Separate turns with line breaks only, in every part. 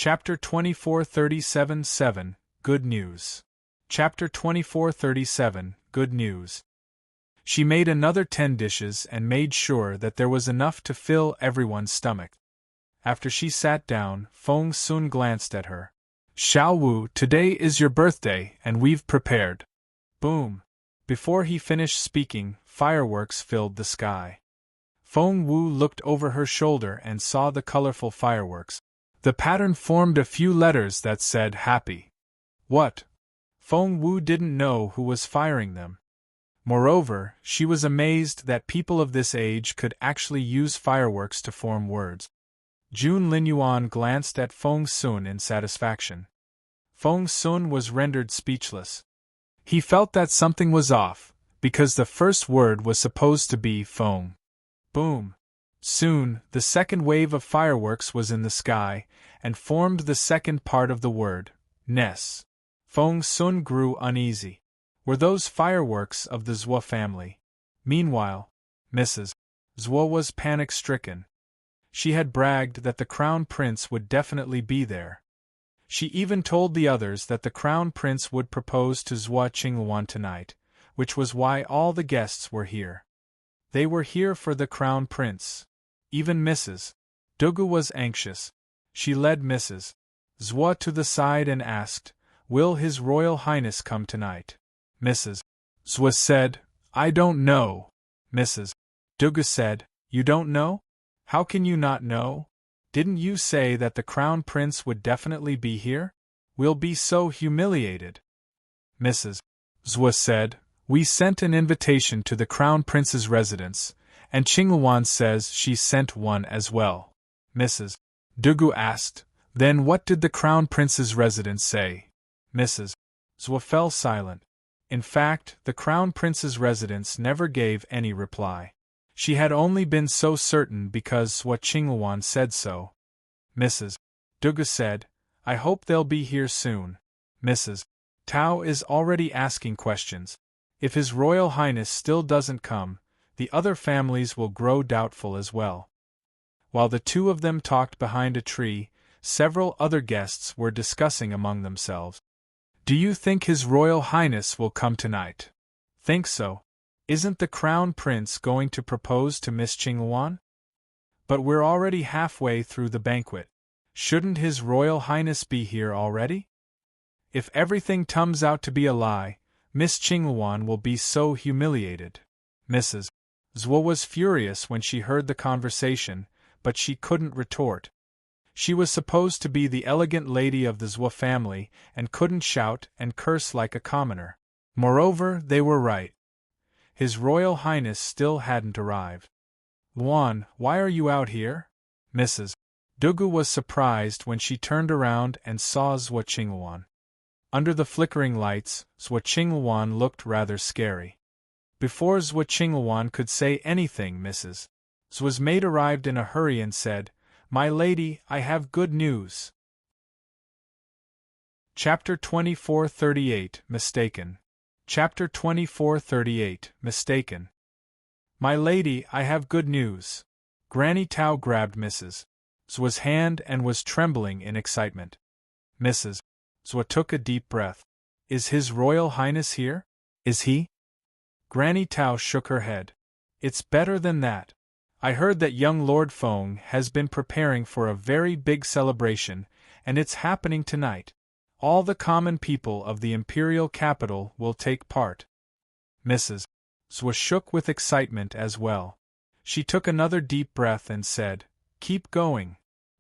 Chapter 2437-7 Good News. Chapter 2437 Good News. She made another 10 dishes and made sure that there was enough to fill everyone's stomach. After she sat down, Feng Sun glanced at her. Xiao Wu, today is your birthday, and we've prepared. Boom. Before he finished speaking, fireworks filled the sky. Feng Wu looked over her shoulder and saw the colorful fireworks. The pattern formed a few letters that said happy. What? Feng Wu didn't know who was firing them. Moreover, she was amazed that people of this age could actually use fireworks to form words. Jun Linyuan glanced at Feng Sun in satisfaction. Feng Sun was rendered speechless. He felt that something was off, because the first word was supposed to be Feng. Boom. Soon, the second wave of fireworks was in the sky, and formed the second part of the word, Ness. Feng Sun grew uneasy. Were those fireworks of the Zhuo family? Meanwhile, Mrs. Zhuo was panic-stricken. She had bragged that the crown prince would definitely be there. She even told the others that the crown prince would propose to Zhuo Qingluan tonight, which was why all the guests were here. They were here for the crown prince. Even Mrs. Dugu was anxious. She led Mrs. Zhuo to the side and asked, "Will His Royal Highness come tonight?" Mrs. Zhuo said, "I don't know." Mrs. Dugu said, "You don't know? How can you not know? Didn't you say that the crown prince would definitely be here? We'll be so humiliated." Mrs. Zhuo said, "We sent an invitation to the crown prince's residence, and Qingluan says she sent one as well." Mrs. Dugu asked, "Then what did the crown prince's residence say?" Mrs. Zhuo fell silent. In fact, the crown prince's residence never gave any reply. She had only been so certain because Zhuo Qingluan said so. Mrs. Dugu said, "I hope they'll be here soon." Mrs. Tao is already asking questions. If His Royal Highness still doesn't come, the other families will grow doubtful as well. While the two of them talked behind a tree, several other guests were discussing among themselves. "Do you think His Royal Highness will come tonight?" "Think so. Isn't the Crown Prince going to propose to Miss Qingluan?" "But we're already halfway through the banquet. Shouldn't His Royal Highness be here already?" "If everything turns out to be a lie, Miss Qingluan will be so humiliated." Mrs. Zhuo was furious when she heard the conversation, but she couldn't retort. She was supposed to be the elegant lady of the Zhuo family and couldn't shout and curse like a commoner. Moreover, they were right. His Royal Highness still hadn't arrived. "Luan, why are you out here?" Mrs. Dugu was surprised when she turned around and saw Zhuo Qingluan. Under the flickering lights, Zhuo Qingluan looked rather scary. Before Zhuo Qingluan could say anything, Mrs. Zhuo's maid arrived in a hurry and said, "My lady, I have good news." Chapter 2438 Mistaken. Chapter 2438 Mistaken. "My lady, I have good news." Granny Tao grabbed Mrs. Zhuo's hand and was trembling in excitement. Mrs. Zhuo took a deep breath. "Is His Royal Highness here? Is he?" Granny Tao shook her head. "It's better than that. I heard that young Lord Feng has been preparing for a very big celebration, and it's happening tonight. All the common people of the imperial capital will take part." Mrs. Zhuo shook with excitement as well. She took another deep breath and said, "Keep going."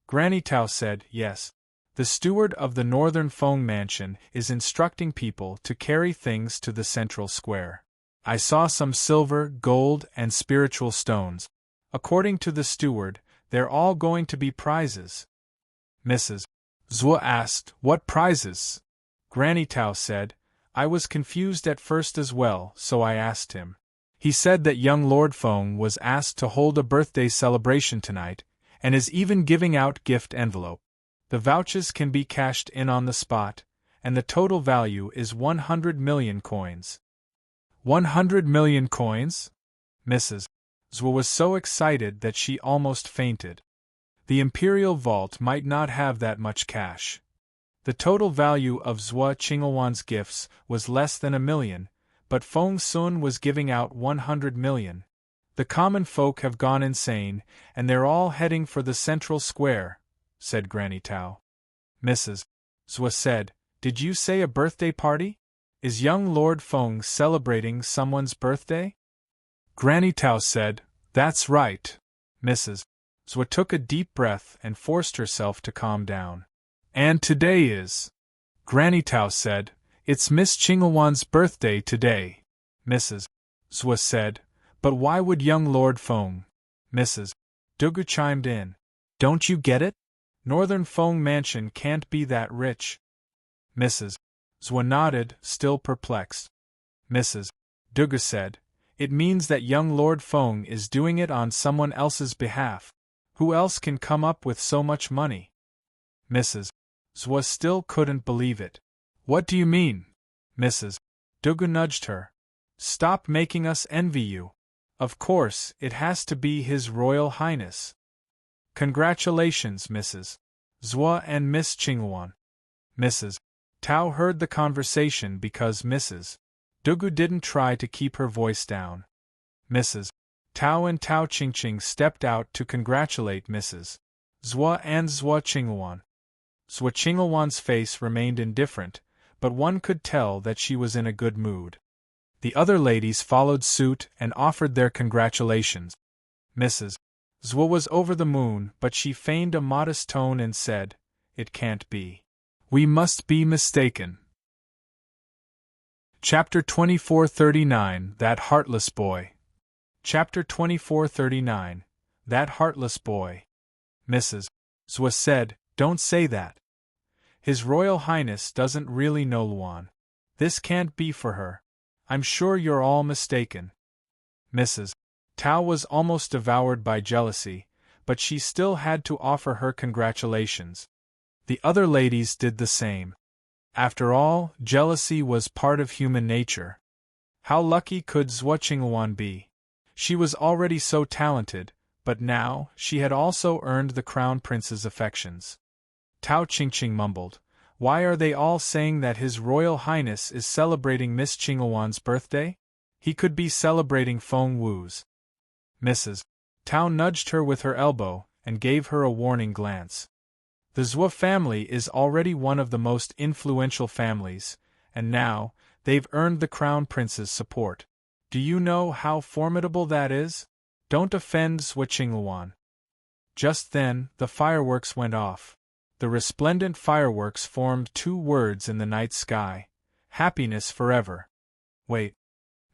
Granny Tao said, "Yes. The steward of the northern Feng mansion is instructing people to carry things to the central square. I saw some silver, gold, and spiritual stones. According to the steward, they're all going to be prizes." Mrs. Zhuo asked, "What prizes?" Granny Tao said, "I was confused at first as well, so I asked him. He said that young Lord Feng was asked to hold a birthday celebration tonight, and is even giving out gift envelope. The vouchers can be cashed in on the spot, and the total value is 100 million coins. 100 million coins? Mrs. Zhuo was so excited that she almost fainted. The imperial vault might not have that much cash. The total value of Zhuo Qingluan's gifts was less than 1 million, but Feng Sun was giving out 100 million. The common folk have gone insane, and they're all heading for the central square, said Granny Tao. Mrs. Zhuo said, "Did you say a birthday party? Is young Lord Feng celebrating someone's birthday?" Granny Tao said, "That's right." Mrs. Zhuo took a deep breath and forced herself to calm down. "And today is," Granny Tao said, "it's Miss Qingluan's birthday today." Mrs. Zhuo said, "But why would young Lord Feng?" Mrs. Dugu chimed in, "Don't you get it? Northern Feng Mansion can't be that rich." Mrs. Zhuo nodded, still perplexed. Mrs. Dugu said, "It means that young Lord Feng is doing it on someone else's behalf. Who else can come up with so much money?" Mrs. Zhuo still couldn't believe it. "What do you mean?" Mrs. Dugu nudged her. "Stop making us envy you. Of course, it has to be His Royal Highness." "Congratulations, Mrs. Zhuo and Miss Qingluan." Mrs. Tao heard the conversation because Mrs. Dugu didn't try to keep her voice down. Mrs. Tao and Tao Qingqing stepped out to congratulate Mrs. Zhuo and Zhuo Qingluan. Zhuo Qingluan's face remained indifferent, but one could tell that she was in a good mood. The other ladies followed suit and offered their congratulations. Mrs. Zhuo was over the moon, but she feigned a modest tone and said, "It can't be. We must be mistaken." Chapter 2439 That Heartless Boy. Chapter 2439 That Heartless Boy. Mrs. Zhuo said, "Don't say that. His Royal Highness doesn't really know Luan. This can't be for her. I'm sure you're all mistaken." Mrs. Tao was almost devoured by jealousy, but she still had to offer her congratulations. The other ladies did the same. After all, jealousy was part of human nature. How lucky could Zhuo Qingluan be? She was already so talented, but now she had also earned the Crown Prince's affections. Tao Qingqing mumbled, "Why are they all saying that His Royal Highness is celebrating Miss Qingluan's birthday? He could be celebrating Feng Wu's." Mrs. Tao nudged her with her elbow and gave her a warning glance. The Zhuo family is already one of the most influential families, and now they've earned the Crown Prince's support. Do you know how formidable that is? Don't offend Zhuo Qingluan. Just then, the fireworks went off. The resplendent fireworks formed 2 words in the night sky: happiness forever. Wait.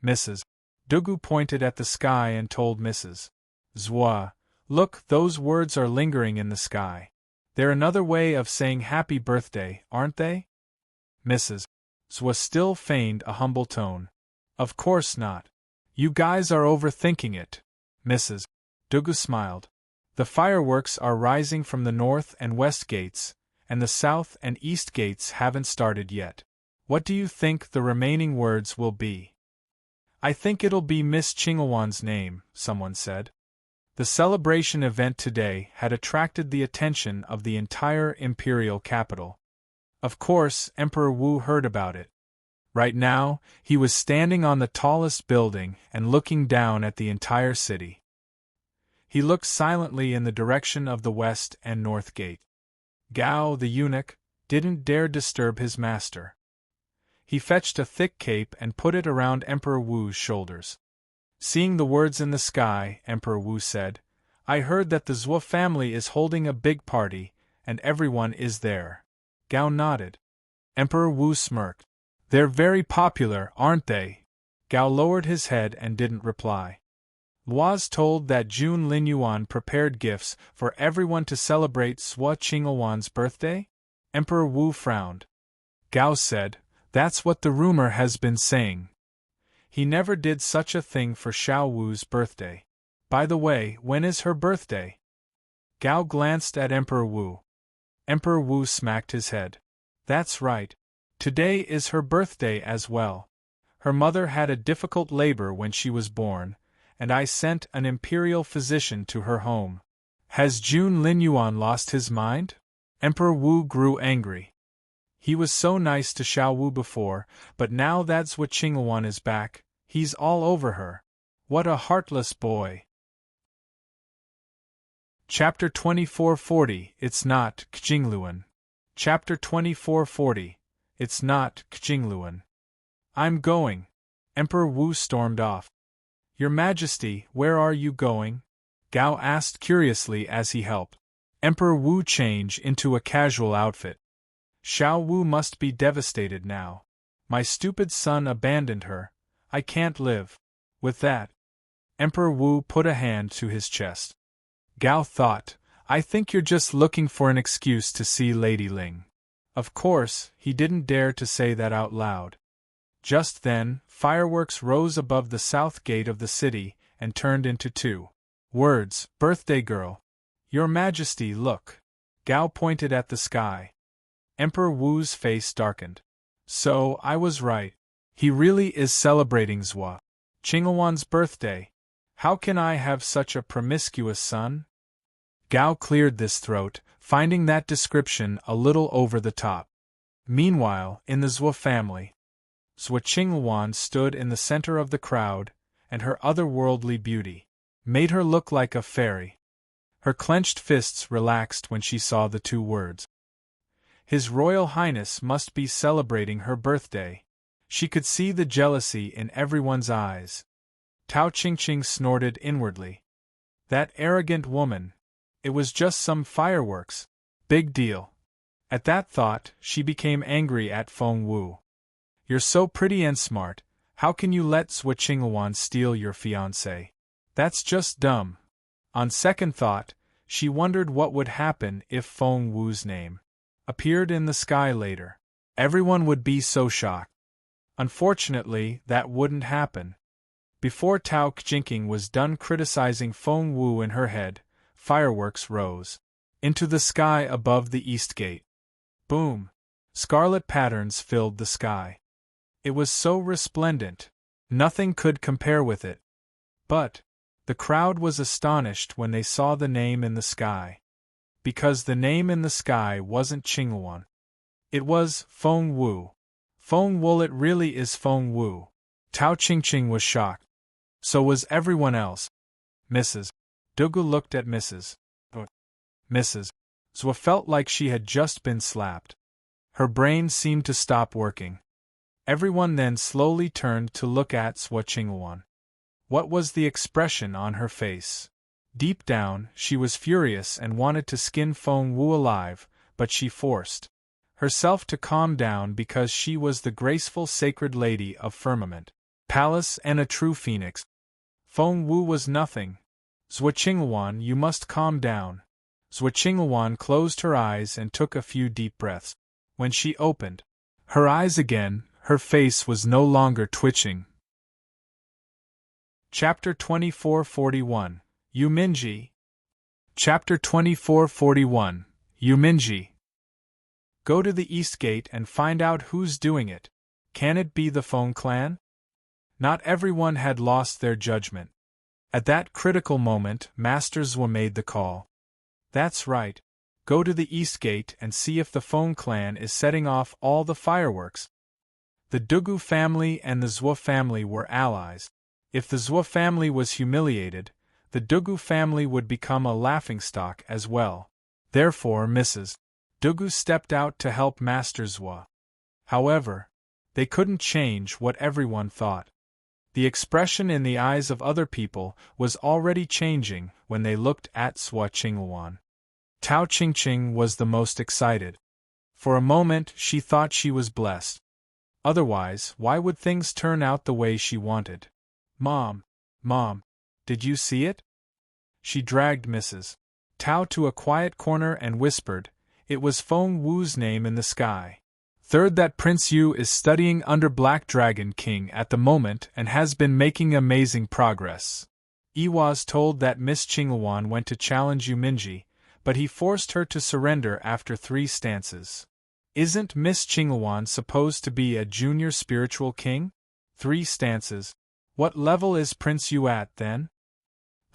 Mrs. Dugu pointed at the sky and told Mrs. Zhuo, "Look, those words are lingering in the sky. They're another way of saying happy birthday, aren't they?" Mrs. Zhuo still feigned a humble tone. "Of course not. You guys are overthinking it." Mrs. Dugu smiled. "The fireworks are rising from the north and west gates, and the south and east gates haven't started yet. What do you think the remaining words will be?" "I think it'll be Miss Qingluan's name," someone said. The celebration event today had attracted the attention of the entire imperial capital. Of course, Emperor Wu heard about it. Right now, he was standing on the tallest building and looking down at the entire city. He looked silently in the direction of the west and north gate. Gao, the eunuch, didn't dare disturb his master. He fetched a thick cape and put it around Emperor Wu's shoulders. Seeing the words in the sky, Emperor Wu said, "I heard that the Zhuo family is holding a big party, and everyone is there." Gao nodded. Emperor Wu smirked. "They're very popular, aren't they?" Gao lowered his head and didn't reply. Was told that Jun Linyuan prepared gifts for everyone to celebrate Zhuo Qingluan's birthday? Emperor Wu frowned. Gao said, "That's what the rumor has been saying. He never did such a thing for Xiao Wu's birthday. By the way, when is her birthday?" Gao glanced at Emperor Wu. Emperor Wu smacked his head. "That's right. Today is her birthday as well. Her mother had a difficult labor when she was born, and I sent an imperial physician to her home. Has Jun Linyuan lost his mind? Emperor Wu grew angry. He was so nice to Xiao Wu before, but now that Zhuo Qingluan is back, he's all over her. What a heartless boy. Chapter 2440 It's not Qingluan. Chapter 2440 It's not Qingluan. I'm going. Emperor Wu stormed off. Your Majesty, where are you going? Gao asked curiously as he helped Emperor Wu change into a casual outfit. Xiao Wu must be devastated now. My stupid son abandoned her. I can't live. With that, Emperor Wu put a hand to his chest. Gao thought, I think you're just looking for an excuse to see Lady Ling. Of course, he didn't dare to say that out loud. Just then, fireworks rose above the south gate of the city and turned into 2 words, Birthday Girl. Your Majesty, look. Gao pointed at the sky. Emperor Wu's face darkened. So, I was right. He really is celebrating Zhuo Qingluan's birthday. How can I have such a promiscuous son? Gao cleared his throat, finding that description a little over the top. Meanwhile, in the Zhuo family, Zhuo Qingluan stood in the center of the crowd, and her otherworldly beauty made her look like a fairy. Her clenched fists relaxed when she saw the 2 words. His Royal Highness must be celebrating her birthday. She could see the jealousy in everyone's eyes. Tao Qingqing snorted inwardly. That arrogant woman. It was just some fireworks. Big deal. At that thought, she became angry at Feng Wu. You're so pretty and smart, how can you let Zhuo Qingluan steal your fiancé? That's just dumb. On second thought, she wondered what would happen if Feng Wu's name appeared in the sky later. Everyone would be so shocked. Unfortunately, that wouldn't happen. Before Tao Qingqing was done criticizing Feng Wu in her head, fireworks rose into the sky above the east gate. Boom! Scarlet patterns filled the sky. It was so resplendent. Nothing could compare with it. But the crowd was astonished when they saw the name in the sky. Because the name in the sky wasn't Qingluan. It was Feng Wu. Feng Wu, it really is Feng Wu. Tao Qingqing was shocked. So was everyone else. Mrs. Dugu looked at Mrs. Zhuo felt like she had just been slapped. Her brain seemed to stop working. Everyone then slowly turned to look at Zhuo Qingluan. What was the expression on her face? Deep down, she was furious and wanted to skin Feng Wu alive, but she forced herself to calm down because she was the graceful sacred lady of firmament, palace and a true phoenix. Feng Wu was nothing. Zhuo Qingluan, you must calm down. Zhuo Qingluan closed her eyes and took a few deep breaths. When she opened her eyes again, her face was no longer twitching. Chapter 2441 Yu Minji. Chapter 2441 Yu Minji. Go to the East Gate and find out who's doing it. Can it be the Feng clan? Not everyone had lost their judgment. At that critical moment, Master Zhuo made the call. That's right. Go to the East Gate and see if the Feng clan is setting off all the fireworks. The Dugu family and the Zhuo family were allies. If the Zhuo family was humiliated, the Dugu family would become a laughingstock as well. Therefore, Mrs. Dugu stepped out to help Master Zhuo. However, they couldn't change what everyone thought. The expression in the eyes of other people was already changing when they looked at Zhuo Qingluan. Tao Qingqing was the most excited. For a moment, she thought she was blessed. Otherwise, why would things turn out the way she wanted? Mom, did you see it? She dragged Mrs. Tao to a quiet corner and whispered, it was Feng Wu's name in the sky. Third, that Prince Yu is studying under Black Dragon King at the moment and has been making amazing progress. Yi was told that Miss Qingluan went to challenge Yu Minji, but he forced her to surrender after 3 stances. Isn't Miss Qingluan supposed to be a junior spiritual king? 3 stances. What level is Prince Yu at then?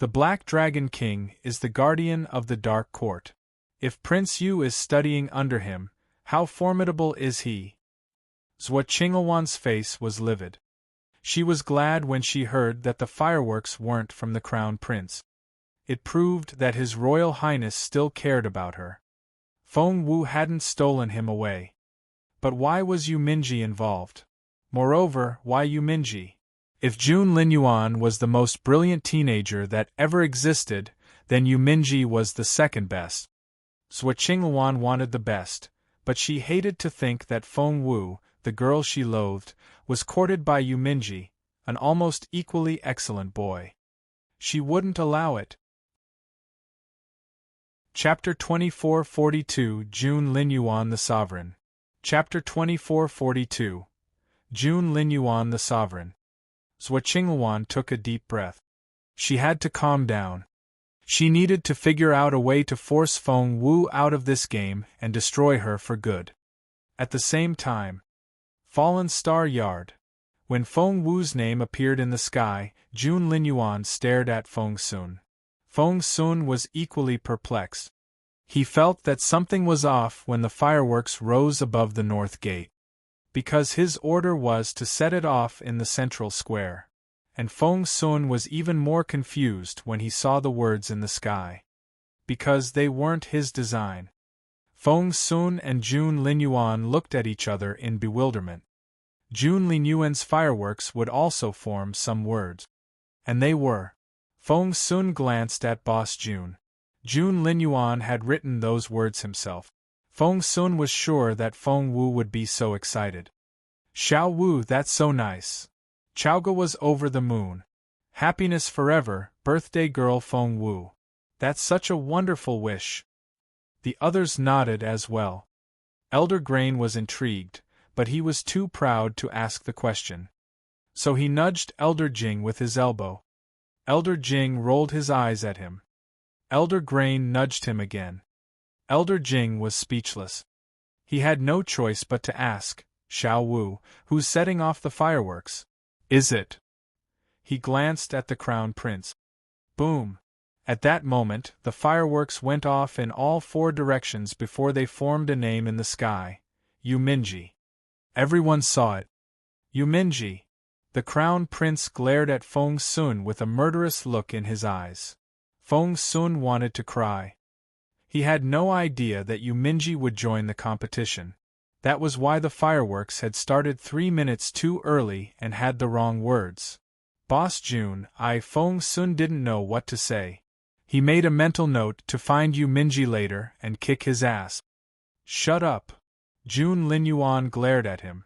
The Black Dragon King is the guardian of the Dark Court. If Prince Yu is studying under him, how formidable is he? Zhuo Qingluan's face was livid. She was glad when she heard that the fireworks weren't from the Crown Prince. It proved that His Royal Highness still cared about her. Feng Wu hadn't stolen him away. But why was Yu Minji involved? Moreover, why Yu Minji? If Jun Linyuan was the most brilliant teenager that ever existed, then Yu Minji was the second best. Zhuo Qingluan wanted the best, but she hated to think that Feng Wu, the girl she loathed, was courted by Yu Minji, an almost equally excellent boy. She wouldn't allow it. Chapter 2442 Jun Linyuan the Sovereign. Chapter 2442 Jun Linyuan the Sovereign. Zhuo Qingluan took a deep breath. She had to calm down. She needed to figure out a way to force Feng Wu out of this game and destroy her for good. At the same time, Fallen Star Yard. When Feng Wu's name appeared in the sky, Jun Linyuan stared at Feng Sun. Feng Sun was equally perplexed. He felt that something was off when the fireworks rose above the north gate. Because his order was to set it off in the central square. And Feng Sun was even more confused when he saw the words in the sky. Because they weren't his design. Feng Sun and Jun Linyuan looked at each other in bewilderment. Jun Linyuan's fireworks would also form some words. And they were. Feng Sun glanced at Boss Jun. Jun Linyuan had written those words himself. Feng Sun was sure that Feng Wu would be so excited. Xiao Wu, that's so nice. Chaoga was over the moon. Happiness forever, birthday girl Feng Wu. That's such a wonderful wish. The others nodded as well. Elder Grain was intrigued, but he was too proud to ask the question. So he nudged Elder Jing with his elbow. Elder Jing rolled his eyes at him. Elder Grain nudged him again. Elder Jing was speechless. He had no choice but to ask, Xiao Wu, who's setting off the fireworks? Is it? He glanced at the Crown Prince. Boom! At that moment, the fireworks went off in all four directions before they formed a name in the sky. Yu Minji. Everyone saw it. Yu Minji. The Crown Prince glared at Feng Sun with a murderous look in his eyes. Feng Sun wanted to cry. He had no idea that Yu Minji would join the competition. That was why the fireworks had started 3 minutes too early and had the wrong words. Boss Jun, Feng Sun didn't know what to say. He made a mental note to find Yu Minji later and kick his ass. Shut up. Jun Linyuan glared at him.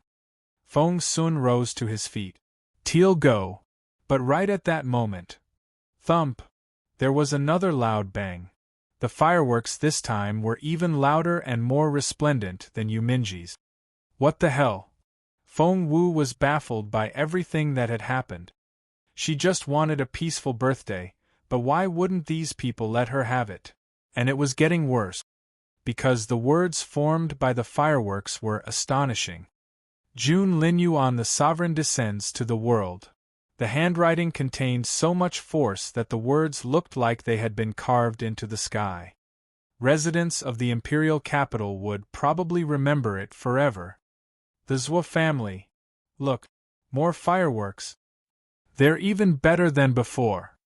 Feng Sun rose to his feet. Teal go. But right at that moment. Thump. There was another loud bang. The fireworks this time were even louder and more resplendent than Yu Minji's. What the hell? Feng Wu was baffled by everything that had happened. She just wanted a peaceful birthday, but why wouldn't these people let her have it? And it was getting worse. Because the words formed by the fireworks were astonishing. Jun Linyuan the Sovereign descends to the world. The handwriting contained so much force that the words looked like they had been carved into the sky. Residents of the imperial capital would probably remember it forever. The Zhuo family. Look, more fireworks. They're even better than before.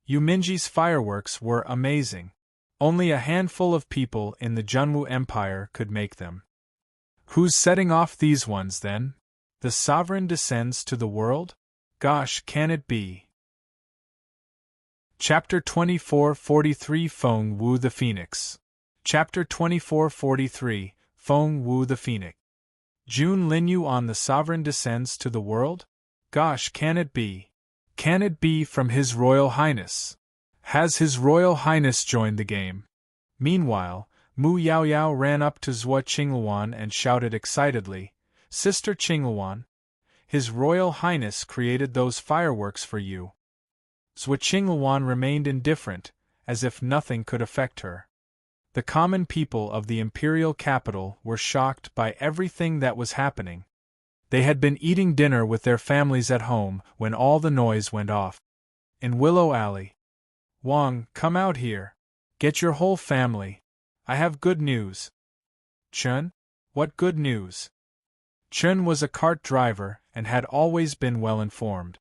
Yu Minji's fireworks were amazing. Only a handful of people in the Junwu Empire could make them. Who's setting off these ones then? The Sovereign descends to the world? Gosh, can it be? Chapter 2443 Feng Wu the Phoenix. Chapter 2443 Feng Wu the Phoenix. Jun Linyuan the Sovereign descends to the world? Gosh, can it be? Can it be from His Royal Highness? Has His Royal Highness joined the game? Meanwhile, Mu Yaoyao ran up to Zhuo Qingluan and shouted excitedly, Sister Qingluan, His Royal Highness created those fireworks for you. Zhuo Qingluan remained indifferent, as if nothing could affect her. The common people of the imperial capital were shocked by everything that was happening. They had been eating dinner with their families at home when all the noise went off. In Willow Alley. Wang, come out here. Get your whole family. I have good news. Chun? What good news? Chun was a cart driver and had always been well informed.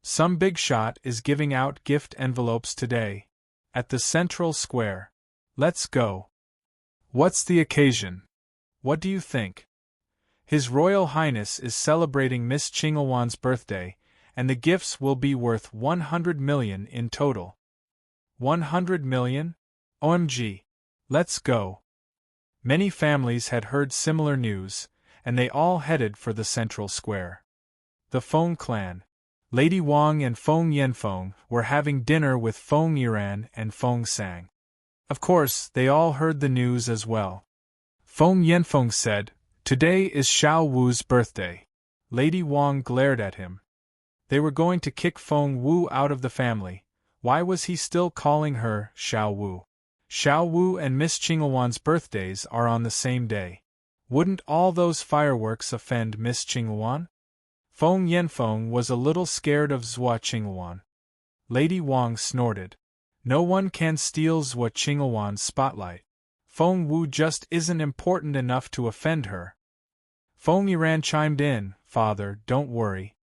Some big shot is giving out gift envelopes today. At the central square. Let's go. What's the occasion? What do you think? His Royal Highness is celebrating Miss Qingluan's birthday, and the gifts will be worth 100 million in total. 100 million? OMG. Let's go. Many families had heard similar news, and they all headed for the central square. The Feng clan, Lady Wang and Feng Yanfeng, were having dinner with Feng Yiran and Feng Sang. Of course, they all heard the news as well. Feng Yanfeng said, "Today is Xiao Wu's birthday." Lady Wang glared at him. They were going to kick Feng Wu out of the family. Why was he still calling her Xiao Wu? Xiao Wu and Miss Qingluan's birthdays are on the same day. Wouldn't all those fireworks offend Miss Qingluan? Feng Yanfeng was a little scared of Zhua Qingluan. Lady Wang snorted. No one can steal Zhua Qingluan's spotlight. Feng Wu just isn't important enough to offend her. Feng Yiran chimed in, "Father, don't worry.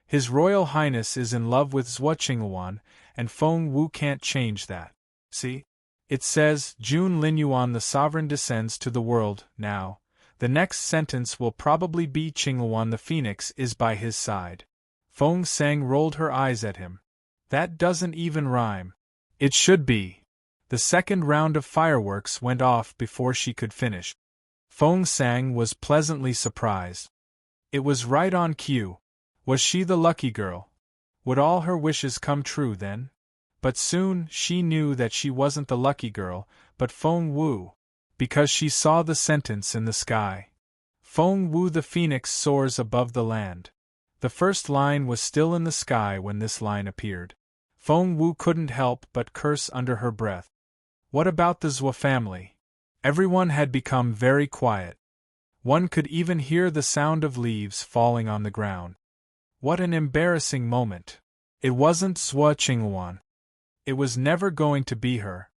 His Royal Highness is in love with Zhua Qingluan, and Feng Wu can't change that. See? It says, Jun Linyuan the sovereign descends to the world, now. The next sentence will probably be Qingluan the phoenix is by his side." Feng Sang rolled her eyes at him. That doesn't even rhyme. It should be. The second round of fireworks went off before she could finish. Feng Sang was pleasantly surprised. It was right on cue. Was she the lucky girl? Would all her wishes come true then? But soon she knew that she wasn't the lucky girl, but Feng Wu, because she saw the sentence in the sky. Feng Wu the phoenix soars above the land. The first line was still in the sky when this line appeared. Feng Wu couldn't help but curse under her breath. What about the Zhua family? Everyone had become very quiet. One could even hear the sound of leaves falling on the ground. What an embarrassing moment. It wasn't Zhua Qingluan. It was never going to be her.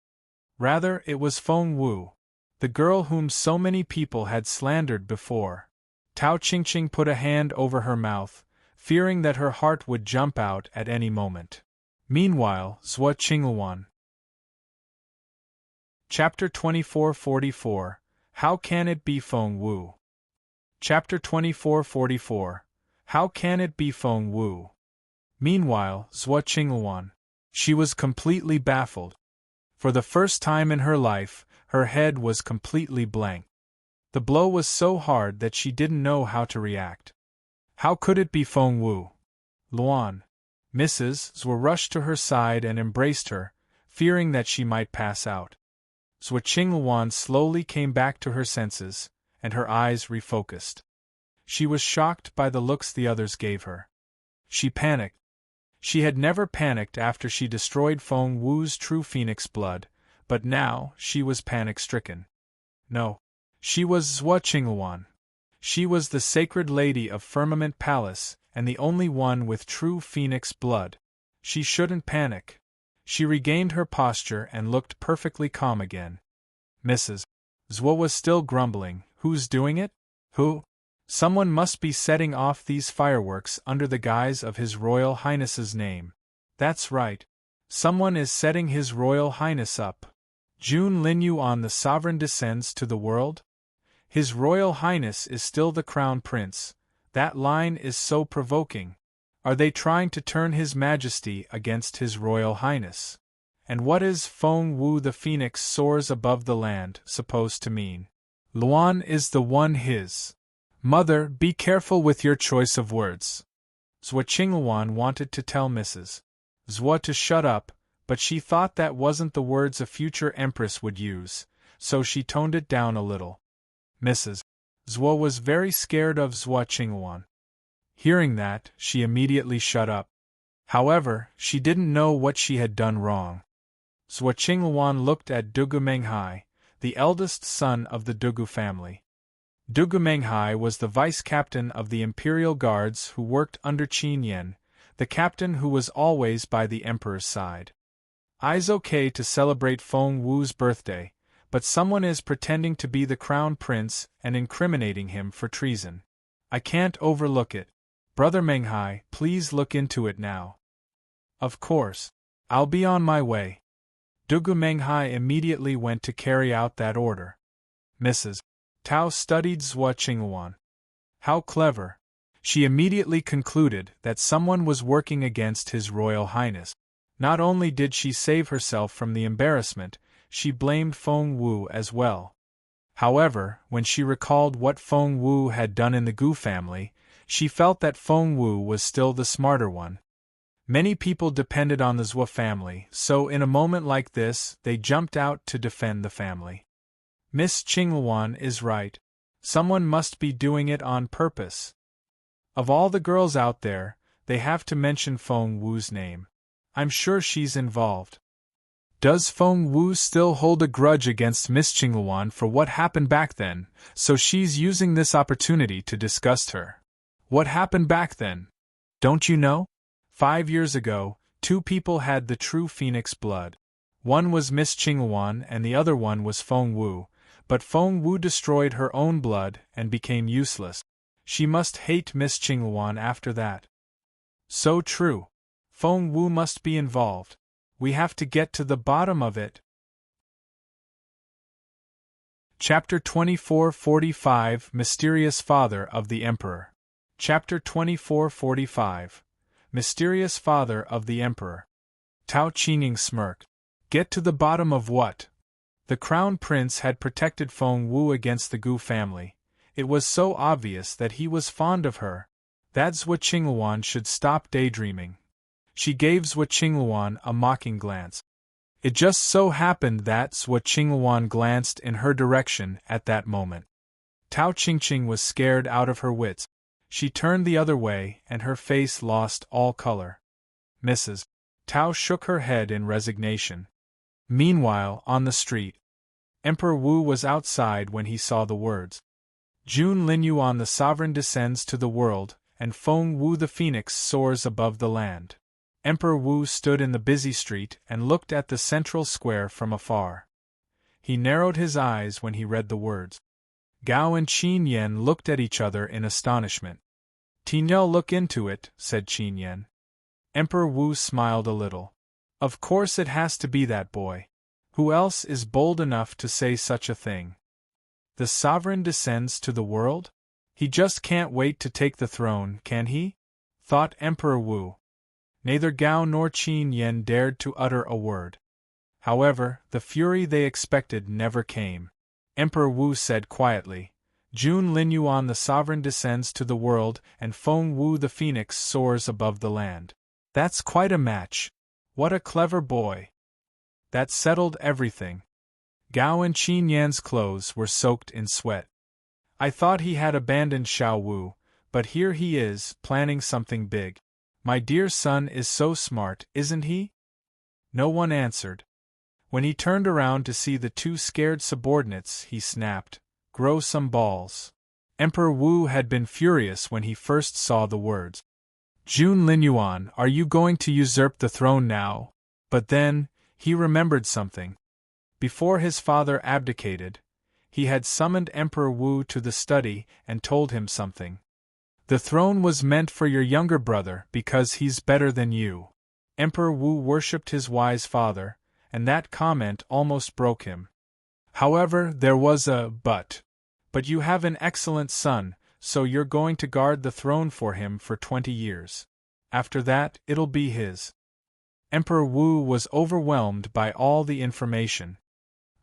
Rather, it was Feng Wu, the girl whom so many people had slandered before. Tao Qingqing put a hand over her mouth, fearing that her heart would jump out at any moment. Meanwhile, Zhua Qingluan. Chapter 2444. How can it be Feng Wu? Chapter 2444. How can it be Feng Wu? Meanwhile, Zhua Qingluan. She was completely baffled. For the first time in her life, her head was completely blank. The blow was so hard that she didn't know how to react. How could it be Feng Wu? Luan. Mrs. Zhua rushed to her side and embraced her, fearing that she might pass out. Zhua Qingluan slowly came back to her senses, and her eyes refocused. She was shocked by the looks the others gave her. She panicked. She had never panicked after she destroyed Feng Wu's true phoenix blood, but now she was panic-stricken. No. She was Zhua Qingluan. She was the sacred lady of Firmament Palace, and the only one with true phoenix blood. She shouldn't panic. She regained her posture and looked perfectly calm again. Mrs. Zhua was still grumbling. Who's doing it? Who? Someone must be setting off these fireworks under the guise of His Royal Highness's name. That's right. Someone is setting His Royal Highness up. Jun Linyuan the sovereign descends to the world? His Royal Highness is still the Crown Prince. That line is so provoking. Are they trying to turn His Majesty against His Royal Highness? And what is Feng Wu the phoenix soars above the land supposed to mean? Luan is the one his. Mother, be careful with your choice of words. Zhua Qingluan wanted to tell Mrs. Zhua to shut up, but she thought that wasn't the words a future Empress would use, so she toned it down a little. Mrs. Zhua was very scared of Zhua Qingluan. Hearing that, she immediately shut up. However, she didn't know what she had done wrong. Zhua Qingluan looked at Dugu Menghai, the eldest son of the Dugu family. Dugu Menghai was the vice-captain of the Imperial Guards who worked under Qin Yan, the captain who was always by the Emperor's side. I's okay to celebrate Feng Wu's birthday, but someone is pretending to be the crown prince and incriminating him for treason. I can't overlook it. Brother Menghai, please look into it now. Of course. I'll be on my way. Dugu Menghai immediately went to carry out that order. Mrs. Tao studied Zhua Qingluan. How clever. She immediately concluded that someone was working against His Royal Highness. Not only did she save herself from the embarrassment, she blamed Feng Wu as well. However, when she recalled what Feng Wu had done in the Gu family, she felt that Feng Wu was still the smarter one. Many people depended on the Zhua family, so in a moment like this, they jumped out to defend the family. Miss Qingluan is right. Someone must be doing it on purpose. Of all the girls out there, they have to mention Feng Wu's name. I'm sure she's involved. Does Feng Wu still hold a grudge against Miss Qingluan for what happened back then, so she's using this opportunity to disgust her? What happened back then? Don't you know? 5 years ago, 2 people had the true phoenix blood. One was Miss Qingluan and the other one was Feng Wu, but Feng Wu destroyed her own blood and became useless. She must hate Miss Qingluan after that. So true. Feng Wu must be involved. We have to get to the bottom of it. Chapter 2445 Mysterious Father of the Emperor. Chapter 2445 Mysterious Father of the Emperor. Tao Qingning smirked. Get to the bottom of what? The crown prince had protected Feng Wu against the Gu family. It was so obvious that he was fond of her. That Zhua Qingluan should stop daydreaming. She gave Zhua Qingluan a mocking glance. It just so happened that Zhua Qingluan glanced in her direction at that moment. Tao Qingqing was scared out of her wits. She turned the other way and her face lost all color. Mrs. Tao shook her head in resignation. Meanwhile, on the street, Emperor Wu was outside when he saw the words. Jun Linyuan the sovereign descends to the world, and Feng Wu the phoenix soars above the land. Emperor Wu stood in the busy street and looked at the central square from afar. He narrowed his eyes when he read the words. Gao and Qin Yan looked at each other in astonishment. Tinyel, look into it, said Qin Yan. Emperor Wu smiled a little. Of course it has to be that boy. Who else is bold enough to say such a thing? The sovereign descends to the world? He just can't wait to take the throne, can he? Thought Emperor Wu. Neither Gao nor Qin Yan dared to utter a word. However, the fury they expected never came. Emperor Wu said quietly, Jun Linyuan the sovereign descends to the world and Feng Wu the phoenix soars above the land. That's quite a match. What a clever boy. That settled everything. Gao and Qin Yan's clothes were soaked in sweat. I thought he had abandoned Xiao Wu, but here he is, planning something big. My dear son is so smart, isn't he? No one answered. When he turned around to see the 2 scared subordinates, he snapped, Grow some balls. Emperor Wu had been furious when he first saw the words. Jun Linyuan, are you going to usurp the throne now? But then, he remembered something. Before his father abdicated, he had summoned Emperor Wu to the study and told him something. The throne was meant for your younger brother because he's better than you. Emperor Wu worshipped his wise father, and that comment almost broke him. However, there was a but. But you have an excellent son, so you're going to guard the throne for him for 20 years. After that, it'll be his. Emperor Wu was overwhelmed by all the information.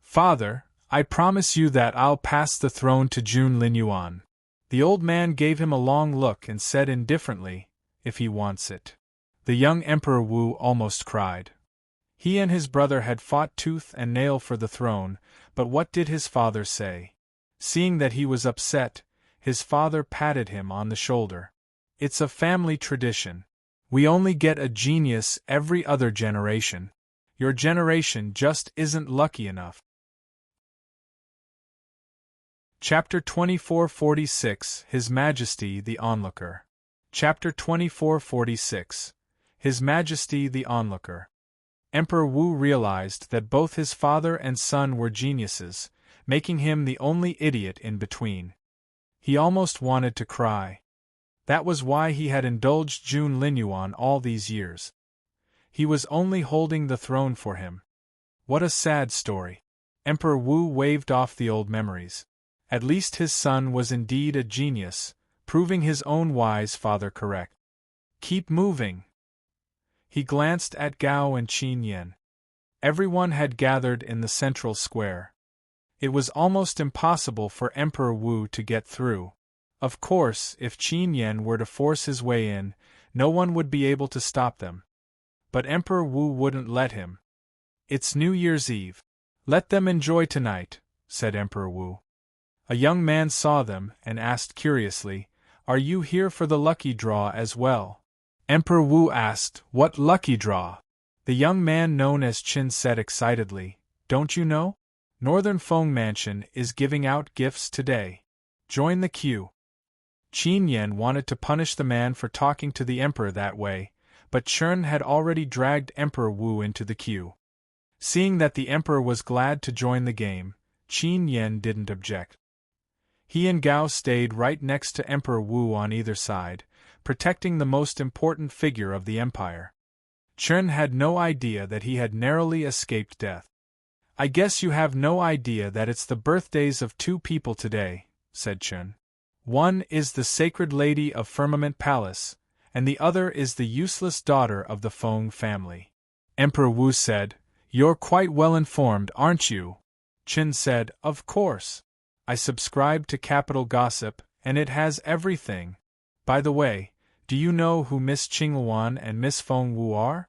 Father, I promise you that I'll pass the throne to Jun Linyuan. The old man gave him a long look and said indifferently, if he wants it. The young Emperor Wu almost cried. He and his brother had fought tooth and nail for the throne, but what did his father say? Seeing that he was upset, his father patted him on the shoulder. It's a family tradition. We only get a genius every other generation. Your generation just isn't lucky enough. Chapter 2446 His Majesty the Onlooker. Chapter 2446 His Majesty the Onlooker. Emperor Wu realized that both his father and son were geniuses, making him the only idiot in between. He almost wanted to cry. That was why he had indulged Jun Linyuan all these years. He was only holding the throne for him. What a sad story. Emperor Wu waved off the old memories. At least his son was indeed a genius, proving his own wise father correct. Keep moving. He glanced at Gao and Qin Yan. Everyone had gathered in the central square. It was almost impossible for Emperor Wu to get through. Of course, if Qin Yan were to force his way in, no one would be able to stop them. But Emperor Wu wouldn't let him. It's New Year's Eve. Let them enjoy tonight, said Emperor Wu. A young man saw them and asked curiously, "Are you here for the lucky draw as well?" Emperor Wu asked, "What lucky draw?" The young man known as Qin said excitedly, "Don't you know? Northern Feng Mansion is giving out gifts today. Join the queue." Qin Yan wanted to punish the man for talking to the emperor that way, but Chen had already dragged Emperor Wu into the queue. Seeing that the emperor was glad to join the game, Qin Yan didn't object. He and Gao stayed right next to Emperor Wu on either side, protecting the most important figure of the empire. Chen had no idea that he had narrowly escaped death. "I guess you have no idea that it's the birthdays of two people today," said Chen. "One is the sacred lady of Firmament Palace, and the other is the useless daughter of the Feng family." Emperor Wu said, "You're quite well informed, aren't you?" Chen said, "Of course. I subscribe to Capital Gossip, and it has everything. By the way, do you know who Miss Qingluan and Miss Feng Wu are?"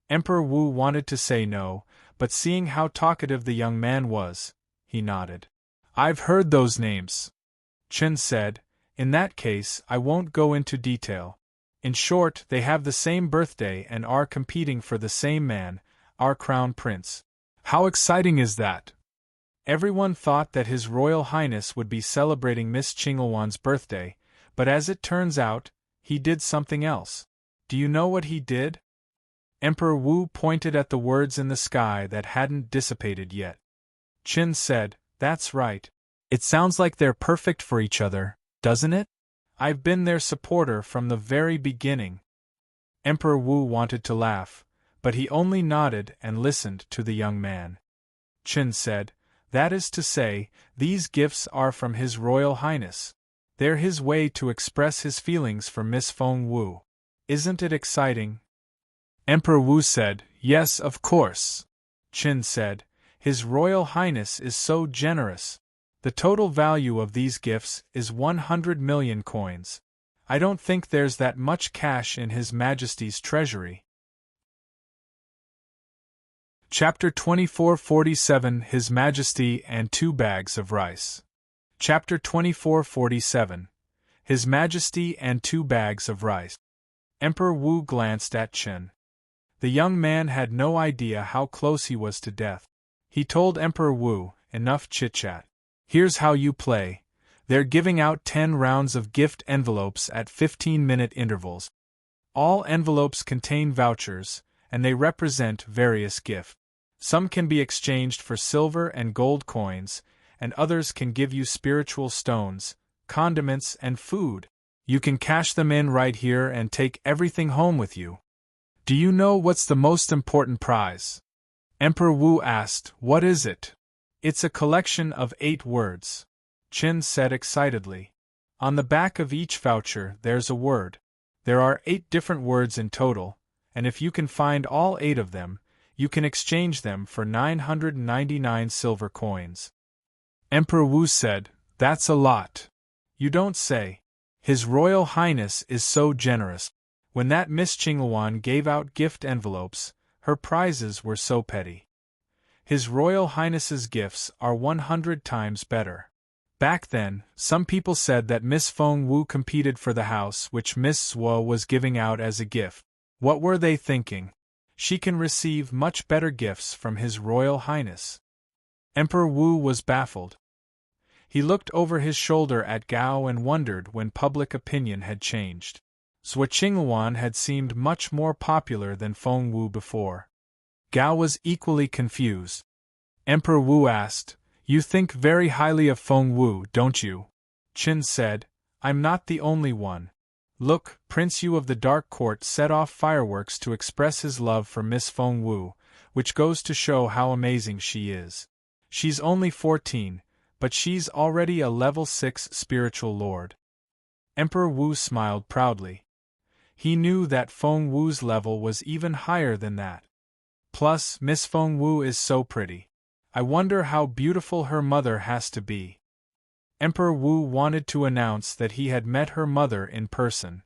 Emperor Wu wanted to say no, but seeing how talkative the young man was, he nodded. "I've heard those names." Chen said, "In that case, I won't go into detail. In short, they have the same birthday and are competing for the same man, our crown prince." "How exciting is that?" Everyone thought that His Royal Highness would be celebrating Miss Qingluan's birthday, but as it turns out, he did something else. Do you know what he did? Emperor Wu pointed at the words in the sky that hadn't dissipated yet. Qin said, "That's right. It sounds like they're perfect for each other, doesn't it? I've been their supporter from the very beginning." Emperor Wu wanted to laugh, but he only nodded and listened to the young man. Qin said, "That is to say, these gifts are from His Royal Highness. They're his way to express his feelings for Miss Feng Wu. Isn't it exciting?" Emperor Wu said, "Yes, of course." Qin said, "His Royal Highness is so generous. The total value of these gifts is 100 million coins. I don't think there's that much cash in His Majesty's treasury." Chapter 2447 His Majesty and 2 bags of rice. Chapter 2447 His Majesty and 2 bags of rice. Emperor Wu glanced at Qin. The young man had no idea how close he was to death. He told Emperor Wu, "Enough chit-chat. Here's how you play. They're giving out 10 rounds of gift envelopes at 15-minute intervals. All envelopes contain vouchers, and they represent various gifts. Some can be exchanged for silver and gold coins, and others can give you spiritual stones, condiments, and food. You can cash them in right here and take everything home with you." "Do you know what's the most important prize?" Emperor Wu asked. "What is it?" "It's a collection of 8 words," Qin said excitedly. "On the back of each voucher there's a word. There are 8 different words in total, and if you can find all 8 of them, you can exchange them for 999 silver coins." Emperor Wu said, "That's a lot." "You don't say. His Royal Highness is so generous. When that Miss Qingluan gave out gift envelopes, her prizes were so petty. His Royal Highness's gifts are 100 times better. Back then, some people said that Miss Feng Wu competed for the house which Miss Zhuo was giving out as a gift. What were they thinking? She can receive much better gifts from His Royal Highness." Emperor Wu was baffled. He looked over his shoulder at Gao and wondered when public opinion had changed. Zhuo Qingluan had seemed much more popular than Feng Wu before. Gao was equally confused. Emperor Wu asked, "You think very highly of Feng Wu, don't you?" Qin said, "I'm not the only one. Look, Prince Yu of the Dark Court set off fireworks to express his love for Miss Feng Wu, which goes to show how amazing she is. She's only 14, but she's already a level 6 spiritual lord." Emperor Wu smiled proudly. He knew that Feng Wu's level was even higher than that. Plus, Miss Feng Wu is so pretty. I wonder how beautiful her mother has to be. Emperor Wu wanted to announce that he had met her mother in person.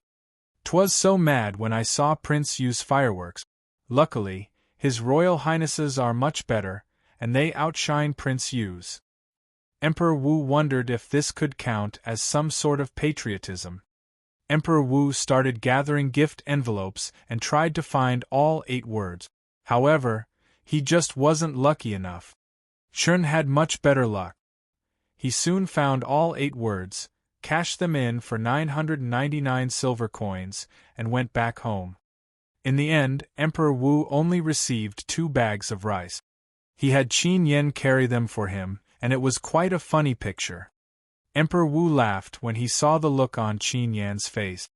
"'Twas so mad when I saw Prince Yu's fireworks. Luckily, His Royal Highnesses are much better, and they outshine Prince Yu's." Emperor Wu wondered if this could count as some sort of patriotism. Emperor Wu started gathering gift envelopes and tried to find all 8 words. However, he just wasn't lucky enough. Chern had much better luck. He soon found all 8 words, cashed them in for 999 silver coins, and went back home. In the end, Emperor Wu only received 2 bags of rice. He had Qin Yan carry them for him, and it was quite a funny picture. Emperor Wu laughed when he saw the look on Qin Yan's face.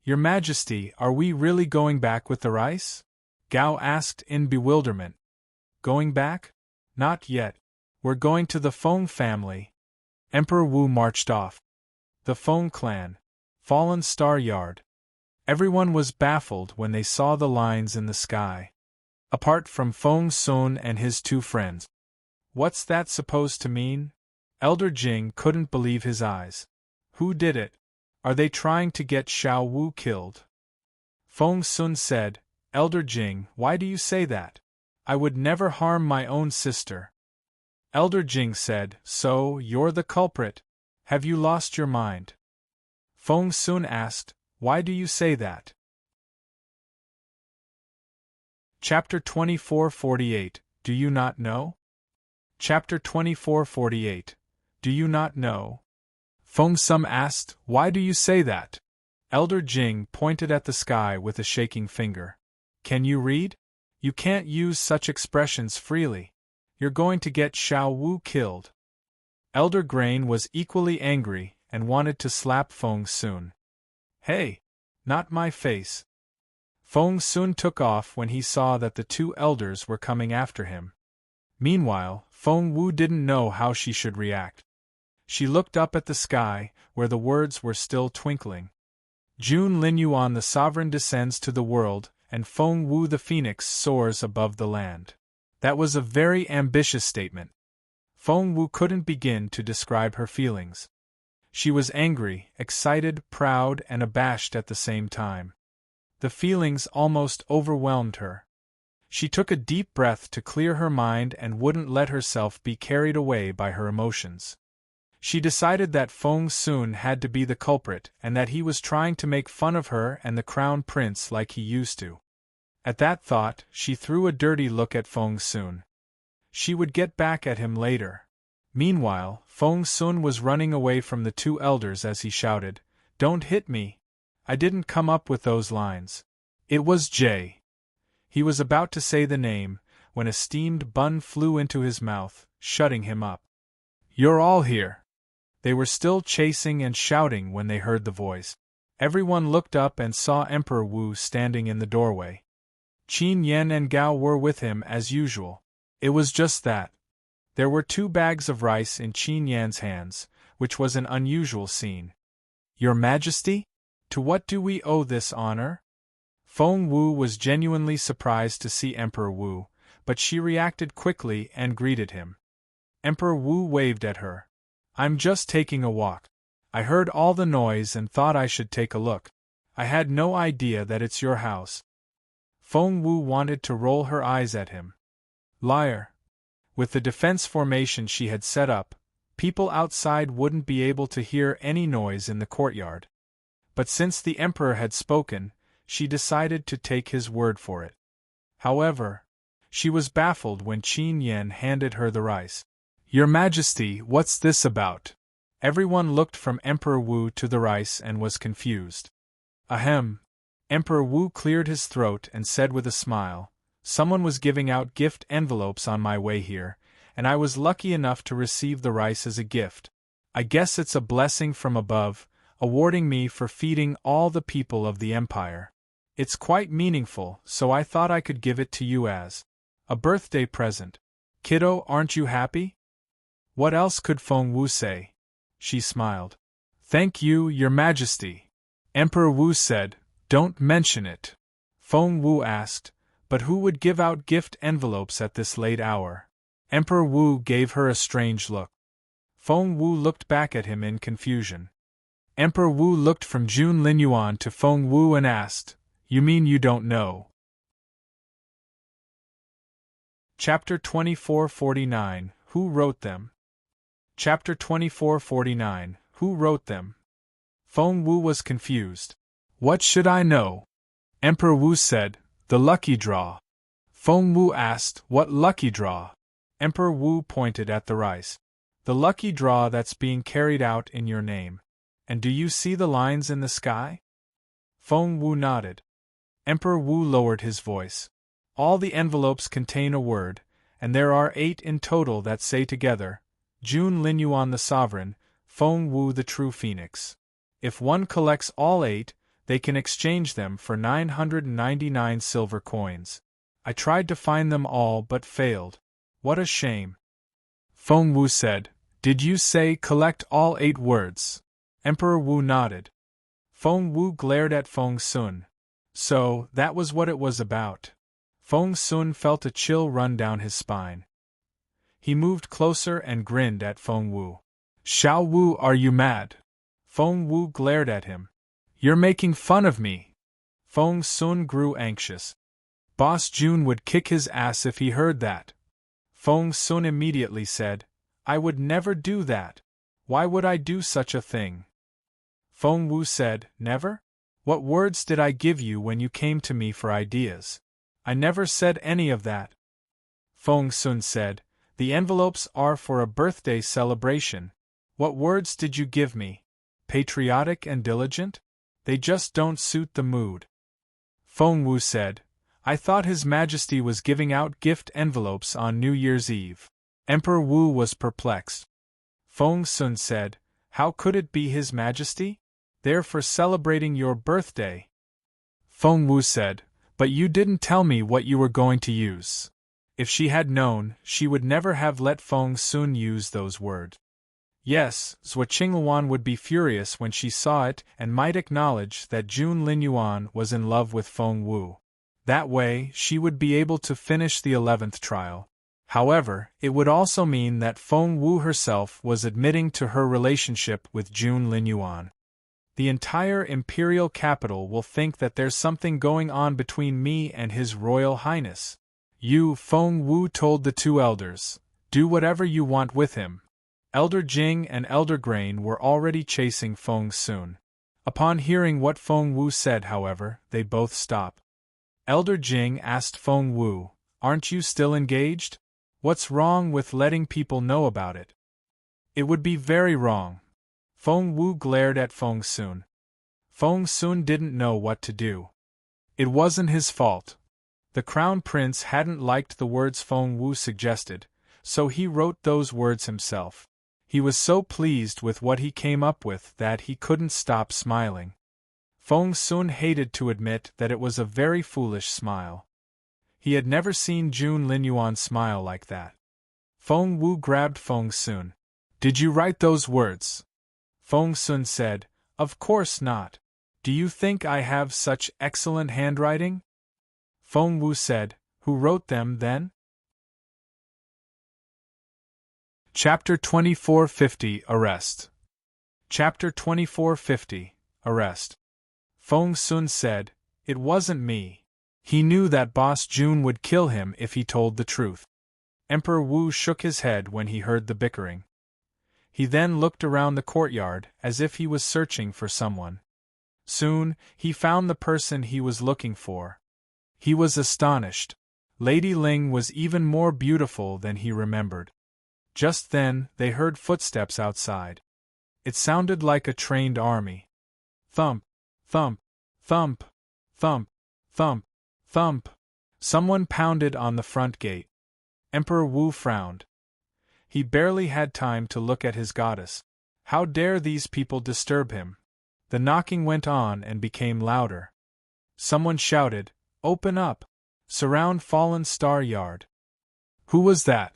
"Your Majesty, are we really going back with the rice?" Gao asked in bewilderment. "Going back? Not yet. We're going to the Feng family." Emperor Wu marched off. The Feng clan. Fallen Star Yard. Everyone was baffled when they saw the lines in the sky. Apart from Feng Sun and his 2 friends. What's that supposed to mean? Elder Jing couldn't believe his eyes. Who did it? Are they trying to get Xiao Wu killed? Feng Sun said, "Elder Jing, why do you say that? I would never harm my own sister." Elder Jing said, "So, you're the culprit? Have you lost your mind?" Feng Sun asked, "Why do you say that?" Chapter 2448, Do You Not Know? Chapter 2448, Do You Not Know? Feng Sun asked, "Why do you say that?" Elder Jing pointed at the sky with a shaking finger. "Can you read? You can't use such expressions freely. You're going to get Xiao Wu killed." Elder Grain was equally angry and wanted to slap Feng Sun. "Hey! Not my face." Feng Sun took off when he saw that the 2 elders were coming after him. Meanwhile, Feng Wu didn't know how she should react. She looked up at the sky, where the words were still twinkling. "Jun Linyuan the Sovereign descends to the world, and Feng Wu the Phoenix soars above the land." That was a very ambitious statement. Feng Wu couldn't begin to describe her feelings. She was angry, excited, proud, and abashed at the same time. The feelings almost overwhelmed her. She took a deep breath to clear her mind and wouldn't let herself be carried away by her emotions. She decided that Feng Sun had to be the culprit and that he was trying to make fun of her and the crown prince like he used to. At that thought, she threw a dirty look at Feng Sun. She would get back at him later. Meanwhile, Feng Sun was running away from the 2 elders as he shouted, "Don't hit me! I didn't come up with those lines. It was Jay." He was about to say the name, when a steamed bun flew into his mouth, shutting him up. "You're all here." They were still chasing and shouting when they heard the voice. Everyone looked up and saw Emperor Wu standing in the doorway. Qin Yan and Gao were with him as usual. It was just that. There were 2 bags of rice in Qin Yan's hands, which was an unusual scene. "Your Majesty? To what do we owe this honor?" Feng Wu was genuinely surprised to see Emperor Wu, but she reacted quickly and greeted him. Emperor Wu waved at her. "I'm just taking a walk. I heard all the noise and thought I should take a look. I had no idea that it's your house." Feng Wu wanted to roll her eyes at him. Liar! With the defense formation she had set up, people outside wouldn't be able to hear any noise in the courtyard. But since the emperor had spoken, she decided to take his word for it. However, she was baffled when Qin Yan handed her the rice. "Your Majesty, what's this about?" Everyone looked from Emperor Wu to the rice and was confused. "Ahem." Emperor Wu cleared his throat and said with a smile, Someone was giving out gift envelopes on my way here, and I was lucky enough to receive the rice as a gift. I guess it's a blessing from above, awarding me for feeding all the people of the empire. It's quite meaningful, so I thought I could give it to you as a birthday present. Kiddo, aren't you happy? What else could Feng Wu say? She smiled. Thank you, Your Majesty. Emperor Wu said, Don't mention it. Feng Wu asked, But who would give out gift envelopes at this late hour? Emperor Wu gave her a strange look. Feng Wu looked back at him in confusion. Emperor Wu looked from Jun Linyuan to Feng Wu and asked, You mean you don't know? Chapter 2449, Who Wrote Them? Chapter 2449, Who Wrote Them? Feng Wu was confused. What should I know? Emperor Wu said, The lucky draw. Feng Wu asked, What lucky draw? Emperor Wu pointed at the rice. The lucky draw that's being carried out in your name. And do you see the lines in the sky? Feng Wu nodded. Emperor Wu lowered his voice. All the envelopes contain a word, and there are 8 in total that say together, Jun Linyuan the Sovereign, Feng Wu the True Phoenix. If one collects all 8, they can exchange them for 999 silver coins. I tried to find them all but failed. What a shame. Feng Wu said, Did you say collect all 8 words? Emperor Wu nodded. Feng Wu glared at Feng Sun. So, that was what it was about. Feng Sun felt a chill run down his spine. He moved closer and grinned at Feng Wu. Xiao Wu, are you mad? Feng Wu glared at him. You're making fun of me. Feng Sun grew anxious. Boss Jun would kick his ass if he heard that. Feng Sun immediately said, I would never do that. Why would I do such a thing? Feng Wu said, Never? What words did I give you when you came to me for ideas? I never said any of that. Feng Sun said, The envelopes are for a birthday celebration. What words did you give me? Patriotic and diligent? They just don't suit the mood. Feng Wu said, I thought His Majesty was giving out gift envelopes on New Year's Eve. Emperor Wu was perplexed. Feng Sun said, How could it be His Majesty? They're for celebrating your birthday. Feng Wu said, But you didn't tell me what you were going to use. If she had known, she would never have let Feng Sun use those words. Yes, Zhou Qingluan would be furious when she saw it and might acknowledge that Jun Linyuan was in love with Feng Wu. That way, she would be able to finish the 11th trial. However, it would also mean that Feng Wu herself was admitting to her relationship with Jun Linyuan. The entire imperial capital will think that there's something going on between me and His Royal Highness. You, Feng Wu told the 2 elders, do whatever you want with him. Elder Jing and Elder Grain were already chasing Feng Sun. Upon hearing what Feng Wu said, however, they both stopped. Elder Jing asked Feng Wu, Aren't you still engaged? What's wrong with letting people know about it? It would be very wrong. Feng Wu glared at Feng Sun. Feng Sun didn't know what to do. It wasn't his fault. The Crown Prince hadn't liked the words Feng Wu suggested, so he wrote those words himself. He was so pleased with what he came up with that he couldn't stop smiling. Feng Sun hated to admit that it was a very foolish smile. He had never seen Jun Linyuan smile like that. Feng Wu grabbed Feng Sun. Did you write those words? Feng Sun said, Of course not. Do you think I have such excellent handwriting? Feng Wu said, Who wrote them then? Chapter 2450 Arrest. Chapter 2450 Arrest. Feng Sun said, It wasn't me. He knew that Boss Jun would kill him if he told the truth. Emperor Wu shook his head when he heard the bickering. He then looked around the courtyard as if he was searching for someone. Soon, he found the person he was looking for. He was astonished. Lady Ling was even more beautiful than he remembered. Just then, they heard footsteps outside. It sounded like a trained army. Thump, thump, thump, thump, thump, thump. Someone pounded on the front gate. Emperor Wu frowned. He barely had time to look at his goddess. How dare these people disturb him? The knocking went on and became louder. Someone shouted, "Open up! Surround Fallen Star Yard." Who was that?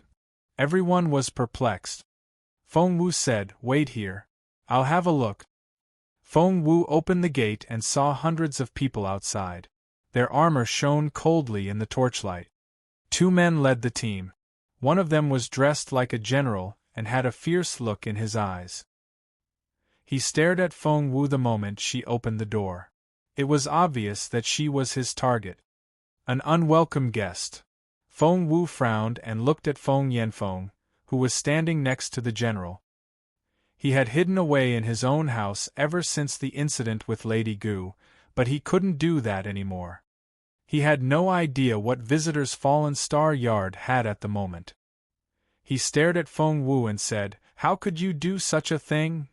Everyone was perplexed. Feng Wu said, "Wait here. I'll have a look." Feng Wu opened the gate and saw hundreds of people outside. Their armor shone coldly in the torchlight. 2 men led the team. One of them was dressed like a general and had a fierce look in his eyes. He stared at Feng Wu the moment she opened the door. It was obvious that she was his target. An unwelcome guest. Feng Wu frowned and looked at Feng Yanfeng, who was standing next to the general. He had hidden away in his own house ever since the incident with Lady Gu, but he couldn't do that anymore. He had no idea what visitors Fallen Star Yard had at the moment. He stared at Feng Wu and said, "How could you do such a thing?"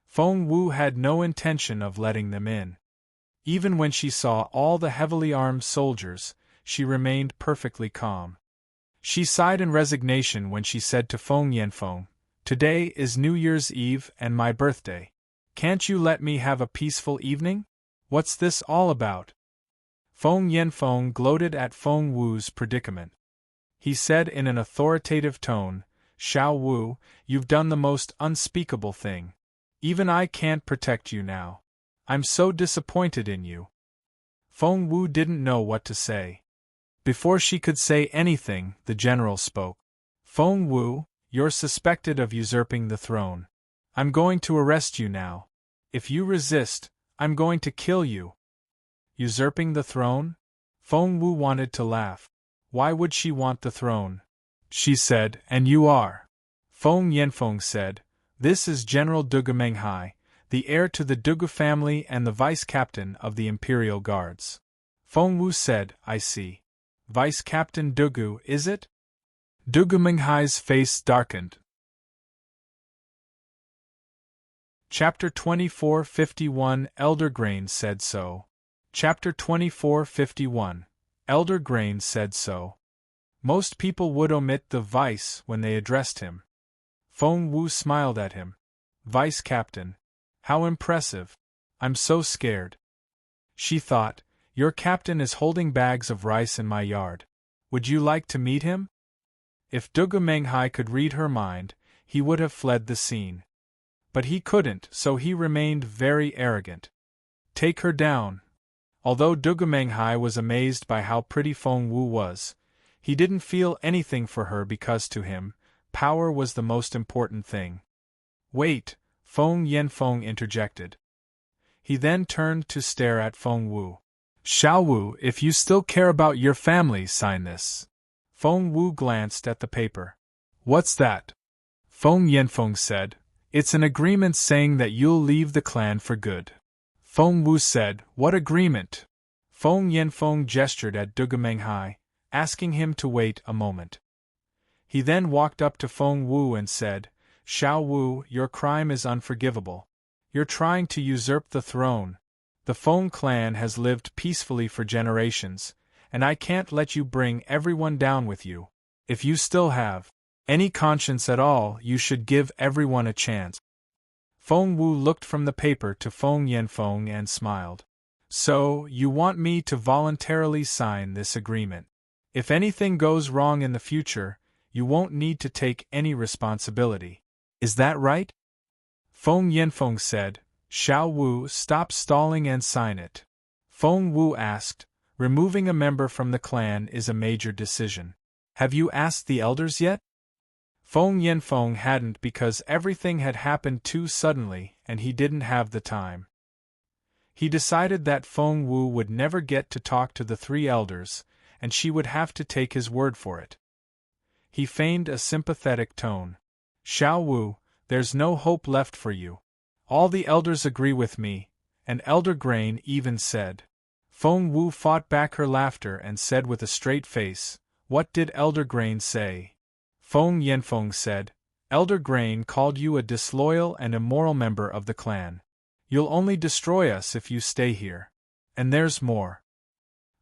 Feng Wu had no intention of letting them in. Even when she saw all the heavily armed soldiers, she remained perfectly calm. She sighed in resignation when she said to Feng Yanfeng, "Today is New Year's Eve and my birthday. Can't you let me have a peaceful evening? What's this all about?" Feng Yanfeng gloated at Feng Wu's predicament. He said in an authoritative tone, "Xiao Wu, you've done the most unspeakable thing. Even I can't protect you now. I'm so disappointed in you." Feng Wu didn't know what to say. Before she could say anything, the general spoke. "Feng Wu, you're suspected of usurping the throne. I'm going to arrest you now. If you resist, I'm going to kill you." Usurping the throne? Feng Wu wanted to laugh. Why would she want the throne? She said, "And you are?" Feng Yanfeng said, "This is General Dugu Menghai, the heir to the Dugu family and the vice-captain of the Imperial Guards." Feng Wu said, "I see. Vice-Captain Dugu, is it?" Dugu Menghai's face darkened. Chapter 2451 Elder Grain said so. Chapter 2451 Elder Grain said so. Most people would omit the vice when they addressed him. Feng Wu smiled at him. "Vice-Captain. How impressive. I'm so scared." She thought, "Your captain is holding bags of rice in my yard. Would you like to meet him?" If Dugu Menghai could read her mind, he would have fled the scene. But he couldn't, so he remained very arrogant. "Take her down." Although Dugu Menghai was amazed by how pretty Feng Wu was, he didn't feel anything for her because to him, power was the most important thing. "Wait," Feng Yanfeng interjected. He then turned to stare at Feng Wu. "Xiao Wu, if you still care about your family, sign this." Feng Wu glanced at the paper. "What's that?" Feng Yanfeng said, "It's an agreement saying that you'll leave the clan for good." Feng Wu said, "What agreement?" Feng Yanfeng gestured at Dugu Menghai, asking him to wait a moment. He then walked up to Feng Wu and said, "Xiao Wu, your crime is unforgivable. You're trying to usurp the throne. The Feng clan has lived peacefully for generations, and I can't let you bring everyone down with you. If you still have any conscience at all, you should give everyone a chance." Feng Wu looked from the paper to Feng Yanfeng and smiled. "So, you want me to voluntarily sign this agreement. If anything goes wrong in the future, you won't need to take any responsibility. Is that right?" Feng Yanfeng said, "Xiao Wu, stop stalling and sign it." Feng Wu asked, "Removing a member from the clan is a major decision. Have you asked the elders yet?" Feng Yanfeng hadn't because everything had happened too suddenly and he didn't have the time. He decided that Feng Wu would never get to talk to the 3 elders, and she would have to take his word for it. He feigned a sympathetic tone. "Xiao Wu, there's no hope left for you. All the elders agree with me," and Elder Grain even said. Feng Wu fought back her laughter and said with a straight face, "What did Elder Grain say?" Feng Yanfeng said, "Elder Grain called you a disloyal and immoral member of the clan. You'll only destroy us if you stay here. And there's more."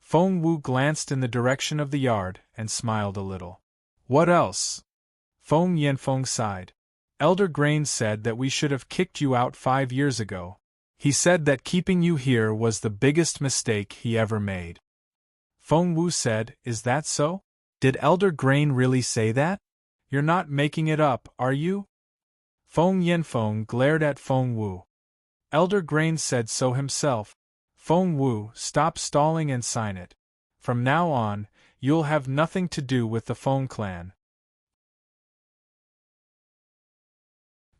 Feng Wu glanced in the direction of the yard and smiled a little. What else? Feng Yanfeng sighed. Elder Grain said that we should have kicked you out 5 years ago. He said that keeping you here was the biggest mistake he ever made. Feng Wu said, Is that so? Did Elder Grain really say that? You're not making it up, are you? Feng Yanfeng glared at Feng Wu. Elder Grain said so himself. Feng Wu, stop stalling and sign it. From now on, you'll have nothing to do with the Feng clan.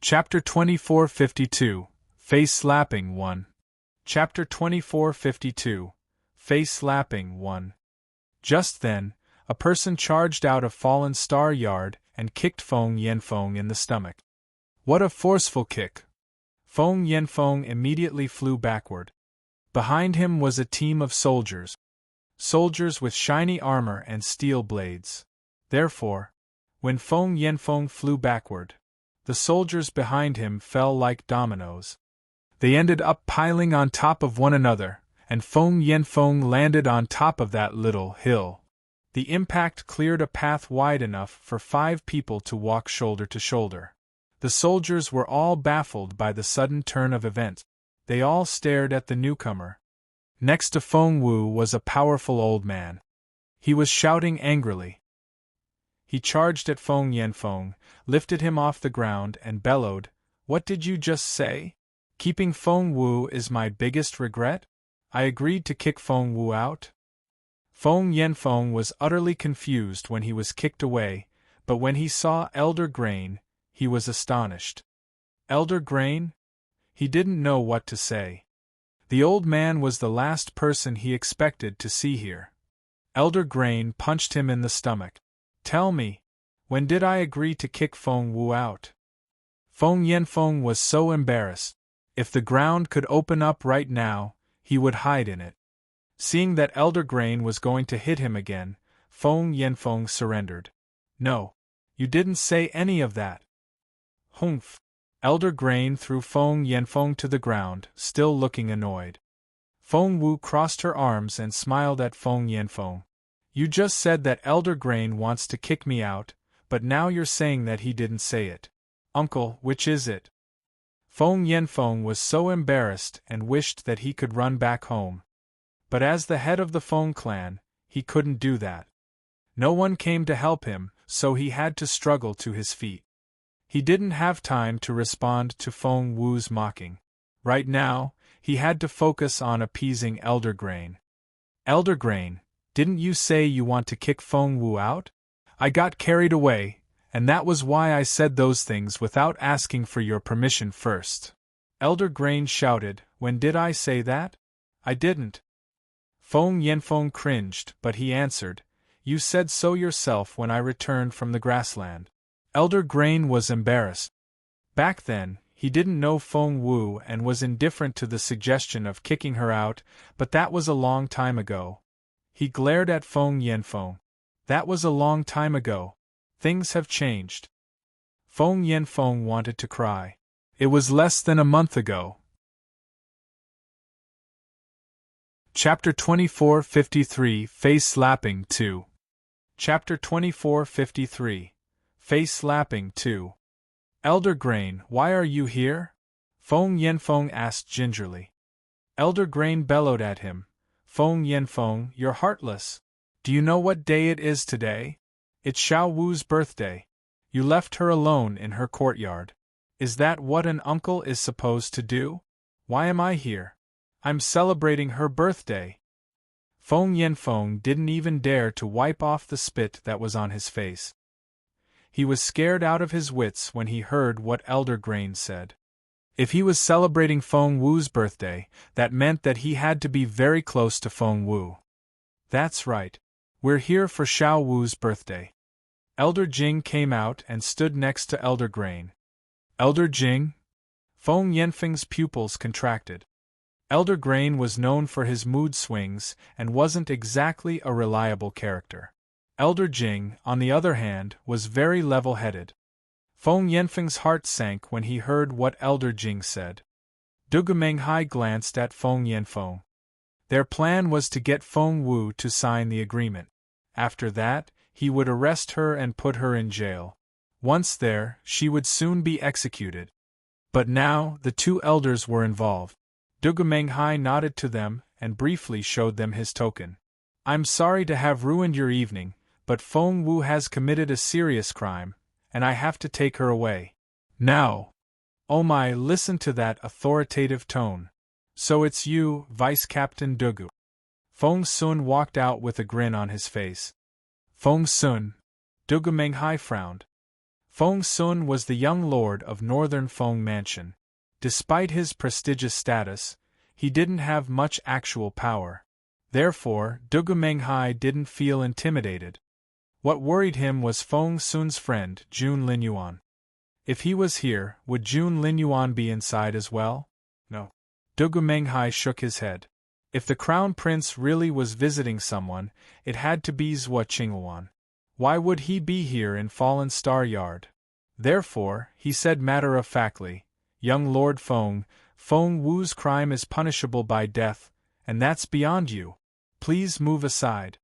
Chapter 2452, Face Slapping 1. Chapter 2452, Face Slapping 1. Just then, a person charged out of Fallen Star Yard and kicked Feng Yanfeng in the stomach. What a forceful kick! Feng Yanfeng immediately flew backward. Behind him was a team of soldiers. Soldiers with shiny armor and steel blades. Therefore, when Feng Yanfeng flew backward, the soldiers behind him fell like dominoes. They ended up piling on top of one another, and Feng Yanfeng landed on top of that little hill. The impact cleared a path wide enough for 5 people to walk shoulder to shoulder. The soldiers were all baffled by the sudden turn of events. They all stared at the newcomer. Next to Feng Wu was a powerful old man. He was shouting angrily. He charged at Feng Yanfeng, lifted him off the ground and bellowed, What did you just say? Keeping Feng Wu is my biggest regret? I agreed to kick Feng Wu out? Feng Yanfeng was utterly confused when he was kicked away, but when he saw Elder Grain, he was astonished. Elder Grain? He didn't know what to say. The old man was the last person he expected to see here. Elder Grain punched him in the stomach. Tell me, when did I agree to kick Feng Wu out? Feng Yanfeng was so embarrassed. If the ground could open up right now, he would hide in it. Seeing that Elder Grain was going to hit him again, Feng Yanfeng surrendered. No, you didn't say any of that. Humph! Elder Grain threw Feng Yanfeng to the ground, still looking annoyed. Feng Wu crossed her arms and smiled at Feng Yanfeng. You just said that Elder Grain wants to kick me out, but now you're saying that he didn't say it. Uncle, which is it? Feng Yanfeng was so embarrassed and wished that he could run back home. But as the head of the Feng clan, he couldn't do that. No one came to help him, so he had to struggle to his feet. He didn't have time to respond to Feng Wu's mocking. Right now, he had to focus on appeasing Elder Grain. Elder Grain, didn't you say you want to kick Feng Wu out? I got carried away, and that was why I said those things without asking for your permission first. Elder Grain shouted, When did I say that? I didn't. Feng Yanfeng cringed, but he answered, You said so yourself when I returned from the grassland. Elder Grain was embarrassed. Back then, he didn't know Feng Wu and was indifferent to the suggestion of kicking her out, but that was a long time ago. He glared at Feng Yanfeng. That was a long time ago. Things have changed. Feng Yanfeng wanted to cry. It was less than a month ago. Chapter 2453, Face Slapping 2. Chapter 2453, Face Slapping 2. Elder Grain, why are you here? Feng Yanfeng asked gingerly. Elder Grain bellowed at him. Feng Yanfeng, you're heartless. Do you know what day it is today? It's Xiao Wu's birthday. You left her alone in her courtyard. Is that what an uncle is supposed to do? Why am I here? I'm celebrating her birthday. Feng Yanfeng didn't even dare to wipe off the spit that was on his face. He was scared out of his wits when he heard what Elder Grain said. If he was celebrating Feng Wu's birthday, that meant that he had to be very close to Feng Wu. That's right. We're here for Xiao Wu's birthday. Elder Jing came out and stood next to Elder Grain. Elder Jing? Feng Yanfeng's pupils contracted. Elder Grain was known for his mood swings and wasn't exactly a reliable character. Elder Jing, on the other hand, was very level-headed. Feng Yanfeng's heart sank when he heard what Elder Jing said. Dugu Menghai glanced at Feng Yanfeng. Their plan was to get Feng Wu to sign the agreement. After that, he would arrest her and put her in jail. Once there, she would soon be executed. But now, the two elders were involved. Dugumenghai nodded to them and briefly showed them his token. I'm sorry to have ruined your evening, but Feng Wu has committed a serious crime, and I have to take her away. Now! Oh my, listen to that authoritative tone. So it's you, Vice Captain Dugu. Feng Sun walked out with a grin on his face. Feng Sun. Dugumenghai frowned. Feng Sun was the young lord of Northern Feng Mansion. Despite his prestigious status, he didn't have much actual power. Therefore, Dugumenghai didn't feel intimidated. What worried him was Feng Sun's friend, Jun Linyuan. If he was here, would Jun Linyuan be inside as well? No. Dugumenghai shook his head. If the Crown Prince really was visiting someone, it had to be Zhua Qingluan. Why would he be here in Fallen Star Yard? Therefore, he said matter-of-factly, Young Lord Feng, Feng Wu's crime is punishable by death, and that's beyond you. Please move aside.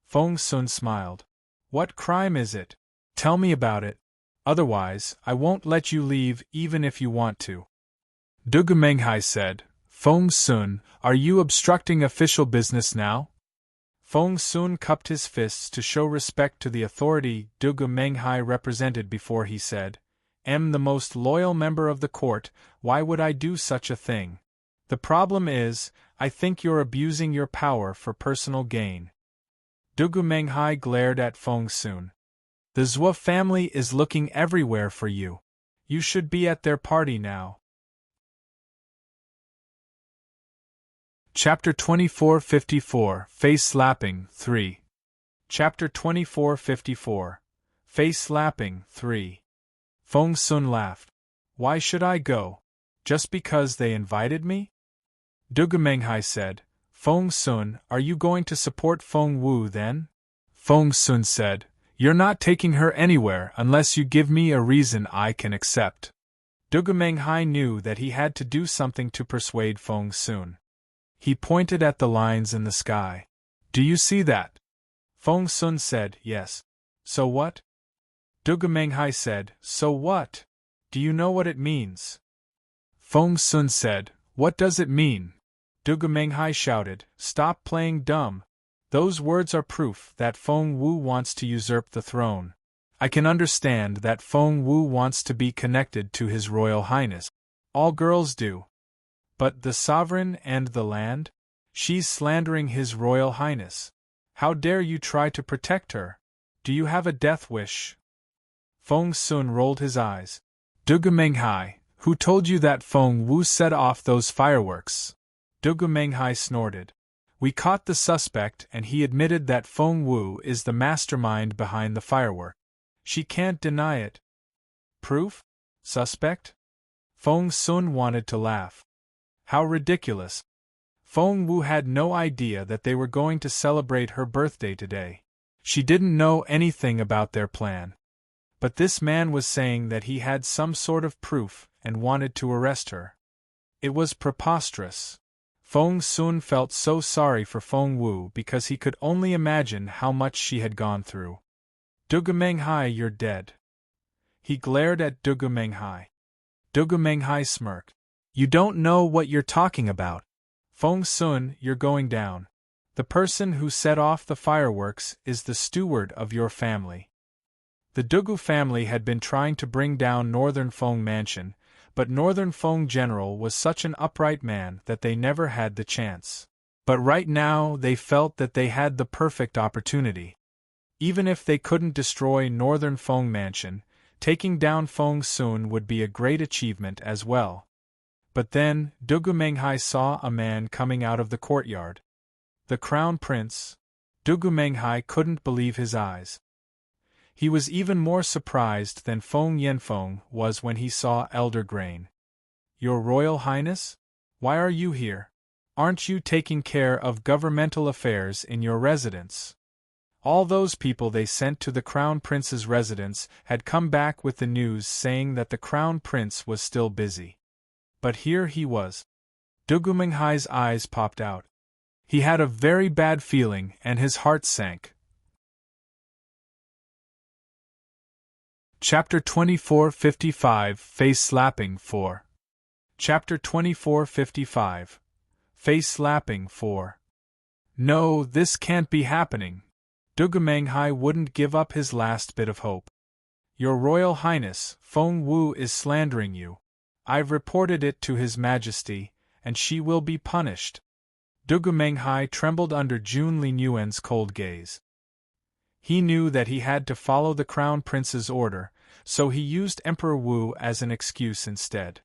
Feng Sun smiled. What crime is it? Tell me about it. Otherwise, I won't let you leave even if you want to. Dugumenghai said, Feng Sun, are you obstructing official business now? Feng Sun cupped his fists to show respect to the authority Dugumenghai represented before he said, the most loyal member of the court, why would I do such a thing? The problem is, I think you're abusing your power for personal gain. Dugumenghai glared at Feng Sun. The Zhua family is looking everywhere for you. You should be at their party now. Chapter 2454, Face Slapping, 3. Chapter 2454, Face Slapping, 3. Feng Sun laughed. Why should I go? Just because they invited me? Dugumenghai said, Feng Sun, are you going to support Feng Wu then? Feng Sun said, You're not taking her anywhere unless you give me a reason I can accept. Dugumenghai knew that he had to do something to persuade Feng Sun. He pointed at the lines in the sky. Do you see that? Feng Sun said, Yes. So what? Dugumenghai said, So what? Do you know what it means? Feng Sun said, What does it mean? Dugumenghai shouted, Stop playing dumb. Those words are proof that Feng Wu wants to usurp the throne. I can understand that Feng Wu wants to be connected to His Royal Highness. All girls do. But the sovereign and the land? She's slandering His Royal Highness. How dare you try to protect her? Do you have a death wish? Feng Sun rolled his eyes. Dugumenghai, who told you that Feng Wu set off those fireworks? Dugumenghai snorted. We caught the suspect and he admitted that Feng Wu is the mastermind behind the firework. She can't deny it. Proof? Suspect? Feng Sun wanted to laugh. How ridiculous. Feng Wu had no idea that they were going to celebrate her birthday today. She didn't know anything about their plan. But this man was saying that he had some sort of proof and wanted to arrest her. It was preposterous. Feng Sun felt so sorry for Feng Wu because he could only imagine how much she had gone through. Dugumenghai, you're dead. He glared at Dugumenghai. Dugumenghai smirked. You don't know what you're talking about. Feng Sun, you're going down. The person who set off the fireworks is the steward of your family. The Dugu family had been trying to bring down Northern Feng Mansion, but Northern Feng General was such an upright man that they never had the chance. But right now they felt that they had the perfect opportunity. Even if they couldn't destroy Northern Feng Mansion, taking down Feng Sun would be a great achievement as well. But then, Dugumenghai saw a man coming out of the courtyard. The Crown Prince. Dugumenghai couldn't believe his eyes. He was even more surprised than Feng Yanfeng was when he saw Elder Grain. Your Royal Highness? Why are you here? Aren't you taking care of governmental affairs in your residence? All those people they sent to the Crown Prince's residence had come back with the news saying that the Crown Prince was still busy. But here he was. Dugumenghai's eyes popped out. He had a very bad feeling and his heart sank. Chapter 2455 Face Slapping 4. Chapter 2455 Face Slapping 4. No, this can't be happening. Dugumenghai wouldn't give up his last bit of hope. Your Royal Highness, Feng Wu is slandering you. I've reported it to His Majesty, and she will be punished. Dugumenghai trembled under Jun Linyuan's cold gaze. He knew that he had to follow the Crown Prince's order, so he used Emperor Wu as an excuse instead.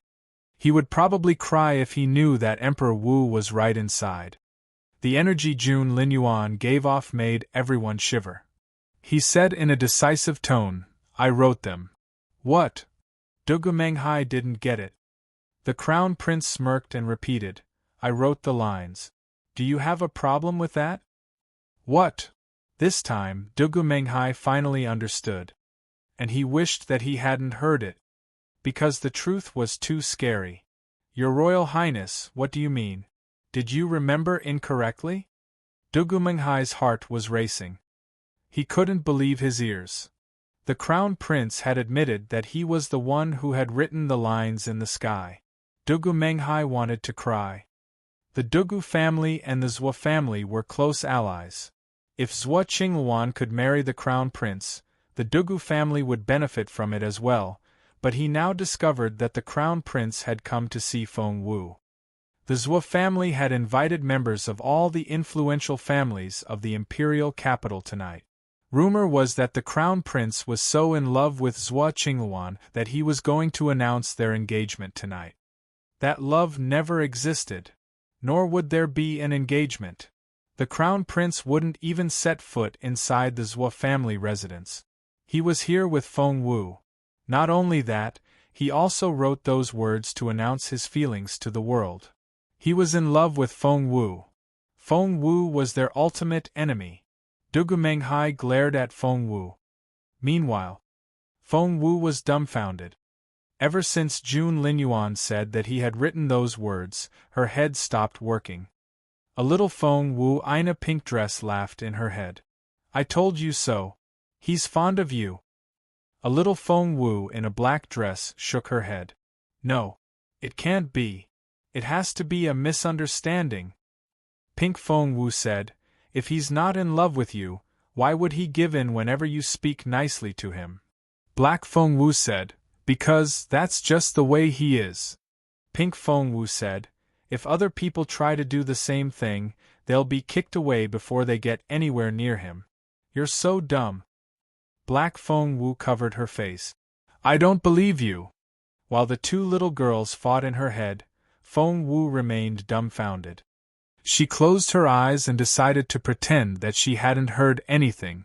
He would probably cry if he knew that Emperor Wu was right inside. The energy Jun Linyuan gave off made everyone shiver. He said in a decisive tone, "I wrote them." What? Dugumenghai didn't get it. The Crown Prince smirked and repeated, "I wrote the lines. Do you have a problem with that?" What? This time, Dugumenghai finally understood. And he wished that he hadn't heard it. Because the truth was too scary. Your Royal Highness, what do you mean? Did you remember incorrectly? Dugumenghai's heart was racing. He couldn't believe his ears. The Crown Prince had admitted that he was the one who had written the lines in the sky. Dugumenghai wanted to cry. The Dugu family and the Zhou family were close allies. If Zhou Qingluan could marry the Crown Prince, the Dugu family would benefit from it as well, but he now discovered that the Crown Prince had come to see Feng Wu. The Zhou family had invited members of all the influential families of the imperial capital tonight. Rumor was that the Crown Prince was so in love with Zhou Qingluan that he was going to announce their engagement tonight. That love never existed. Nor would there be an engagement. The Crown Prince wouldn't even set foot inside the Zhou family residence. He was here with Feng Wu. Not only that, he also wrote those words to announce his feelings to the world. He was in love with Feng Wu. Feng Wu was their ultimate enemy. Dugumenghai glared at Feng Wu. Meanwhile, Feng Wu was dumbfounded. Ever since Jun Linyuan said that he had written those words, her head stopped working. A little Feng Wu in a pink dress laughed in her head. "I told you so. He's fond of you." A little Feng Wu in a black dress shook her head. "No. It can't be. It has to be a misunderstanding." Pink Feng Wu said, "If he's not in love with you, why would he give in whenever you speak nicely to him?" Black Feng Wu said, "Because that's just the way he is." Pink Feng Wu said, "If other people try to do the same thing, they'll be kicked away before they get anywhere near him. You're so dumb." Black Feng Wu covered her face. "I don't believe you." While the two little girls fought in her head, Feng Wu remained dumbfounded. She closed her eyes and decided to pretend that she hadn't heard anything.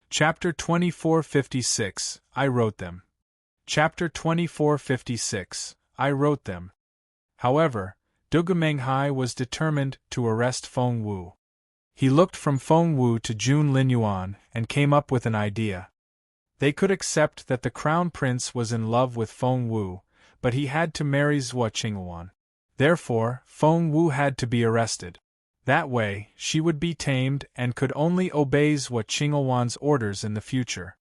Chapter 2456 I wrote them. Chapter 2456 I wrote them. However, Dugumenghai was determined to arrest Feng Wu. He looked from Feng Wu to Jun Linyuan and came up with an idea. They could accept that the Crown Prince was in love with Feng Wu, but he had to marry Zhou Qingluan. Therefore, Feng Wu had to be arrested. That way, she would be tamed and could only obey Zhou Qingluan's orders in the future.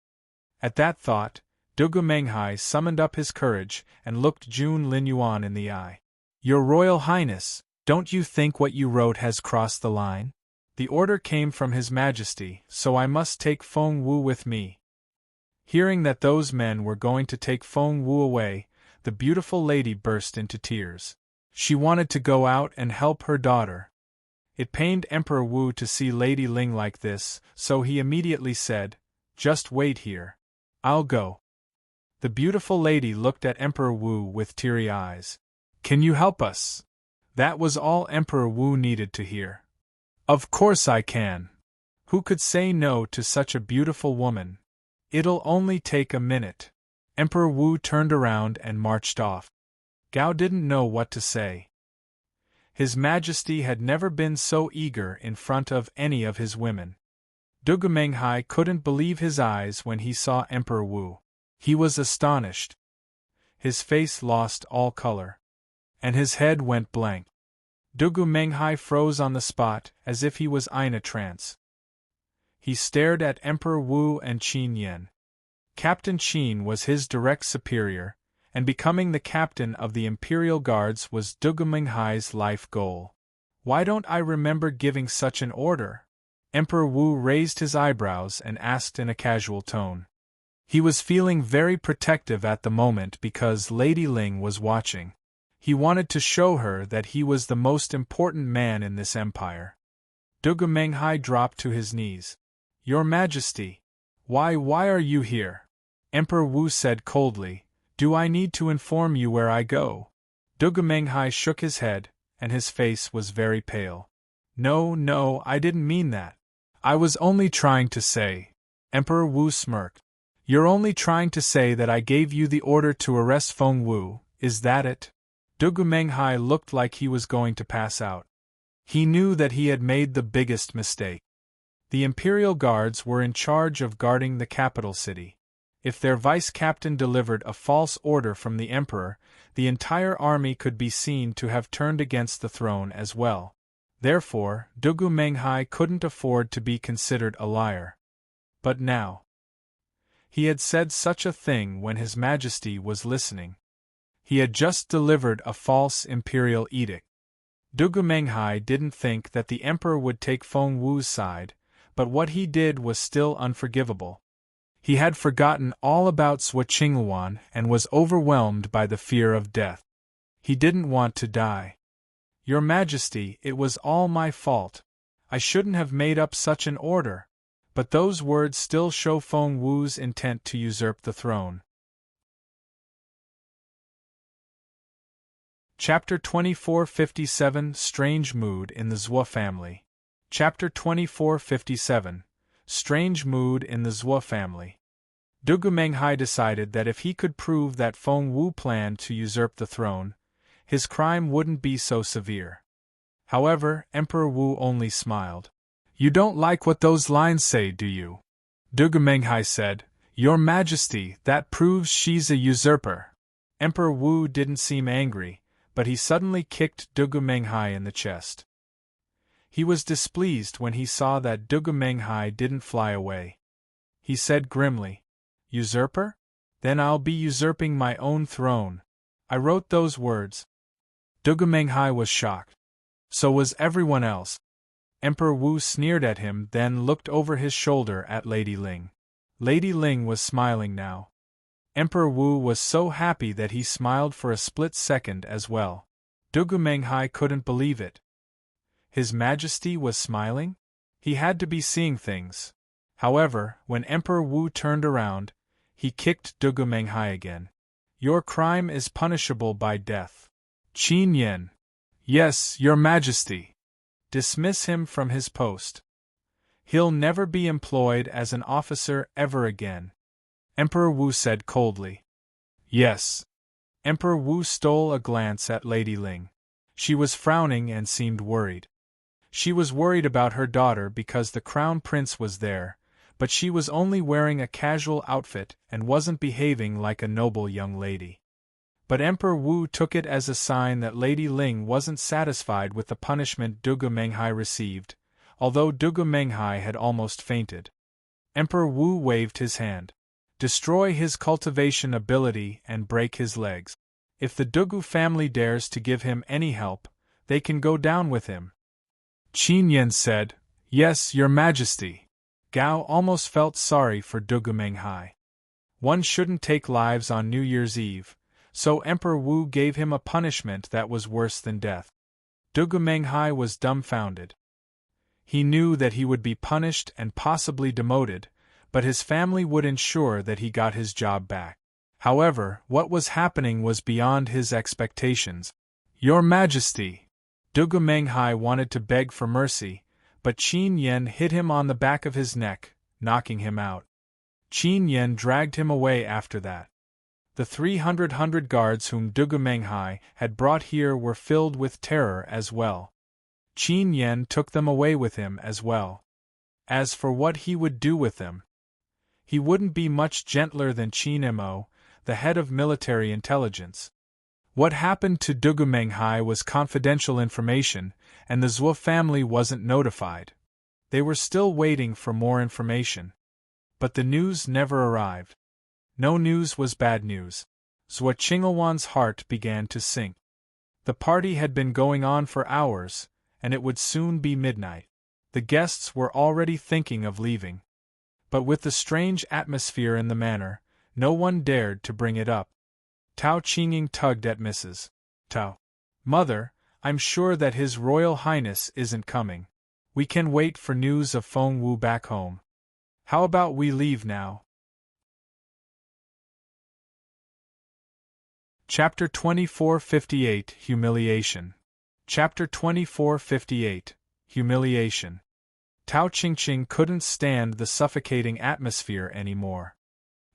At that thought, Dugumenghai summoned up his courage and looked Jun Linyuan in the eye. "Your Royal Highness, don't you think what you wrote has crossed the line? The order came from His Majesty, so I must take Feng Wu with me." Hearing that those men were going to take Feng Wu away, the beautiful lady burst into tears. She wanted to go out and help her daughter. It pained Emperor Wu to see Lady Ling like this, so he immediately said, "Just wait here. I'll go." The beautiful lady looked at Emperor Wu with teary eyes. "Can you help us?" That was all Emperor Wu needed to hear. "Of course I can. Who could say no to such a beautiful woman? It'll only take a minute." Emperor Wu turned around and marched off. Gao didn't know what to say. His Majesty had never been so eager in front of any of his women. Dugumenghai couldn't believe his eyes when he saw Emperor Wu. He was astonished. His face lost all color. and his head went blank. Dugu Menghai froze on the spot, as if he was in a trance. He stared at Emperor Wu and Qin Yen. Captain Qin was his direct superior, and becoming the captain of the Imperial Guards was Dugu Menghai's life goal. Why don't I remember giving such an order? Emperor Wu raised his eyebrows and asked in a casual tone. He was feeling very protective at the moment because Lady Ling was watching. He wanted to show her that he was the most important man in this empire. Dugu Menghai dropped to his knees. Your Majesty, why are you here? Emperor Wu said coldly. Do I need to inform you where I go? Dugu Menghai shook his head, and his face was very pale. No, I didn't mean that. I was only trying to say. Emperor Wu smirked. You're only trying to say that I gave you the order to arrest Feng Wu, is that it? Dugu Menghai looked like he was going to pass out. He knew that he had made the biggest mistake. The Imperial Guards were in charge of guarding the capital city. If their vice-captain delivered a false order from the Emperor, the entire army could be seen to have turned against the throne as well. Therefore, Dugu Menghai couldn't afford to be considered a liar. But now, he had said such a thing when His Majesty was listening. He had just delivered a false imperial edict. Dugu Menghai didn't think that the Emperor would take Feng Wu's side, but what he did was still unforgivable. He had forgotten all about Sui Qingluan and was overwhelmed by the fear of death. He didn't want to die. Your Majesty, it was all my fault. I shouldn't have made up such an order. But those words still show Feng Wu's intent to usurp the throne. Chapter 2457 Strange Mood in the Zhuo Family. Chapter 2457 Strange Mood in the Zhuo Family. Dugu Menghai decided that if he could prove that Feng Wu planned to usurp the throne, his crime wouldn't be so severe. However, Emperor Wu only smiled. You don't like what those lines say, do you? Dugu Menghai said, Your Majesty, that proves she's a usurper. Emperor Wu didn't seem angry, but he suddenly kicked Dugu Menghai in the chest. He was displeased when he saw that Dugu Menghai didn't fly away. He said grimly, Usurper? Then I'll be usurping my own throne. I wrote those words. Dugu Menghai was shocked. So was everyone else. Emperor Wu sneered at him, then looked over his shoulder at Lady Ling. Lady Ling was smiling now. Emperor Wu was so happy that he smiled for a split second as well. Dugu Menghai couldn't believe it. His Majesty was smiling? He had to be seeing things. However, when Emperor Wu turned around, he kicked Dugu Menghai again. Your crime is punishable by death. Qin Yen. Yes, Your Majesty. Dismiss him from his post. He'll never be employed as an officer ever again. Emperor Wu said coldly. Yes. Emperor Wu stole a glance at Lady Ling. She was frowning and seemed worried. She was worried about her daughter because the crown prince was there, but she was only wearing a casual outfit and wasn't behaving like a noble young lady. But Emperor Wu took it as a sign that Lady Ling wasn't satisfied with the punishment Dugu Menghai received, although Dugu Menghai had almost fainted. Emperor Wu waved his hand. Destroy his cultivation ability and break his legs. If the Dugu family dares to give him any help, they can go down with him. Qin Yen said, Yes, Your Majesty. Gao almost felt sorry for Dugu Menghai. One shouldn't take lives on New Year's Eve, so Emperor Wu gave him a punishment that was worse than death. Dugu Menghai was dumbfounded. He knew that he would be punished and possibly demoted, but his family would ensure that he got his job back. However, what was happening was beyond his expectations. Your Majesty! Dugu Menghai wanted to beg for mercy, but Qin Yen hit him on the back of his neck, knocking him out. Qin Yen dragged him away after that. The 300 guards whom Dugu Menghai had brought here were filled with terror as well. Qin Yen took them away with him as well. As for what he would do with them, he wouldn't be much gentler than Qin Mo, the head of military intelligence. What happened to Dugumenghai was confidential information, and the Zhuo family wasn't notified. They were still waiting for more information. But the news never arrived. No news was bad news. Zhuo Qingluan's heart began to sink. The party had been going on for hours, and it would soon be midnight. The guests were already thinking of leaving. But with the strange atmosphere in the manor, no one dared to bring it up. Tao Qinging tugged at Mrs. Tao. Mother, I'm sure that His Royal Highness isn't coming. We can wait for news of Feng Wu back home. How about we leave now? Chapter 2458 Humiliation. Chapter 2458 Humiliation. Tao Qingqing couldn't stand the suffocating atmosphere anymore.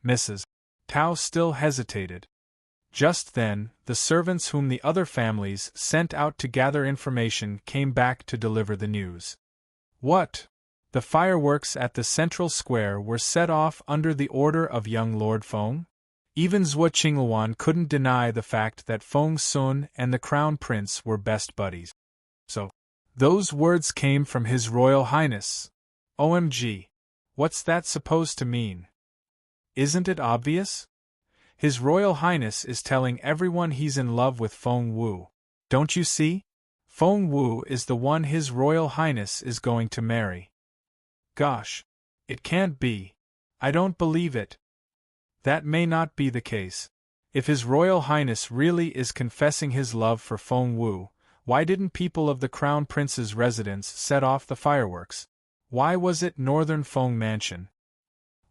Mrs. Tao still hesitated. Just then, the servants whom the other families sent out to gather information came back to deliver the news. What? The fireworks at the central square were set off under the order of young Lord Feng? Even Zhuo Qingluan couldn't deny the fact that Feng Sun and the Crown Prince were best buddies. So, those words came from His Royal Highness. OMG. What's that supposed to mean? Isn't it obvious? His Royal Highness is telling everyone he's in love with Feng Wu. Don't you see? Feng Wu is the one His Royal Highness is going to marry. Gosh. It can't be. I don't believe it. That may not be the case. If His Royal Highness really is confessing his love for Feng Wu, why didn't people of the Crown Prince's residence set off the fireworks? Why was it Northern Feng Mansion?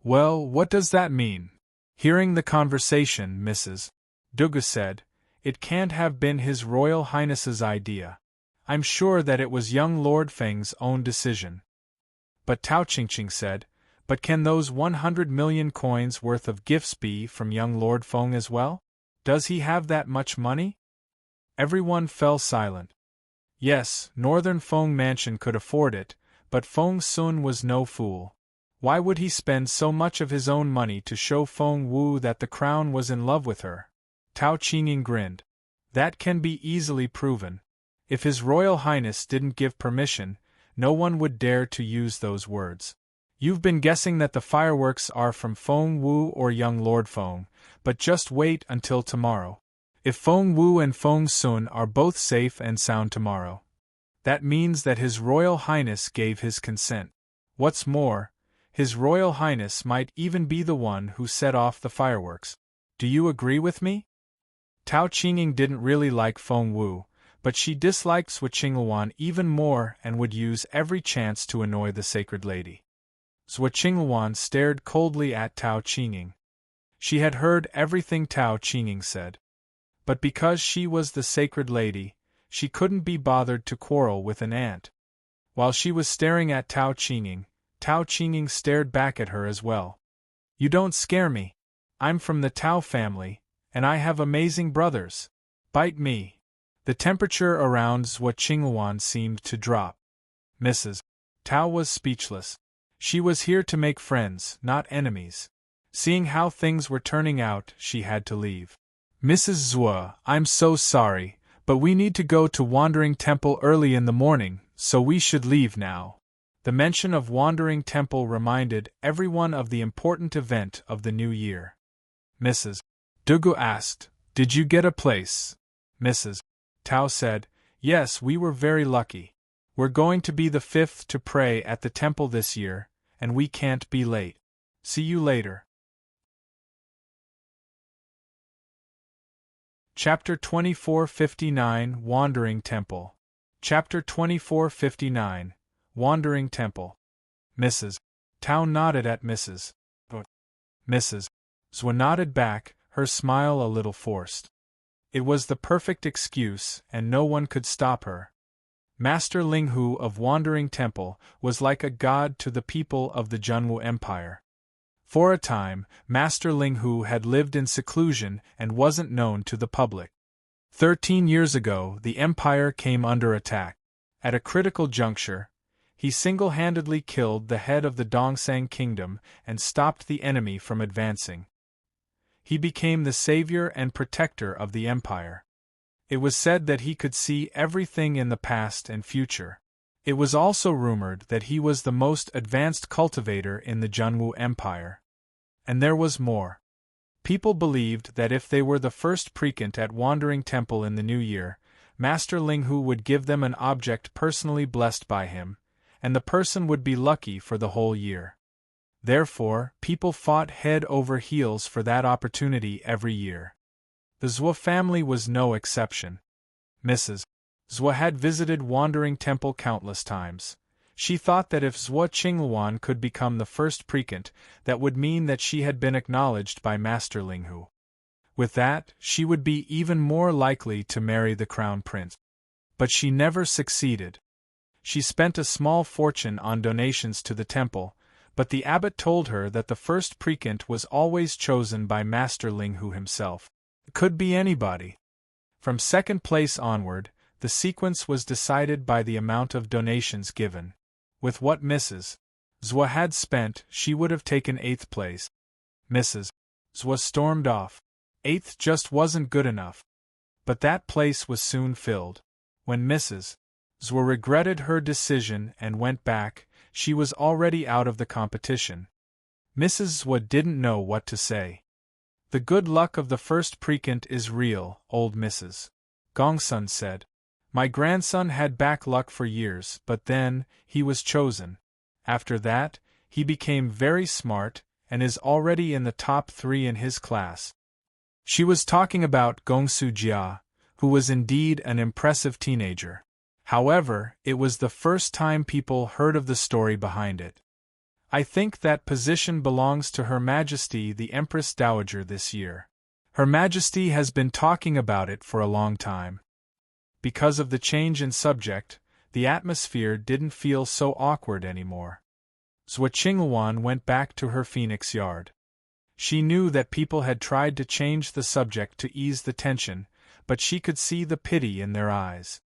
Well, what does that mean? Hearing the conversation, Mrs. Dugu said, "It can't have been His Royal Highness's idea. I'm sure that it was young Lord Feng's own decision." But Tao Qingqing said, "But can those 100 million coins worth of gifts be from young Lord Feng as well? Does he have that much money?" Everyone fell silent. Yes, Northern Feng Mansion could afford it, but Feng Sun was no fool. Why would he spend so much of his own money to show Feng Wu that the crown was in love with her? Tao Qinging grinned. That can be easily proven. If His Royal Highness didn't give permission, no one would dare to use those words. You've been guessing that the fireworks are from Feng Wu or young Lord Feng, but just wait until tomorrow. If Feng Wu and Feng Sun are both safe and sound tomorrow, that means that His Royal Highness gave his consent. What's more, His Royal Highness might even be the one who set off the fireworks. Do you agree with me? Tao Qinging didn't really like Feng Wu, but she disliked Zhuo Qingluan even more and would use every chance to annoy the sacred lady. Zhuo Qingluan stared coldly at Tao Qinging. She had heard everything Tao Qinging said. But because she was the sacred lady, she couldn't be bothered to quarrel with an ant. While she was staring at Tao Qinging stared back at her as well. You don't scare me. I'm from the Tao family, and I have amazing brothers. Bite me. The temperature around Zhuo Qingluan seemed to drop. Mrs. Tao was speechless. She was here to make friends, not enemies. Seeing how things were turning out, she had to leave. Mrs. Zhuo, I'm so sorry, but we need to go to Wandering Temple early in the morning, so we should leave now. The mention of Wandering Temple reminded everyone of the important event of the new year. Mrs. Dugu asked, "Did you get a place?" Mrs. Tao said, "Yes, we were very lucky. We're going to be the 5th to pray at the temple this year, and we can't be late. See you later." Chapter 2459 Wandering Temple. Chapter 2459 Wandering Temple. Mrs. Tao nodded at Mrs. Mrs. Zhuo nodded back, her smile a little forced. It was the perfect excuse, and no one could stop her. Master Linghu of Wandering Temple was like a god to the people of the Junwu Empire. For a time, Master Linghu had lived in seclusion and wasn't known to the public. 13 years ago, the empire came under attack. At a critical juncture, he single-handedly killed the head of the Dongsang kingdom and stopped the enemy from advancing. He became the savior and protector of the empire. It was said that he could see everything in the past and future. It was also rumored that he was the most advanced cultivator in the Junwu Empire. And there was more. People believed that if they were the first precant at Wandering Temple in the new year, Master Linghu would give them an object personally blessed by him, and the person would be lucky for the whole year. Therefore, people fought head over heels for that opportunity every year. The Zhou family was no exception. Mrs. Zhou had visited Wandering Temple countless times. She thought that if Zhou Qingluan could become the first precant, that would mean that she had been acknowledged by Master Linghu. With that, she would be even more likely to marry the crown prince. But she never succeeded. She spent a small fortune on donations to the temple, but the abbot told her that the first precant was always chosen by Master Linghu himself. It could be anybody. From second place onward, the sequence was decided by the amount of donations given. With what Mrs. Zhou had spent, she would have taken 8th place. Mrs. Zhou stormed off. 8th just wasn't good enough. But that place was soon filled. When Mrs. Zhou regretted her decision and went back, she was already out of the competition. Mrs. Zhou didn't know what to say. The good luck of the first precant is real, old Mrs. Gongsun said. My grandson had back luck for years, but then, he was chosen. After that, he became very smart, and is already in the top 3 in his class. She was talking about Gongsu Jia, who was indeed an impressive teenager. However, it was the first time people heard of the story behind it. I think that position belongs to Her Majesty the Empress Dowager this year. Her Majesty has been talking about it for a long time. Because of the change in subject, the atmosphere didn't feel so awkward anymore. Zhou Qingluan went back to her phoenix yard. She knew that people had tried to change the subject to ease the tension, but she could see the pity in their eyes.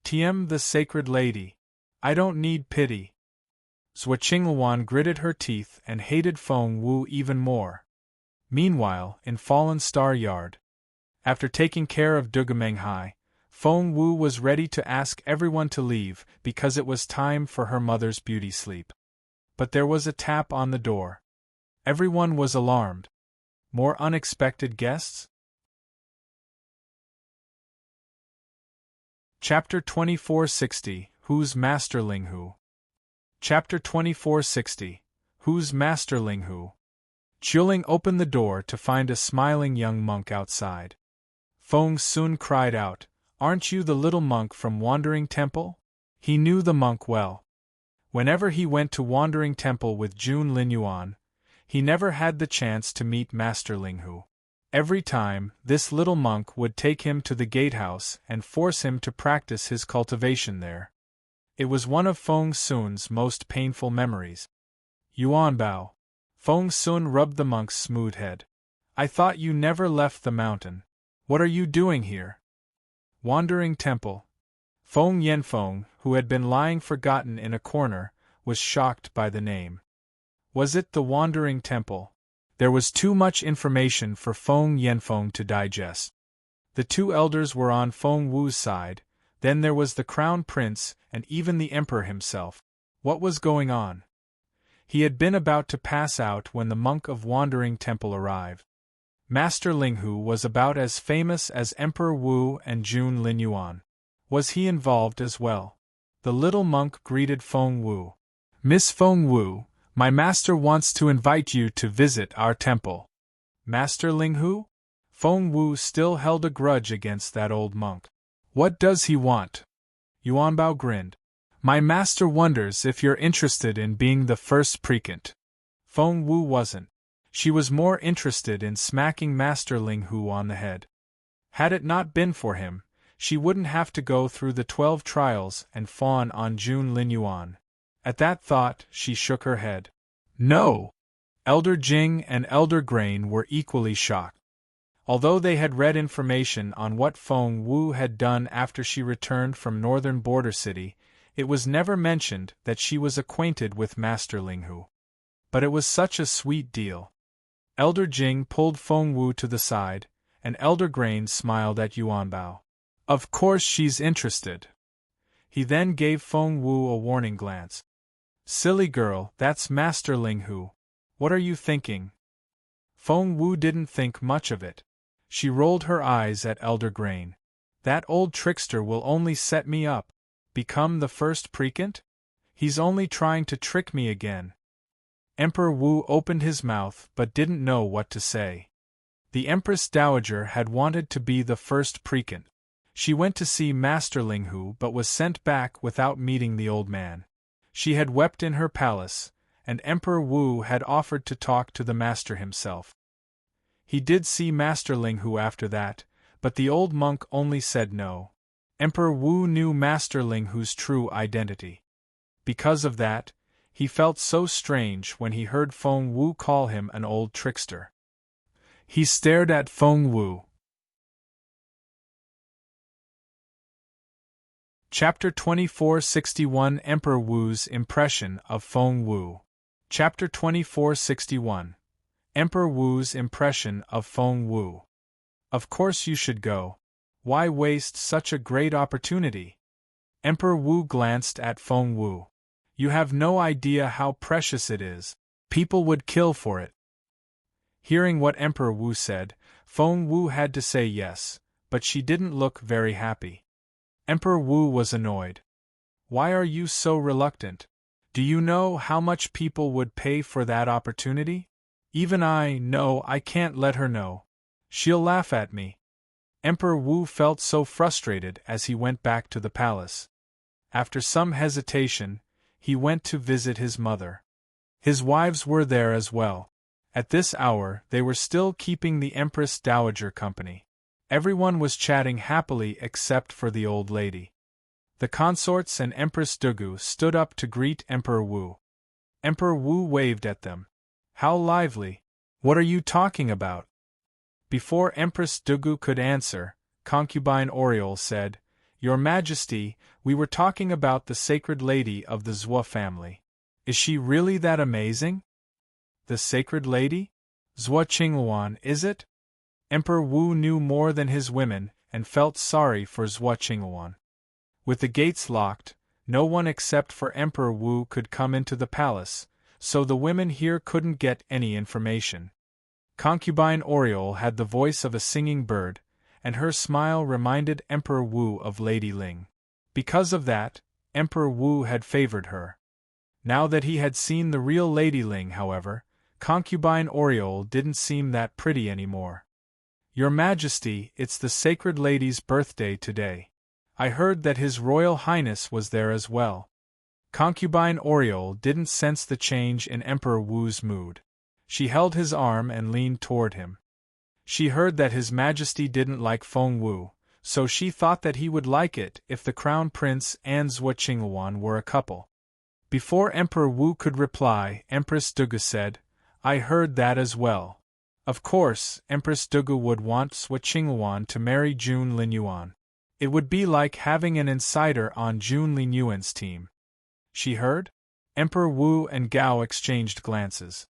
Tiem the sacred lady. I don't need pity. Zhou Qingluan gritted her teeth and hated Feng Wu even more. Meanwhile, in Fallen Star Yard, after taking care of Dugumenghai, Feng Wu was ready to ask everyone to leave because it was time for her mother's beauty sleep. But there was a tap on the door. Everyone was alarmed. More unexpected guests? Chapter 2460, Who's Master Linghu? Chapter 2460, Who's Master Linghu? Chuling opened the door to find a smiling young monk outside. Feng soon cried out, Aren't you the little monk from Wandering Temple? He knew the monk well. Whenever he went to Wandering Temple with Jun Linyuan, he never had the chance to meet Master Linghu. Every time, this little monk would take him to the gatehouse and force him to practice his cultivation there. It was one of Feng Sun's most painful memories. Yuanbao. Feng Sun rubbed the monk's smooth head. I thought you never left the mountain. What are you doing here? Wandering Temple. Feng Yanfeng, who had been lying forgotten in a corner, was shocked by the name. Was it the Wandering Temple? There was too much information for Feng Yanfeng to digest. The 2 elders were on Feng Wu's side, then there was the crown prince and even the emperor himself. What was going on? He had been about to pass out when the monk of Wandering Temple arrived. Master Linghu was about as famous as Emperor Wu and Jun Linyuan. Was he involved as well? The little monk greeted Feng Wu. Miss Feng Wu, my master wants to invite you to visit our temple. Master Linghu? Feng Wu still held a grudge against that old monk. What does he want? Yuanbao grinned. My master wonders if you're interested in being the first precant. Feng Wu wasn't. She was more interested in smacking Master Linghu on the head. Had it not been for him, she wouldn't have to go through the 12 trials and fawn on Jun Linyuan. At that thought, she shook her head. No! Elder Jing and Elder Grain were equally shocked. Although they had read information on what Feng Wu had done after she returned from northern border city, it was never mentioned that she was acquainted with Master Linghu. But it was such a sweet deal. Elder Jing pulled Feng Wu to the side, and Elder Grain smiled at Yuanbao. Of course she's interested. He then gave Feng Wu a warning glance. Silly girl, that's Master Ling Hu. What are you thinking? Feng Wu didn't think much of it. She rolled her eyes at Elder Grain. That old trickster will only set me up. Become the first precant? He's only trying to trick me again. Emperor Wu opened his mouth but didn't know what to say. The Empress Dowager had wanted to be the first precant. She went to see Master Ling Hu but was sent back without meeting the old man. She had wept in her palace, and Emperor Wu had offered to talk to the master himself. He did see Master Ling Hu after that, but the old monk only said no. Emperor Wu knew Master Ling Hu's true identity. Because of that, he felt so strange when he heard Feng Wu call him an old trickster. He stared at Feng Wu. Chapter 2461 Emperor Wu's Impression of Feng Wu. Chapter 2461 Emperor Wu's Impression of Feng Wu. Of course you should go. Why waste such a great opportunity? Emperor Wu glanced at Feng Wu. You have no idea how precious it is. People would kill for it. Hearing what Emperor Wu said, Feng Wu had to say yes, but she didn't look very happy. Emperor Wu was annoyed. Why are you so reluctant? Do you know how much people would pay for that opportunity? Even I know I can't let her know. She'll laugh at me. Emperor Wu felt so frustrated as he went back to the palace. After some hesitation, he went to visit his mother. His wives were there as well. At this hour they were still keeping the Empress Dowager company. Everyone was chatting happily except for the old lady. The consorts and Empress Dugu stood up to greet Emperor Wu. Emperor Wu waved at them. How lively! What are you talking about? Before Empress Dugu could answer, concubine Oriole said, Your Majesty, we were talking about the sacred lady of the Zhua family. Is she really that amazing? The sacred lady? Zhua Qingluan, is it? Emperor Wu knew more than his women, and felt sorry for Zhua Qingluan. With the gates locked, no one except for Emperor Wu could come into the palace, so the women here couldn't get any information. Concubine Oriole had the voice of a singing bird, and her smile reminded Emperor Wu of Lady Ling. Because of that, Emperor Wu had favored her. Now that he had seen the real Lady Ling, however, Concubine Oriole didn't seem that pretty anymore. Your Majesty, it's the sacred lady's birthday today. I heard that His Royal Highness was there as well. Concubine Oriole didn't sense the change in Emperor Wu's mood. She held his arm and leaned toward him. She heard that His Majesty didn't like Feng Wu, so she thought that he would like it if the Crown Prince and Zhua Qingluan were a couple. Before Emperor Wu could reply, Empress Dugu said, I heard that as well. Of course, Empress Dugu would want Zhua Qingluan to marry Jun Linyuan. It would be like having an insider on Jun Linyuan's team. She heard? Emperor Wu and Gao exchanged glances.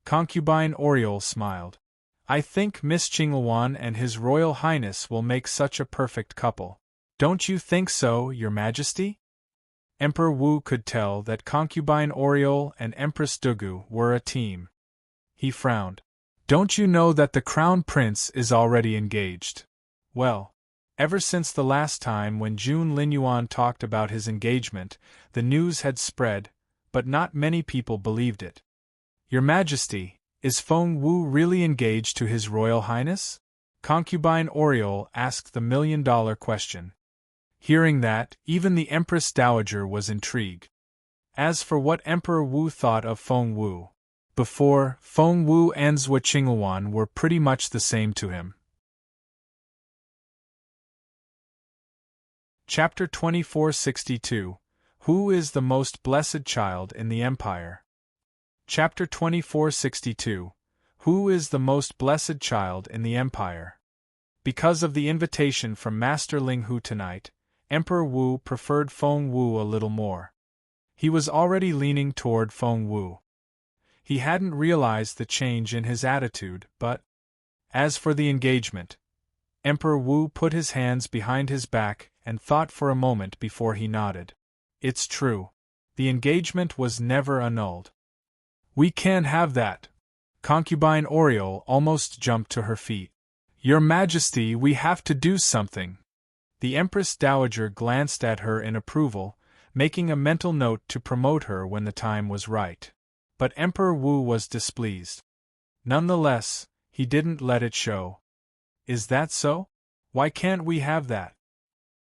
Concubine Oriole smiled. I think Miss Qingluan and His Royal Highness will make such a perfect couple. Don't you think so, Your Majesty? Emperor Wu could tell that Concubine Oriole and Empress Dugu were a team. He frowned. Don't you know that the Crown Prince is already engaged? Well, ever since the last time when Jun Linyuan talked about his engagement, the news had spread, but not many people believed it. Your Majesty, is Feng Wu really engaged to His Royal Highness? Concubine Oriole asked the million-dollar question. Hearing that, even the Empress Dowager was intrigued. As for what Emperor Wu thought of Feng Wu, before, Feng Wu and Zhua Qingluan were pretty much the same to him. Chapter 2462 Who is the most blessed child in the Empire? Chapter 2462 Who is the most blessed child in the Empire? Because of the invitation from Master Ling Hu tonight, Emperor Wu preferred Feng Wu a little more. He was already leaning toward Feng Wu. He hadn't realized the change in his attitude, but as for the engagement, Emperor Wu put his hands behind his back and thought for a moment before he nodded. It's true. The engagement was never annulled. We can't have that. Concubine Oriole almost jumped to her feet. Your Majesty, we have to do something. The Empress Dowager glanced at her in approval, making a mental note to promote her when the time was right. But Emperor Wu was displeased. Nonetheless, he didn't let it show. Is that so? Why can't we have that?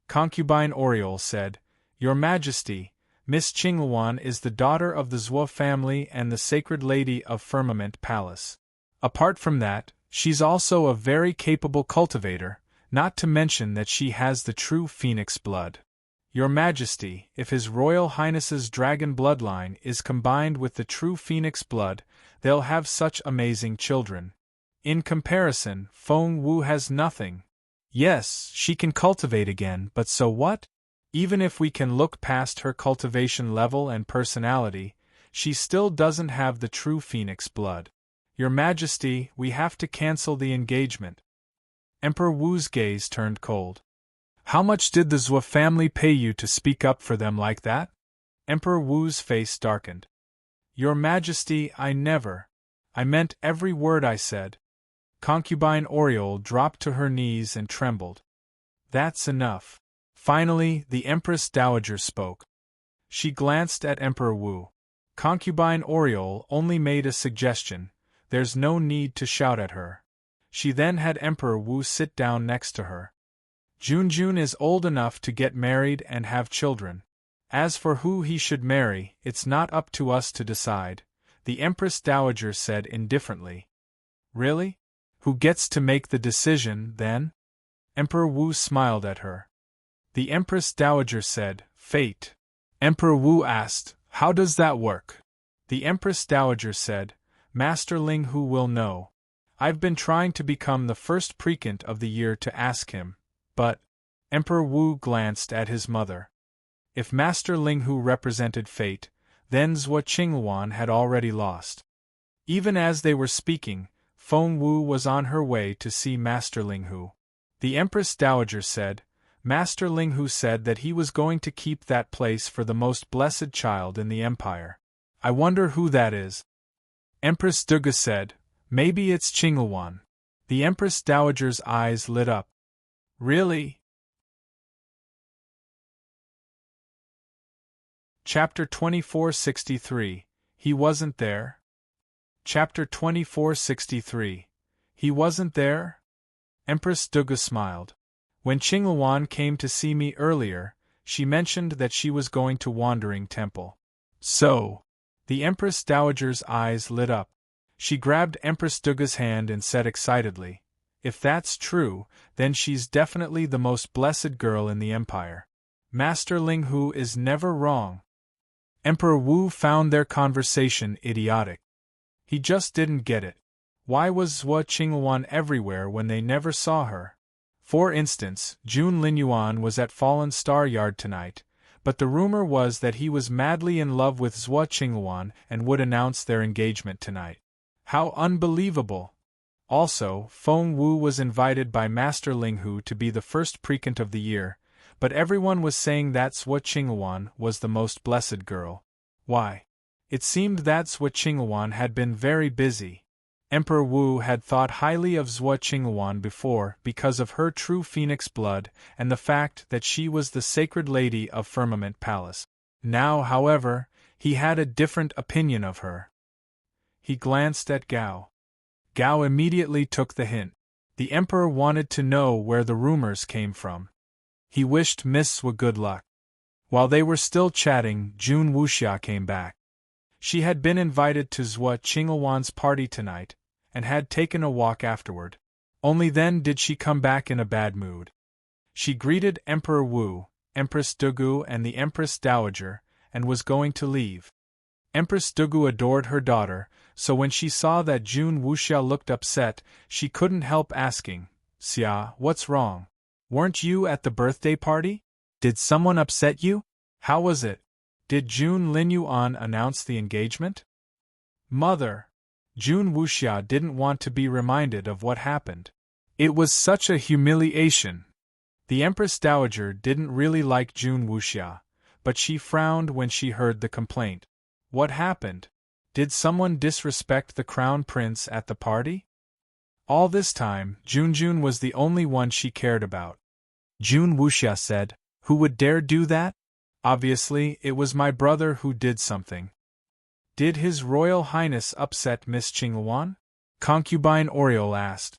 Concubine Oriole said, Your Majesty, Miss Qingluan is the daughter of the Zhuo family and the Sacred Lady of Firmament Palace. Apart from that, she's also a very capable cultivator, not to mention that she has the true phoenix blood. Your Majesty, if His Royal Highness's dragon bloodline is combined with the true phoenix blood, they'll have such amazing children. In comparison, Feng Wu has nothing. Yes, she can cultivate again, but so what? Even if we can look past her cultivation level and personality, she still doesn't have the true phoenix blood. Your Majesty, we have to cancel the engagement. Emperor Wu's gaze turned cold. How much did the Zhuo family pay you to speak up for them like that? Emperor Wu's face darkened. Your Majesty, I meant every word I said. Concubine Oriole dropped to her knees and trembled. That's enough. Finally, the Empress Dowager spoke. She glanced at Emperor Wu. Concubine Oriole only made a suggestion. There's no need to shout at her. She then had Emperor Wu sit down next to her. Junjun is old enough to get married and have children. As for who he should marry, it's not up to us to decide, the Empress Dowager said indifferently. Really? Who gets to make the decision, then? Emperor Wu smiled at her. The Empress Dowager said, Fate. Emperor Wu asked, How does that work? The Empress Dowager said, Master Ling Hu will know. I've been trying to become the first precant of the year to ask him, but... Emperor Wu glanced at his mother. If Master Ling Hu represented fate, then Zhuo Qingluan had already lost. Even as they were speaking, Feng Wu was on her way to see Master Ling Hu. The Empress Dowager said, Master Ling Hu said that he was going to keep that place for the most blessed child in the empire. I wonder who that is. Empress Duga said, Maybe it's Qingluan. The Empress Dowager's eyes lit up. Really? Chapter 2463. He wasn't there? Chapter 2463. He wasn't there? Empress Duga smiled. When Qingluan came to see me earlier, she mentioned that she was going to Wandering Temple. So, the Empress Dowager's eyes lit up. She grabbed Empress Duga's hand and said excitedly, If that's true, then she's definitely the most blessed girl in the empire. Master Ling Hu is never wrong. Emperor Wu found their conversation idiotic. He just didn't get it. Why was Zhuo Qingluan everywhere when they never saw her? For instance, Jun Linyuan was at Fallen Star Yard tonight, but the rumor was that he was madly in love with Zhuo Qingluan and would announce their engagement tonight. How unbelievable! Also, Feng Wu was invited by Master Ling Hu to be the first precant of the year, but everyone was saying that Zhuo Qingluan was the most blessed girl. Why? It seemed that Zhuo Qingluan had been very busy. Emperor Wu had thought highly of Zhuo Qingluan before because of her true phoenix blood and the fact that she was the Sacred Lady of Firmament Palace. Now, however, he had a different opinion of her. He glanced at Gao. Gao immediately took the hint. The Emperor wanted to know where the rumors came from. He wished Miss Zhuo good luck. While they were still chatting, Jun Wuxia came back. She had been invited to Zhuo Qingluan's party tonight, and had taken a walk afterward. Only then did she come back in a bad mood. She greeted Emperor Wu, Empress Dugu and the Empress Dowager, and was going to leave. Empress Dugu adored her daughter, so when she saw that Jun Wuxia looked upset, she couldn't help asking, Xia, what's wrong? Weren't you at the birthday party? Did someone upset you? How was it? Did Jun Linyuan announce the engagement? Mother! Jun Wuxia didn't want to be reminded of what happened. It was such a humiliation. The Empress Dowager didn't really like Jun Wuxia, but she frowned when she heard the complaint. What happened? Did someone disrespect the crown prince at the party? All this time, Junjun was the only one she cared about. Jun Wuxia said, "Who would dare do that? Obviously, it was my brother who did something." "Did His Royal Highness upset Miss Qingluan?" Concubine Oriole asked.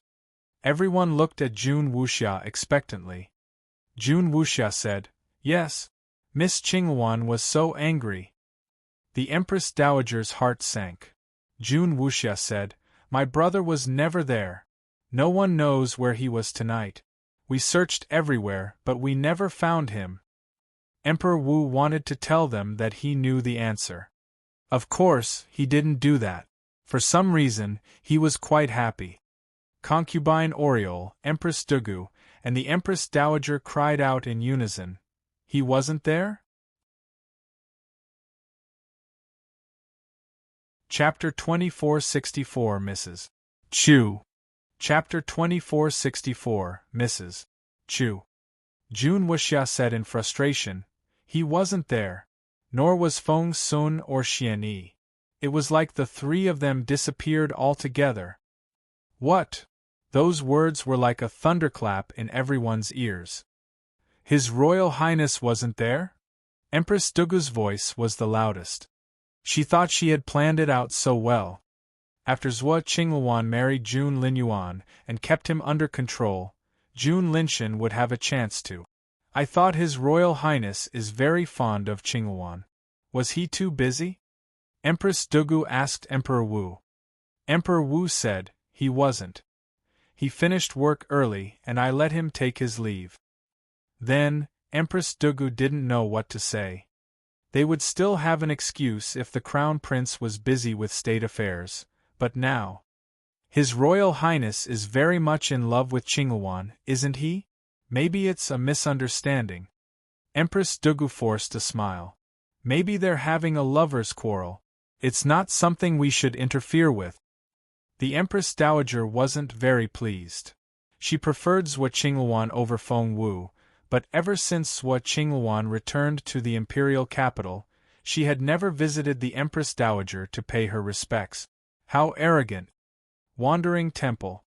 Everyone looked at Jun Wuxia expectantly. Jun Wuxia said, "Yes. Miss Qingluan was so angry." The Empress Dowager's heart sank. Jun Wuxia said, "My brother was never there. No one knows where he was tonight. We searched everywhere, but we never found him." Emperor Wu wanted to tell them that he knew the answer. Of course, he didn't do that. For some reason, he was quite happy. Concubine Oriole, Empress Dugu, and the Empress Dowager cried out in unison, "He wasn't there?" Chapter 2464 Mrs. Chu. Chapter 2464 Mrs. Chu. Jun Wuxia said in frustration, "He wasn't there. Nor was Feng Sun or Xian Yi. It was like the three of them disappeared altogether." What? Those words were like a thunderclap in everyone's ears. His Royal Highness wasn't there? Empress Dugu's voice was the loudest. She thought she had planned it out so well. After Zhuo Qingluan married Jun Linyuan and kept him under control, Jun Linshan would have a chance to. "I thought His Royal Highness is very fond of Qingluan. Was he too busy?" Empress Dugu asked Emperor Wu. Emperor Wu said, "He wasn't. He finished work early and I let him take his leave." Then, Empress Dugu didn't know what to say. They would still have an excuse if the Crown Prince was busy with state affairs, but now. "His Royal Highness is very much in love with Qingluan, isn't he? Maybe it's a misunderstanding." Empress Dugu forced a smile. "Maybe they're having a lover's quarrel. It's not something we should interfere with." The Empress Dowager wasn't very pleased. She preferred Zhuo Qingluan over Feng Wu, but ever since Zhuo Qingluan returned to the imperial capital, she had never visited the Empress Dowager to pay her respects. How arrogant! Wandering Temple.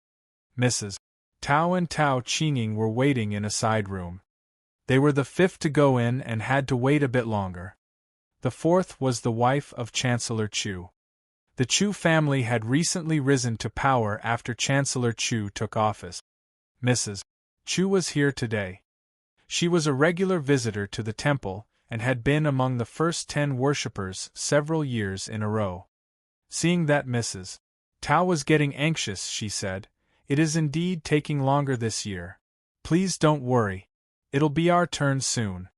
Mrs. Tao and Tao Qingning were waiting in a side room. They were the fifth to go in and had to wait a bit longer. The fourth was the wife of Chancellor Chu. The Chu family had recently risen to power after Chancellor Chu took office. Mrs. Chu was here today. She was a regular visitor to the temple and had been among the first 10 worshippers several years in a row. Seeing that Mrs. Tao was getting anxious, she said, "It is indeed taking longer this year. Please don't worry. It'll be our turn soon."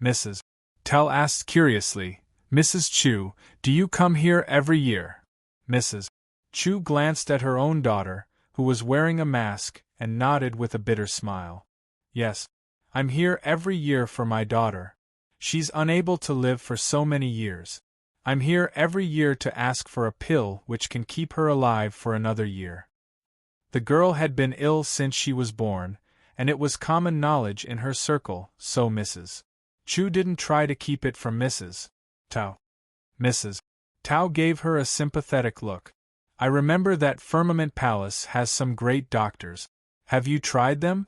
Mrs. Tao asked curiously, "Mrs. Chu, do you come here every year?" Mrs. Chu glanced at her own daughter, who was wearing a mask, and nodded with a bitter smile. "Yes. I'm here every year for my daughter. She's unable to live for so many years. I'm here every year to ask for a pill which can keep her alive for another year." The girl had been ill since she was born, and it was common knowledge in her circle, so Mrs. Chu didn't try to keep it from Mrs. Tao. Mrs. Tao gave her a sympathetic look. "I remember that Firmament Palace has some great doctors. Have you tried them?"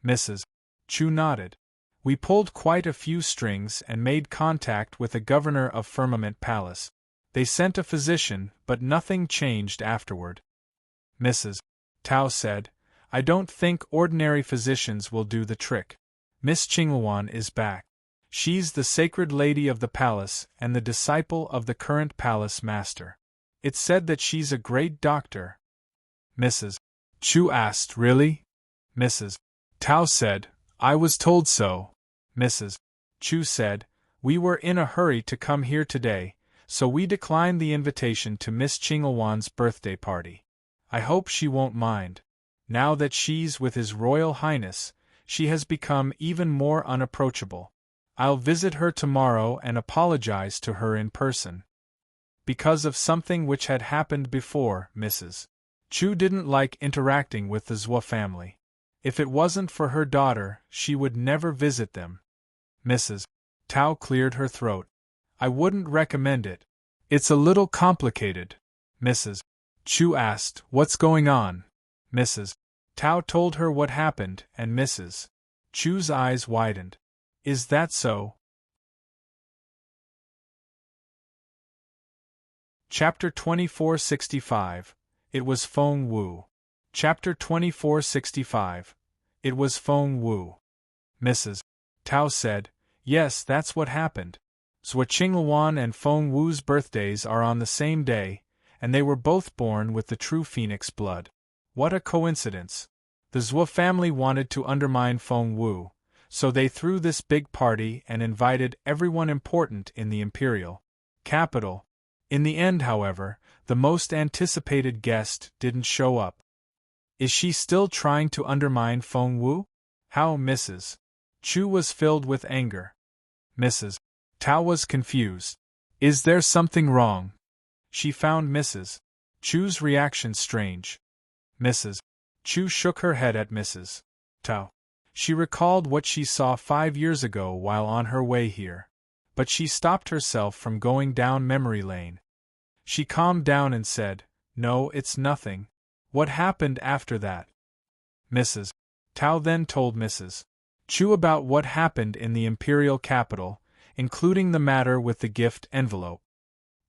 Mrs. Chu nodded. "We pulled quite a few strings and made contact with the governor of Firmament Palace. They sent a physician, but nothing changed afterward." Mrs. Tao said, "I don't think ordinary physicians will do the trick. Miss Qingluan is back. She's the sacred lady of the palace and the disciple of the current palace master. It's said that she's a great doctor." Mrs. Chu asked, "Really?" Mrs. Tao said, "I was told so." Mrs. Chu said, "We were in a hurry to come here today, so we declined the invitation to Miss Qingluan's birthday party. I hope she won't mind. Now that she's with His Royal Highness, she has become even more unapproachable. I'll visit her tomorrow and apologize to her in person." Because of something which had happened before, Mrs. Chu didn't like interacting with the Zhou family. If it wasn't for her daughter, she would never visit them. Mrs. Tao cleared her throat. I wouldn't recommend it. It's a little complicated. Mrs. Chu asked, What's going on? Mrs. Tao told her what happened, and Mrs. Chu's eyes widened. Is that so? Chapter 2465. It was Feng Wu. Chapter 2465. It was Feng Wu. Mrs. Tao said, Yes, that's what happened. Zhou Qingluan and Feng Wu's birthdays are on the same day, and they were both born with the true phoenix blood. What a coincidence. The Zhou family wanted to undermine Feng Wu, so they threw this big party and invited everyone important in the imperial capital. In the end, however, the most anticipated guest didn't show up. Is she still trying to undermine Feng Wu? How? Mrs. Chu was filled with anger. Mrs. Tao was confused. Is there something wrong? She found Mrs. Chu's reaction strange. Mrs. Chu shook her head at Mrs. Tao. She recalled what she saw 5 years ago while on her way here. But she stopped herself from going down memory lane. She calmed down and said, No, it's nothing. What happened after that? Mrs. Tao then told Mrs. Chu about what happened in the imperial capital, including the matter with the gift envelope.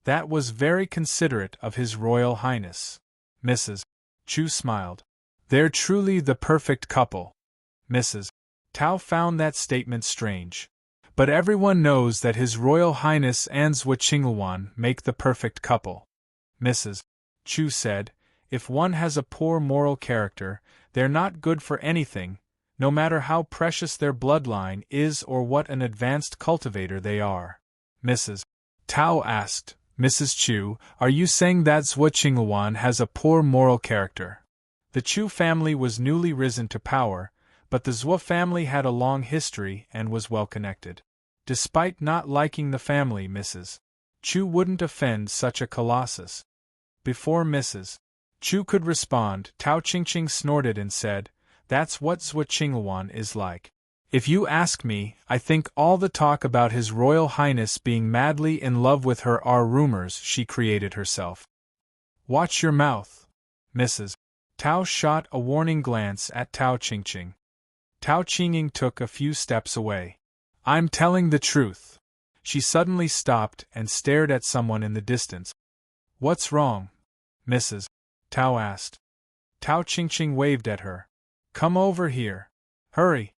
That was very considerate of His Royal Highness. Mrs. Chu smiled. They're truly the perfect couple. Mrs. Tao found that statement strange. But everyone knows that His Royal Highness and Zhou Qingluan make the perfect couple. Mrs. Chu said, If one has a poor moral character, they're not good for anything, no matter how precious their bloodline is or what an advanced cultivator they are. Mrs. Tao asked, Mrs. Chu, are you saying that Zhou Qingluan has a poor moral character? The Chu family was newly risen to power, but the Zhou family had a long history and was well connected. Despite not liking the family, Mrs. Chu wouldn't offend such a colossus. Before Mrs. Chu could respond, Tao Qingqing snorted and said, That's what Zhou Qingluan is like. If you ask me, I think all the talk about His Royal Highness being madly in love with her are rumors she created herself. Watch your mouth. Mrs. Tao shot a warning glance at Tao Qingqing. Tao Qingqing took a few steps away. I'm telling the truth. She suddenly stopped and stared at someone in the distance. What's wrong? Mrs. Tao asked. Tao Qingqing waved at her. Come over here. Hurry.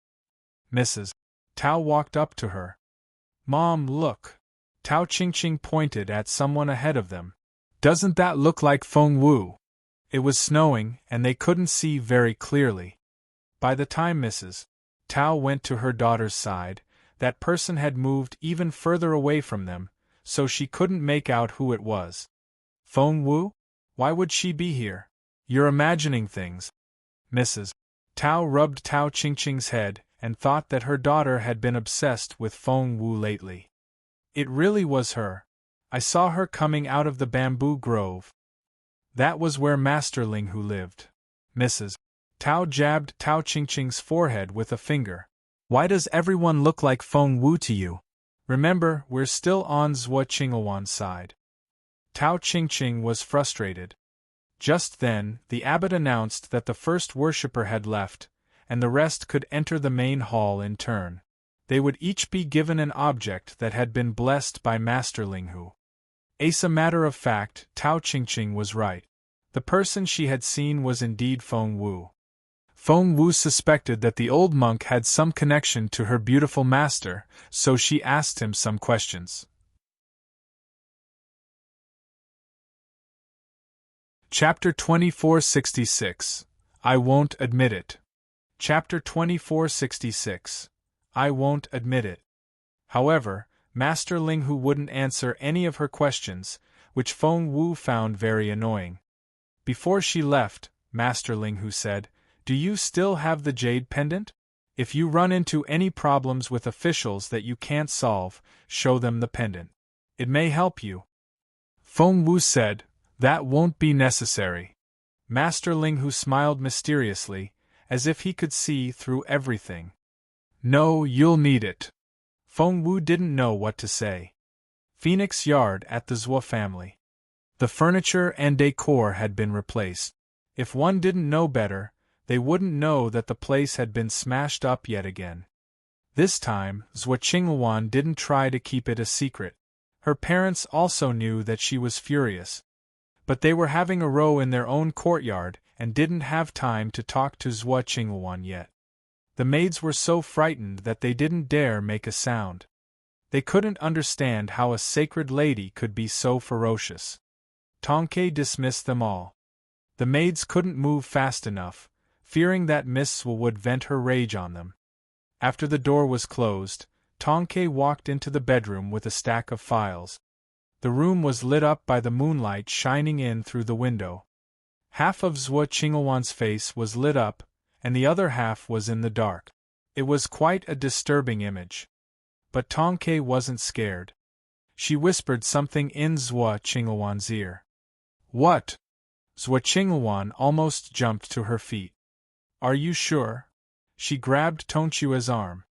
Mrs. Tao walked up to her. Mom, look. Tao Qingqing pointed at someone ahead of them. Doesn't that look like Feng Wu? It was snowing, and they couldn't see very clearly. By the time Mrs. Tao went to her daughter's side, that person had moved even further away from them, so she couldn't make out who it was. Feng Wu? Why would she be here? You're imagining things. Mrs. Tao rubbed Tao Qingqing's head and thought that her daughter had been obsessed with Feng Wu lately. It really was her. I saw her coming out of the bamboo grove. That was where Master Ling Hu lived. Mrs. Tao jabbed Tao Qingqing's forehead with a finger. Why does everyone look like Feng Wu to you? Remember, we're still on Zhou Qingluan's side. Tao Qingqing was frustrated. Just then, the abbot announced that the first worshipper had left, and the rest could enter the main hall in turn. They would each be given an object that had been blessed by Master Ling Hu. As a matter of fact, Tao Qingqing was right. The person she had seen was indeed Feng Wu. Feng Wu suspected that the old monk had some connection to her beautiful master, so she asked him some questions. Chapter 2466. I Won't Admit It. Chapter 2466. I Won't Admit It. However, Master Ling Hu wouldn't answer any of her questions, which Feng Wu found very annoying. Before she left, Master Ling Hu said, Do you still have the jade pendant? If you run into any problems with officials that you can't solve, show them the pendant. It may help you. Feng Wu said, That won't be necessary. Master Ling Hu smiled mysteriously, as if he could see through everything. No, you'll need it. Feng Wu didn't know what to say. Phoenix Yard at the Zhuo family. The furniture and decor had been replaced. If one didn't know better, they wouldn't know that the place had been smashed up yet again. This time, Zhuo Qingluan didn't try to keep it a secret. Her parents also knew that she was furious. But they were having a row in their own courtyard and didn't have time to talk to Zhuo Qingluan yet. The maids were so frightened that they didn't dare make a sound. They couldn't understand how a sacred lady could be so ferocious. Tonke dismissed them all. The maids couldn't move fast enough, fearing that Miss Zhuo would vent her rage on them. After the door was closed, Tonke walked into the bedroom with a stack of files. The room was lit up by the moonlight shining in through the window. Half of Zhuo Qingluan's face was lit up, and the other half was in the dark. It was quite a disturbing image. But Tonke wasn't scared. She whispered something in Zhuo Qingluan's ear. What? Zhuo Qingluan almost jumped to her feet. Are you sure? She grabbed Tongchue's arm.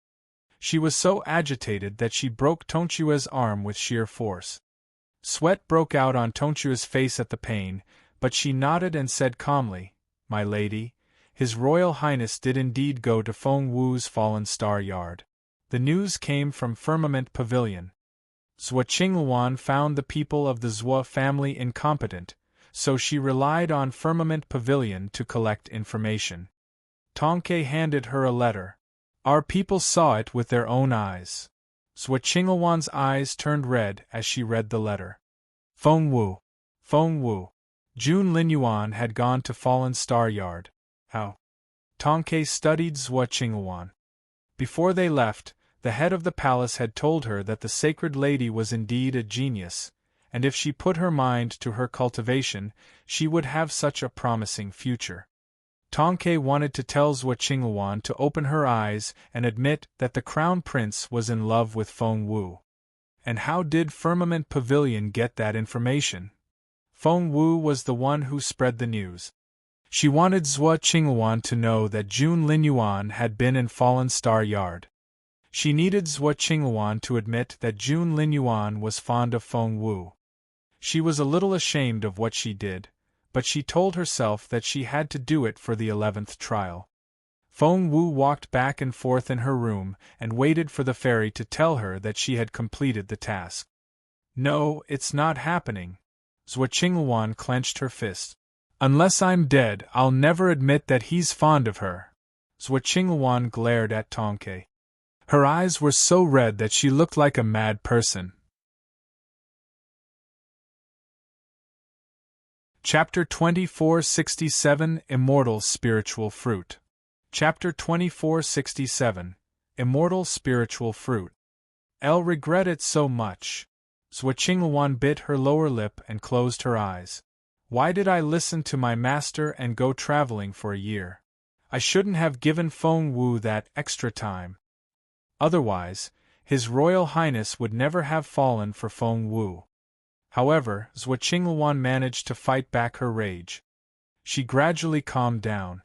She was so agitated that she broke Tongchue's arm with sheer force. Sweat broke out on Tongchue's face at the pain, but she nodded and said calmly, My lady, His Royal Highness did indeed go to Feng Wu's Fallen Star Yard. The news came from Firmament Pavilion. Zhuo Qingluan found the people of the Zhuo family incompetent, so she relied on Firmament Pavilion to collect information. Tonke handed her a letter. Our people saw it with their own eyes. Zhuo Qingluan's eyes turned red as she read the letter. Feng Wu. Feng Wu. Jun Linyuan had gone to Fallen Star Yard. How? Tonke studied Zhuo Qingluan. Before they left, the head of the palace had told her that the sacred lady was indeed a genius, and if she put her mind to her cultivation, she would have such a promising future. Tonke wanted to tell Zhuo Qingluan to open her eyes and admit that the Crown Prince was in love with Feng Wu. And how did Firmament Pavilion get that information? Feng Wu was the one who spread the news. She wanted Zhuo Qingluan to know that Jun Linyuan had been in Fallen Star Yard. She needed Zhuo Qingluan to admit that Jun Linyuan was fond of Feng Wu. She was a little ashamed of what she did, but she told herself that she had to do it for the 11th trial. Feng Wu walked back and forth in her room and waited for the fairy to tell her that she had completed the task. No, it's not happening. Zhuo Qingluan clenched her fist. Unless I'm dead, I'll never admit that he's fond of her. Zhuo Qingluan glared at Tonke. Her eyes were so red that she looked like a mad person. Chapter 2467 Immortal Spiritual Fruit. Chapter 2467 Immortal Spiritual Fruit. I'll regret it so much. Zhuo Qingluan bit her lower lip and closed her eyes. Why did I listen to my master and go traveling for a year? I shouldn't have given Feng Wu that extra time. Otherwise, His Royal Highness would never have fallen for Feng Wu. However, Zhuo Qingluan managed to fight back her rage. She gradually calmed down.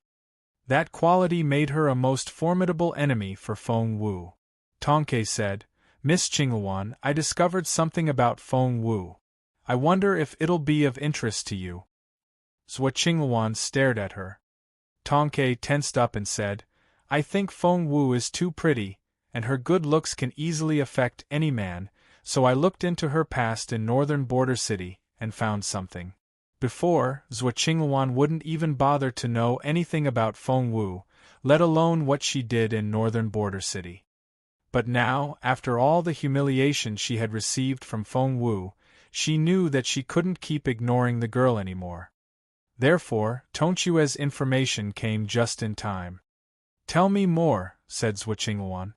That quality made her a most formidable enemy for Feng Wu. Tonke said, Miss Qingluan, I discovered something about Feng Wu. I wonder if it'll be of interest to you. Zhuo Qingluan stared at her. Tonke tensed up and said, I think Feng Wu is too pretty, and her good looks can easily affect any man, so I looked into her past in Northern Border City, and found something. Before, Zhuo Qingluan wouldn't even bother to know anything about Feng Wu, let alone what she did in Northern Border City. But now, after all the humiliation she had received from Feng Wu, she knew that she couldn't keep ignoring the girl anymore. Therefore, Tongchue's information came just in time. Tell me more, said Zhuo Qingluan.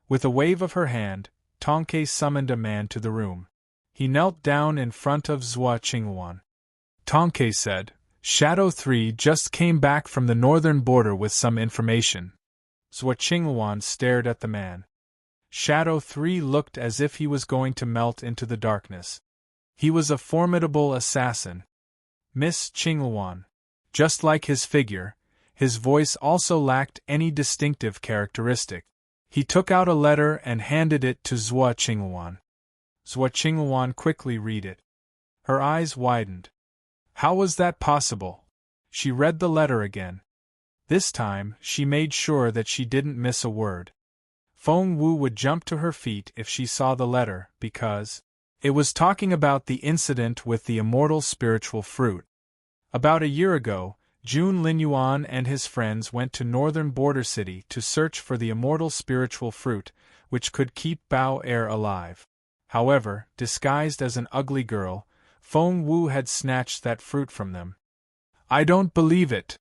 With a wave of her hand, Tonke summoned a man to the room. He knelt down in front of Zhuo Qingluan. Tonke said, Shadow 3 just came back from the northern border with some information. Zhuo Qingluan stared at the man. Shadow 3 looked as if he was going to melt into the darkness. He was a formidable assassin. Miss Qingluan. Just like his figure, his voice also lacked any distinctive characteristic. He took out a letter and handed it to Zhuo Qinghuan. Zhuo Qinghuan quickly read it. Her eyes widened. How was that possible? She read the letter again. This time, she made sure that she didn't miss a word. Feng Wu would jump to her feet if she saw the letter, because it was talking about the incident with the immortal spiritual fruit. About a year ago, Jun Linyuan and his friends went to northern border city to search for the immortal spiritual fruit, which could keep Bao Er alive. However, disguised as an ugly girl, Feng Wu had snatched that fruit from them. I don't believe it!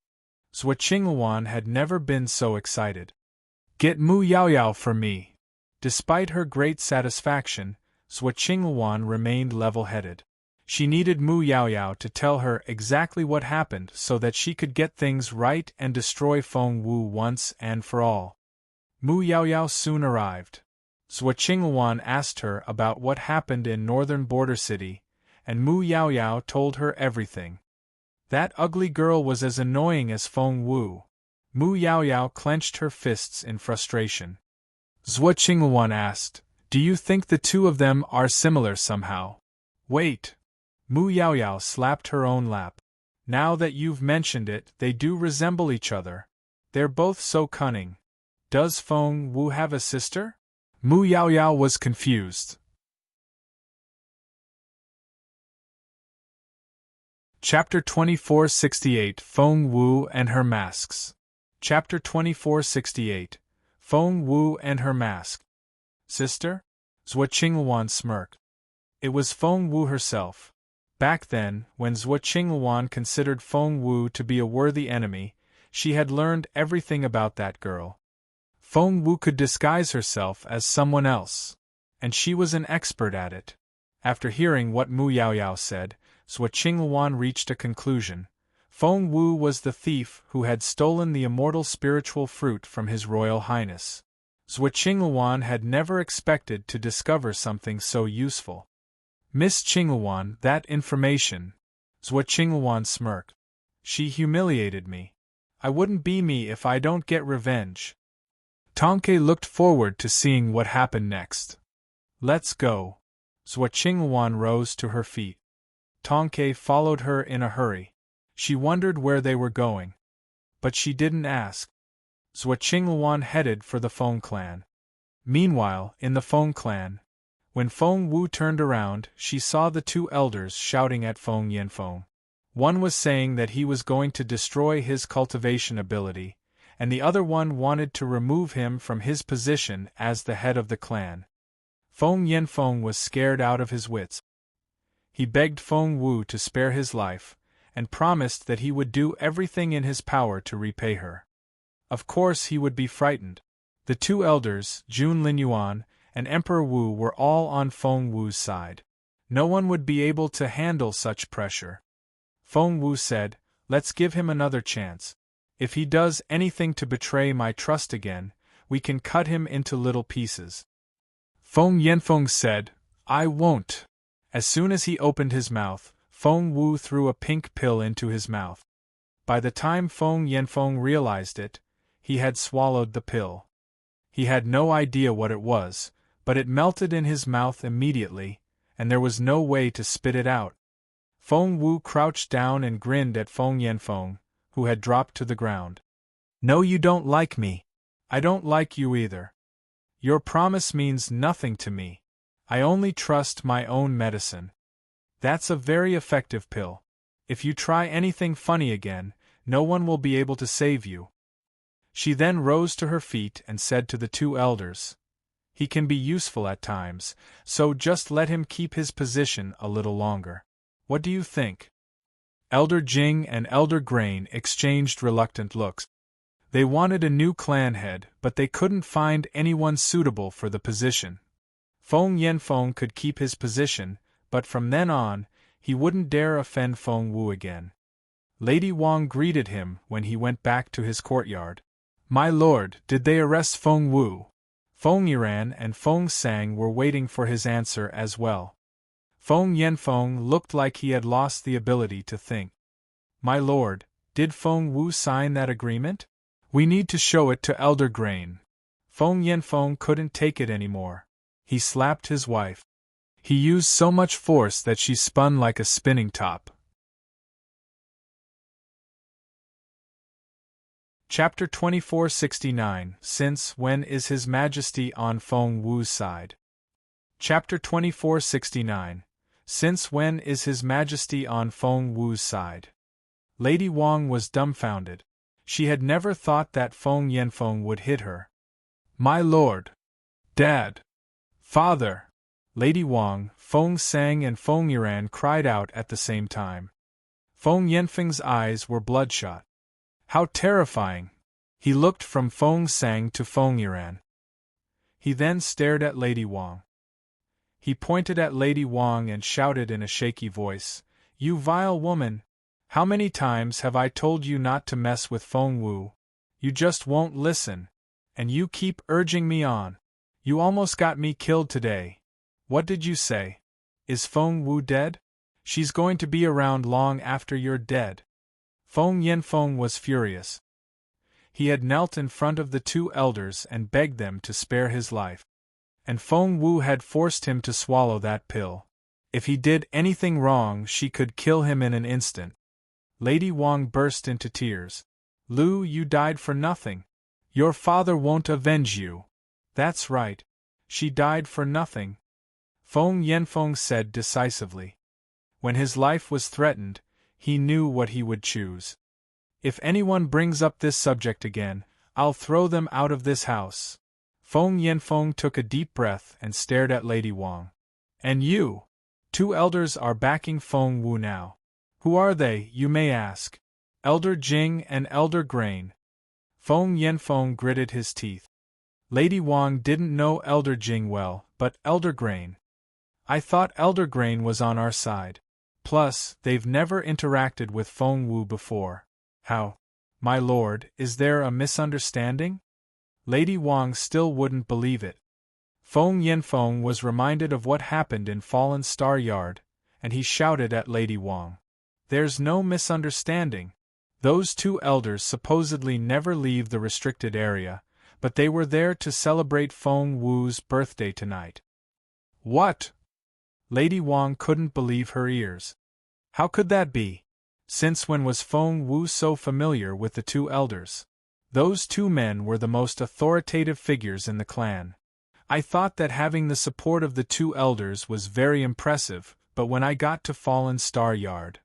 Zhuo Qinghuan had never been so excited. Get Mu Yaoyao for me! Despite her great satisfaction, Zhuo Qinghuan remained level-headed. She needed Mu Yaoyao to tell her exactly what happened so that she could get things right and destroy Feng Wu once and for all. Mu Yaoyao soon arrived. Zhuo Qinghuan asked her about what happened in northern border city, and Mu Yaoyao told her everything. That ugly girl was as annoying as Feng Wu. Mu Yaoyao clenched her fists in frustration. Zhuo Qinghuan asked, Do you think the two of them are similar somehow? Wait. Mu Yaoyao slapped her own lap. Now that you've mentioned it, they do resemble each other. They're both so cunning. Does Feng Wu have a sister? Mu Yaoyao was confused. Chapter 2468 Feng Wu and Her Masks. Chapter 2468 Feng Wu and Her Mask. Sister? Zhuo Qinghuan smirked. It was Feng Wu herself. Back then, when Zhuo Qinghuan considered Feng Wu to be a worthy enemy, she had learned everything about that girl. Feng Wu could disguise herself as someone else, and she was an expert at it. After hearing what Mu Yaoyao said, Zhuo Qinghuan reached a conclusion. Feng Wu was the thief who had stolen the immortal spiritual fruit from His Royal Highness. Zhuo Qinghuan had never expected to discover something so useful. Miss Qinghuan, that information. Zhuo Qinghuan smirked. She humiliated me. I wouldn't be me if I don't get revenge. Tonke looked forward to seeing what happened next. Let's go. Zhuo Qinghuan rose to her feet. Tonke followed her in a hurry. She wondered where they were going. But she didn't ask. Zhuo Qinghuan headed for the Feng clan. Meanwhile, in the Feng clan, when Feng Wu turned around, she saw the two elders shouting at Feng Yanfeng. One was saying that he was going to destroy his cultivation ability, and the other one wanted to remove him from his position as the head of the clan. Feng Yanfeng was scared out of his wits. He begged Feng Wu to spare his life, and promised that he would do everything in his power to repay her. Of course he would be frightened. The two elders, Jun Linyuan and Emperor Wu, were all on Feng Wu's side. No one would be able to handle such pressure. Feng Wu said, Let's give him another chance. If he does anything to betray my trust again, we can cut him into little pieces. Feng Yanfeng said, I won't. As soon as he opened his mouth, Feng Wu threw a pink pill into his mouth. By the time Feng Yanfeng realized it, he had swallowed the pill. He had no idea what it was, but it melted in his mouth immediately, and there was no way to spit it out. Feng Wu crouched down and grinned at Feng Yanfeng, who had dropped to the ground. No, you don't like me. I don't like you either. Your promise means nothing to me. I only trust my own medicine. That's a very effective pill. If you try anything funny again, no one will be able to save you. She then rose to her feet and said to the two elders, He can be useful at times, so just let him keep his position a little longer. What do you think? Elder Jing and Elder Grain exchanged reluctant looks. They wanted a new clan head, but they couldn't find anyone suitable for the position. Feng Yanfeng could keep his position, but from then on, he wouldn't dare offend Feng Wu again. Lady Wang greeted him when he went back to his courtyard. My lord, did they arrest Feng Wu? Feng Yiran and Feng Sang were waiting for his answer as well. Feng Yanfeng looked like he had lost the ability to think. My lord, Did Feng Wu sign that agreement? We need to show it to Elder Grain. Feng Yanfeng couldn't take it anymore. He slapped his wife. He used so much force that she spun like a spinning top. Chapter 2469 Since when is His Majesty on Feng Wu's side? Chapter 2469 Since when is His Majesty on Feng Wu's side? Lady Wang was dumbfounded. She had never thought that Feng Yanfeng would hit her. My lord! Dad! Father! Lady Wang, Feng Sang and Feng Yiran cried out at the same time. Feng Yanfeng's eyes were bloodshot. How terrifying! He looked from Feng Sang to Feng Yiran. He then stared at Lady Wang. He pointed at Lady Wang and shouted in a shaky voice, You vile woman! How many times have I told you not to mess with Feng Wu? You just won't listen. And you keep urging me on. You almost got me killed today. What did you say? Is Feng Wu dead? She's going to be around long after you're dead. Feng Yanfeng was furious. He had knelt in front of the two elders and begged them to spare his life. And Feng Wu had forced him to swallow that pill. If he did anything wrong, she could kill him in an instant. Lady Wang burst into tears. Lu, you died for nothing. Your father won't avenge you. That's right. She died for nothing. Feng Yanfeng said decisively. When his life was threatened, he knew what he would choose. If anyone brings up this subject again, I'll throw them out of this house. Feng Yanfeng took a deep breath and stared at Lady Wang. And you? Two elders are backing Feng Wu now. Who are they, you may ask? Elder Jing and Elder Grain. Feng Yanfeng gritted his teeth. Lady Wang didn't know Elder Jing well, but Elder Grain. I thought Elder Grain was on our side. Plus, they've never interacted with Feng Wu before. How? My lord, is there a misunderstanding? Lady Wang still wouldn't believe it. Feng Yanfeng was reminded of what happened in Fallen Star Yard, and he shouted at Lady Wang. There's no misunderstanding. Those two elders supposedly never leave the restricted area, but they were there to celebrate Feng Wu's birthday tonight. What? Lady Wang couldn't believe her ears. How could that be? Since when was Feng Wu so familiar with the two elders? Those two men were the most authoritative figures in the clan. I thought that having the support of the two elders was very impressive, but when I got to Fallen Star Yard,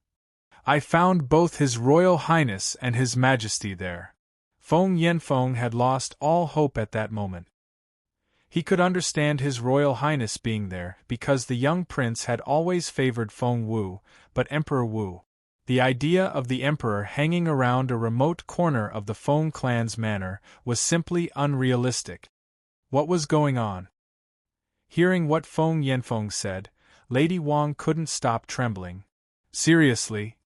I found both His Royal Highness and His Majesty there. Feng Yanfeng had lost all hope at that moment. He could understand His Royal Highness being there because the young prince had always favored Feng Wu, but Emperor Wu. The idea of the Emperor hanging around a remote corner of the Feng clan's manor was simply unrealistic. What was going on? Hearing what Feng Yanfeng said, Lady Wang couldn't stop trembling. Seriously?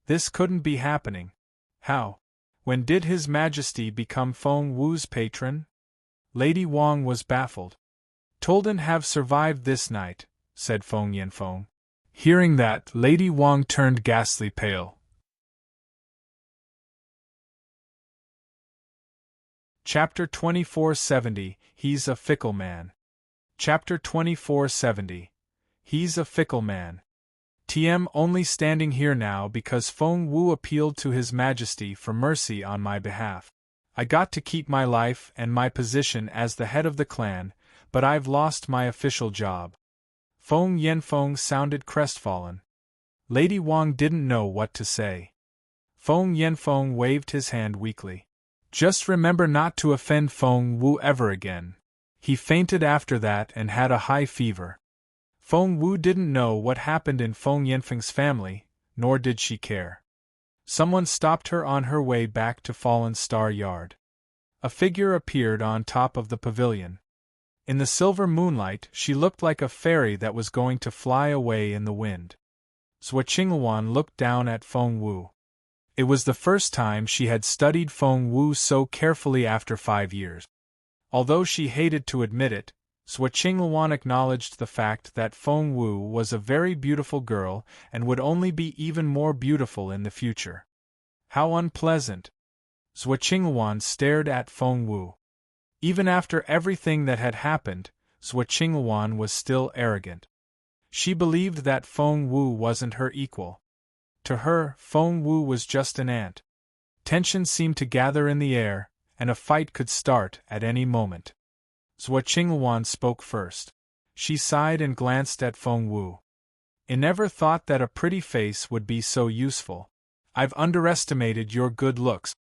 This couldn't be happening. How? When did His Majesty become Feng Wu's patron? Lady Wang was baffled. Tolden have survived this night, said Feng Yanfeng. Hearing that, Lady Wang turned ghastly pale. Chapter 2470 He's a Fickle Man. Chapter 2470 He's a Fickle Man. TM only standing here now because Feng Wu appealed to His Majesty for mercy on my behalf. I got to keep my life and my position as the head of the clan, but I've lost my official job. Feng Yanfeng sounded crestfallen. Lady Wang didn't know what to say. Feng Yanfeng waved his hand weakly. Just remember not to offend Feng Wu ever again. He fainted after that and had a high fever. Feng Wu didn't know what happened in Feng Yanfeng's family, nor did she care. Someone stopped her on her way back to Fallen Star Yard. A figure appeared on top of the pavilion. In the silver moonlight, she looked like a fairy that was going to fly away in the wind. Zhuo Qingluan looked down at Feng Wu. It was the first time she had studied Feng Wu so carefully after 5 years. Although she hated to admit it, Zhuo Qingluan acknowledged the fact that Feng Wu was a very beautiful girl and would only be even more beautiful in the future. How unpleasant! Zhuo Qinghuan stared at Feng Wu. Even after everything that had happened, Zhuo Qinghuan was still arrogant. She believed that Feng Wu wasn't her equal. To her, Feng Wu was just an ant. Tension seemed to gather in the air, and a fight could start at any moment. Zhuo Qinghuan spoke first. She sighed and glanced at Feng Wu. I never thought that a pretty face would be so useful. I've underestimated your good looks.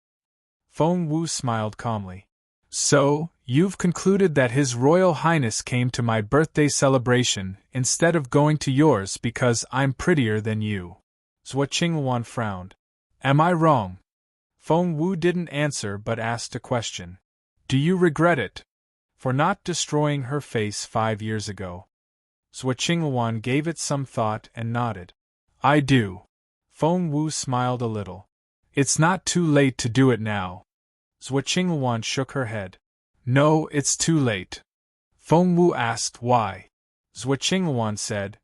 Feng Wu smiled calmly. So, you've concluded that His Royal Highness came to my birthday celebration instead of going to yours because I'm prettier than you. Zhuo Qinghuan frowned. Am I wrong? Feng Wu didn't answer but asked a question. Do you regret it? For not destroying her face 5 years ago. Zhuo Qinghuan gave it some thought and nodded. I do. Feng Wu smiled a little. It's not too late to do it now. Zhuo Qinghuan shook her head. No, it's too late. Feng Wu asked why. Zhuo Qinghuan said,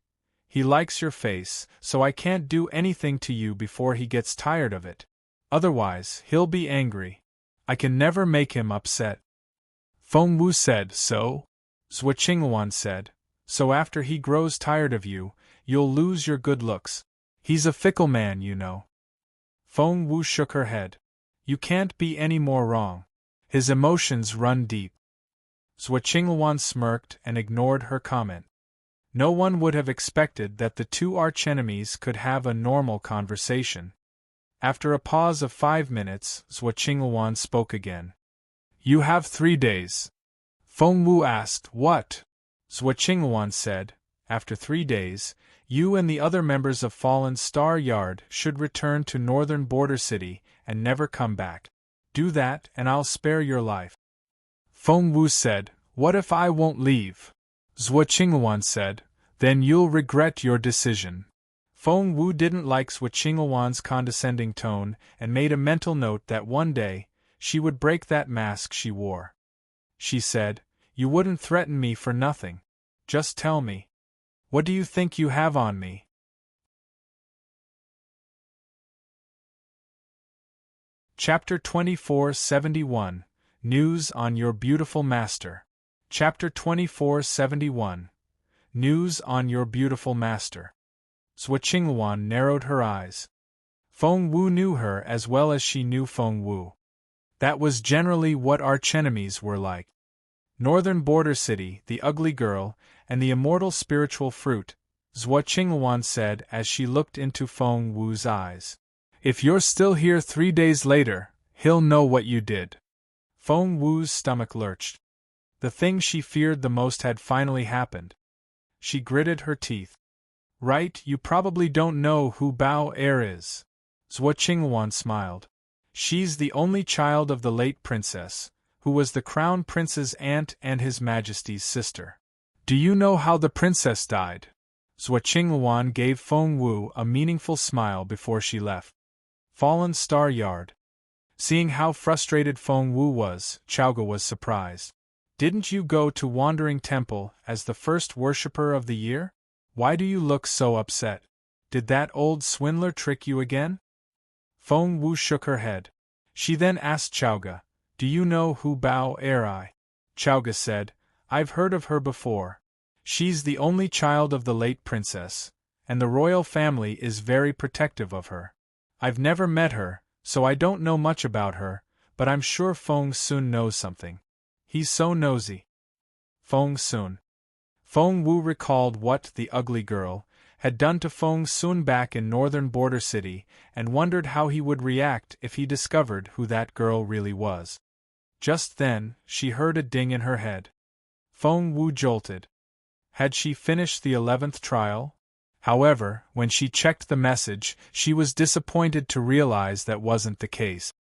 He likes your face, so I can't do anything to you before he gets tired of it. Otherwise, he'll be angry. I can never make him upset. Feng Wu said, So? Zhuo Qinghuan said, So after he grows tired of you, you'll lose your good looks. He's a fickle man, you know. Feng Wu shook her head. You can't be any more wrong. His emotions run deep. Zhuo Qinghuan smirked and ignored her comment. No one would have expected that the two archenemies could have a normal conversation. After a pause of 5 minutes, Zhuo Qinghuan spoke again. You have 3 days. Feng Wu asked, What? Zhuo Qinghuan said, After 3 days, you and the other members of Fallen Star Yard should return to Northern Border City and never come back. Do that and I'll spare your life. Feng Wu said, What if I won't leave? Zhuo Qinghuan said, Then you'll regret your decision. Feng Wu didn't like Zhuo Qinghuan's condescending tone and made a mental note that one day, she would break that mask she wore. She said, You wouldn't threaten me for nothing. Just tell me. What do you think you have on me? Chapter 2471 News on Your Beautiful Master. Chapter 2471 News on Your Beautiful Master. Zhuo Qinghuan narrowed her eyes. Feng Wu knew her as well as she knew Feng Wu. That was generally what archenemies were like. Northern Border City, the ugly girl, and the immortal spiritual fruit, Zhuo Qinghuan said as she looked into Feng Wu's eyes. If you're still here 3 days later, he'll know what you did. Feng Wu's stomach lurched. The thing she feared the most had finally happened. She gritted her teeth. Right, you probably don't know who Bao Er is. Zhuo Qinghuan smiled. She's the only child of the late princess, who was the crown prince's aunt and His Majesty's sister. Do you know how the princess died? Zhuo Qinghuan gave Feng Wu a meaningful smile before she left. Fallen Star Yard. Seeing how frustrated Feng Wu was, Chaoga was surprised. Didn't you go to Wandering Temple as the first worshipper of the year? Why do you look so upset? Did that old swindler trick you again? Feng Wu shook her head. She then asked Chaoga, Do you know who Bao Er? Chaoga said, I've heard of her before. She's the only child of the late princess, and the royal family is very protective of her. I've never met her, so I don't know much about her, but I'm sure Feng Sun knows something. He's so nosy. Feng Sun. Feng Wu recalled what the ugly girl had done to Feng Sun back in Northern Border City and wondered how he would react if he discovered who that girl really was. Just then, she heard a ding in her head. Feng Wu jolted. Had she finished the 11th trial? However, when she checked the message, she was disappointed to realize that wasn't the case.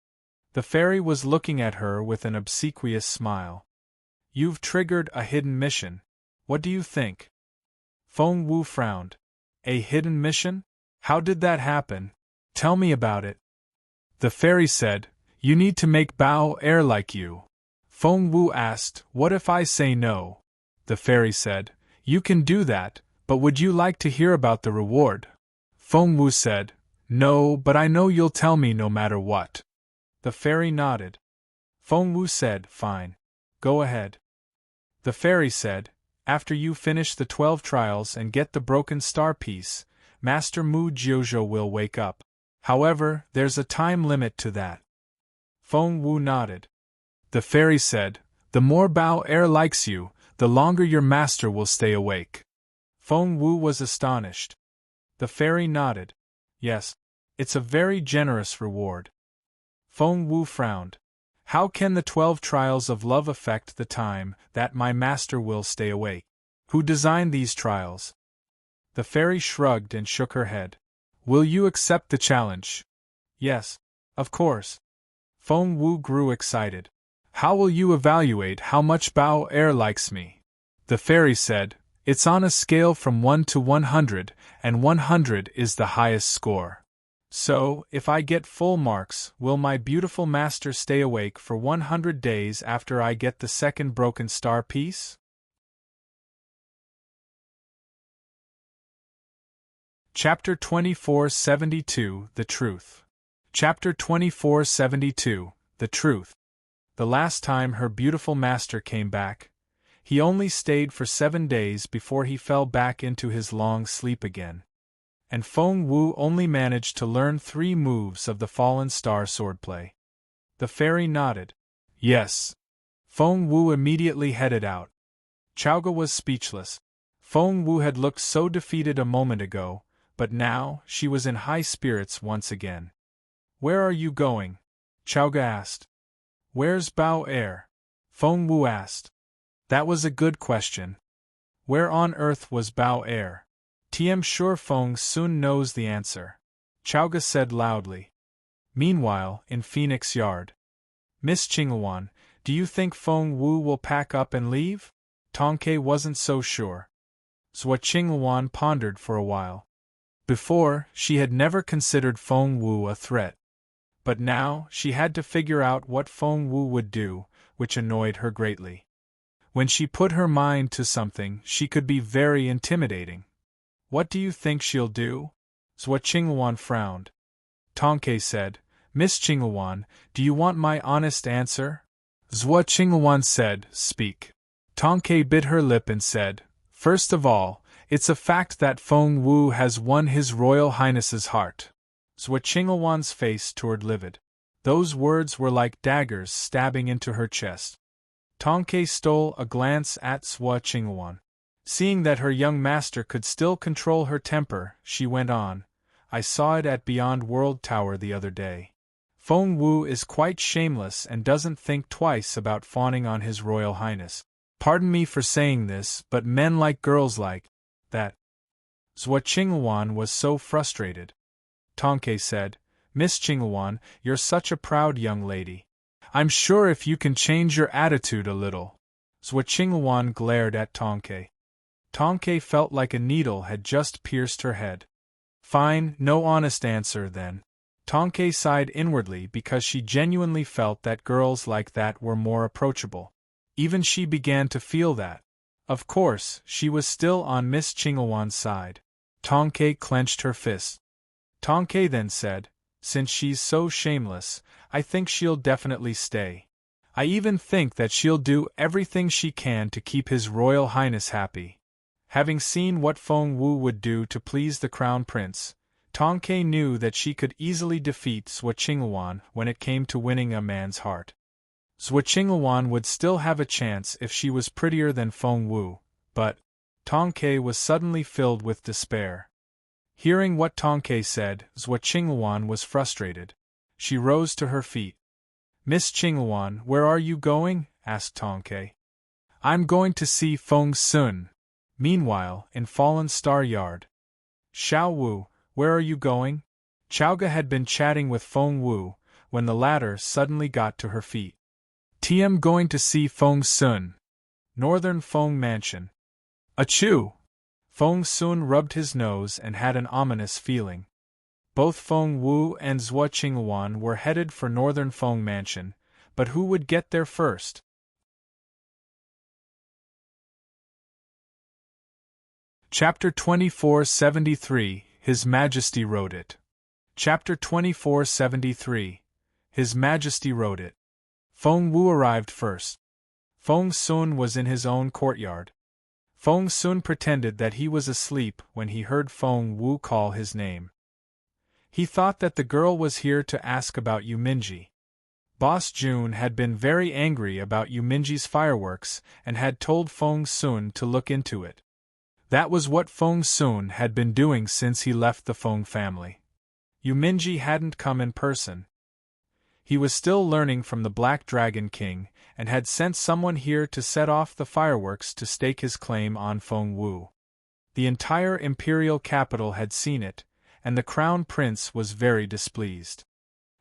The fairy was looking at her with an obsequious smile. You've triggered a hidden mission. What do you think? Feng Wu frowned. A hidden mission? How did that happen? Tell me about it. The fairy said, You need to make Bao Er like you. Feng Wu asked, What if I say no? The fairy said, You can do that, but would you like to hear about the reward? Feng Wu said, No, but I know you'll tell me no matter what. The fairy nodded. Feng Wu said, Fine. Go ahead. The fairy said, After you finish the 12 trials and get the broken star piece, Master Mu Jiuzhou will wake up. However, there's a time limit to that. Feng Wu nodded. The fairy said, The more Bao Er likes you, the longer your master will stay awake. Feng Wu was astonished. The fairy nodded. Yes, it's a very generous reward. Feng Wu frowned. How can the 12 trials of love affect the time that my master will stay awake? Who designed these trials? The fairy shrugged and shook her head. Will you accept the challenge? Yes, of course. Feng Wu grew excited. How will you evaluate how much Bao Er likes me? The fairy said, It's on a scale from 1 to 100, and 100 is the highest score. So, if I get full marks, will my beautiful master stay awake for 100 days after I get the second broken star piece? Chapter 2472, The Truth. Chapter 2472, The Truth. The last time her beautiful master came back, he only stayed for 7 days before he fell back into his long sleep again. And Feng Wu only managed to learn 3 moves of the fallen star swordplay. The fairy nodded. Yes. Feng Wu immediately headed out. Chaoga was speechless. Feng Wu had looked so defeated a moment ago, but now she was in high spirits once again. Where are you going? Chaoga asked. Where's Bao Er? Feng Wu asked. That was a good question. Where on earth was Bao Er? TM sure Feng soon knows the answer. Chaoga said loudly. Meanwhile, in Phoenix Yard. Miss Qingluan, do you think Feng Wu will pack up and leave? Tongke wasn't so sure. Zhua Qingluan pondered for a while. Before, she had never considered Feng Wu a threat. But now, she had to figure out what Feng Wu would do, which annoyed her greatly. When she put her mind to something, she could be very intimidating. What do you think she'll do? Zhua Qingluan frowned. Tongke said, Miss Qingluan, do you want my honest answer? Zhua Qingluan said, Speak. Tongke bit her lip and said, First of all, it's a fact that Feng Wu has won His Royal Highness's heart. Zhua Qingluan's face turned livid. Those words were like daggers stabbing into her chest. Tongke stole a glance at Zhua Qingluan. Seeing that her young master could still control her temper, she went on, I saw it at Beyond World Tower the other day. Feng Wu is quite shameless and doesn't think twice about fawning on His Royal Highness. Pardon me for saying this, but men like girls like that. Zhua Qingluan was so frustrated. Tongke said, Miss Qingluan, you're such a proud young lady. I'm sure if you can change your attitude a little. Zhua Qingluan glared at Tongke. Tongke felt like a needle had just pierced her head. Fine, no honest answer then. Tongke sighed inwardly because she genuinely felt that girls like that were more approachable. Even she began to feel that. Of course, she was still on Miss Qingluan's side. Tongke clenched her fist. Tongke then said, Since she's so shameless, I think she'll definitely stay. I even think that she'll do everything she can to keep His Royal Highness happy. Having seen what Feng Wu would do to please the Crown Prince, Tongke knew that she could easily defeat Zhua Qingluan when it came to winning a man's heart. Zhua Qingluan would still have a chance if she was prettier than Feng Wu, but Tongke was suddenly filled with despair. Hearing what Tongke said, Zhua Qingluan was frustrated. She rose to her feet. Miss Qingluan, where are you going? Asked Tongke. I'm going to see Feng Sun. Meanwhile, in Fallen Star Yard. Xiao Wu, where are you going? Chaoga had been chatting with Feng Wu, when the latter suddenly got to her feet. TM going to see Feng Sun. Northern Feng Mansion. Achoo! Feng Sun rubbed his nose and had an ominous feeling. Both Feng Wu and Zhua Qingluan were headed for Northern Feng Mansion, but who would get there first? Chapter 2473, His Majesty wrote it. Chapter 2473. His Majesty wrote it. Feng Wu arrived first. Feng Sun was in his own courtyard. Feng Sun pretended that he was asleep when he heard Feng Wu call his name. He thought that the girl was here to ask about Yuminji. Boss Jun had been very angry about Yuminji's fireworks and had told Feng Sun to look into it. That was what Feng Sun had been doing since he left the Feng family. Yuminji hadn't come in person. He was still learning from the Black Dragon King, and had sent someone here to set off the fireworks to stake his claim on Feng Wu. The entire imperial capital had seen it, and the crown prince was very displeased.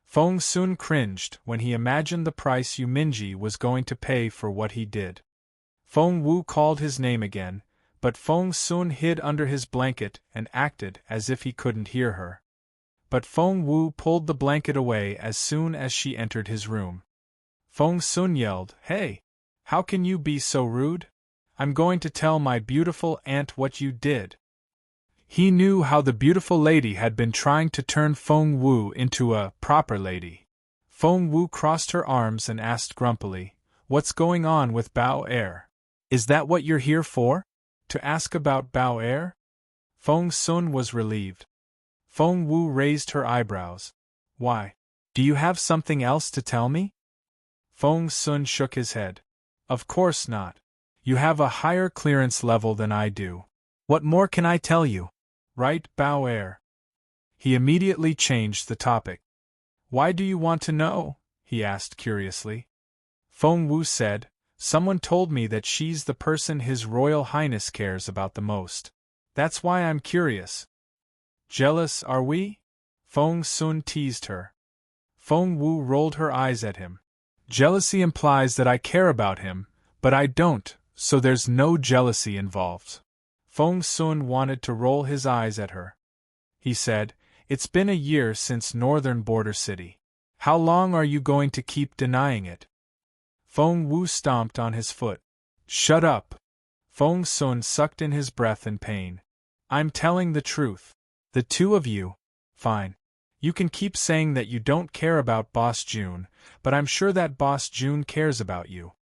Feng Sun cringed when he imagined the price Yuminji was going to pay for what he did. Feng Wu called his name again, but Feng Sun hid under his blanket and acted as if he couldn't hear her. But Feng Wu pulled the blanket away as soon as she entered his room. Feng Sun yelled, "Hey! How can you be so rude? I'm going to tell my beautiful aunt what you did." He knew how the beautiful lady had been trying to turn Feng Wu into a proper lady. Feng Wu crossed her arms and asked grumpily, "What's going on with Bao Er? Is that what you're here for? To ask about Bao Er?" Feng Sun was relieved. Feng Wu raised her eyebrows. "Why? Do you have something else to tell me?" Feng Sun shook his head. "Of course not. You have a higher clearance level than I do. What more can I tell you? Right, Bao Er?" He immediately changed the topic. "Why do you want to know?" he asked curiously. Feng Wu said, "Someone told me that she's the person His Royal Highness cares about the most. That's why I'm curious." "Jealous, are we?" Feng Sun teased her. Feng Wu rolled her eyes at him. "Jealousy implies that I care about him, but I don't, so there's no jealousy involved." Feng Sun wanted to roll his eyes at her. He said, "It's been a year since Northern Border City. How long are you going to keep denying it?" Feng Wu stomped on his foot. "Shut up!" Feng Sun sucked in his breath in pain. "I'm telling the truth. The two of you. Fine. You can keep saying that you don't care about Boss Jun, but I'm sure that Boss Jun cares about you."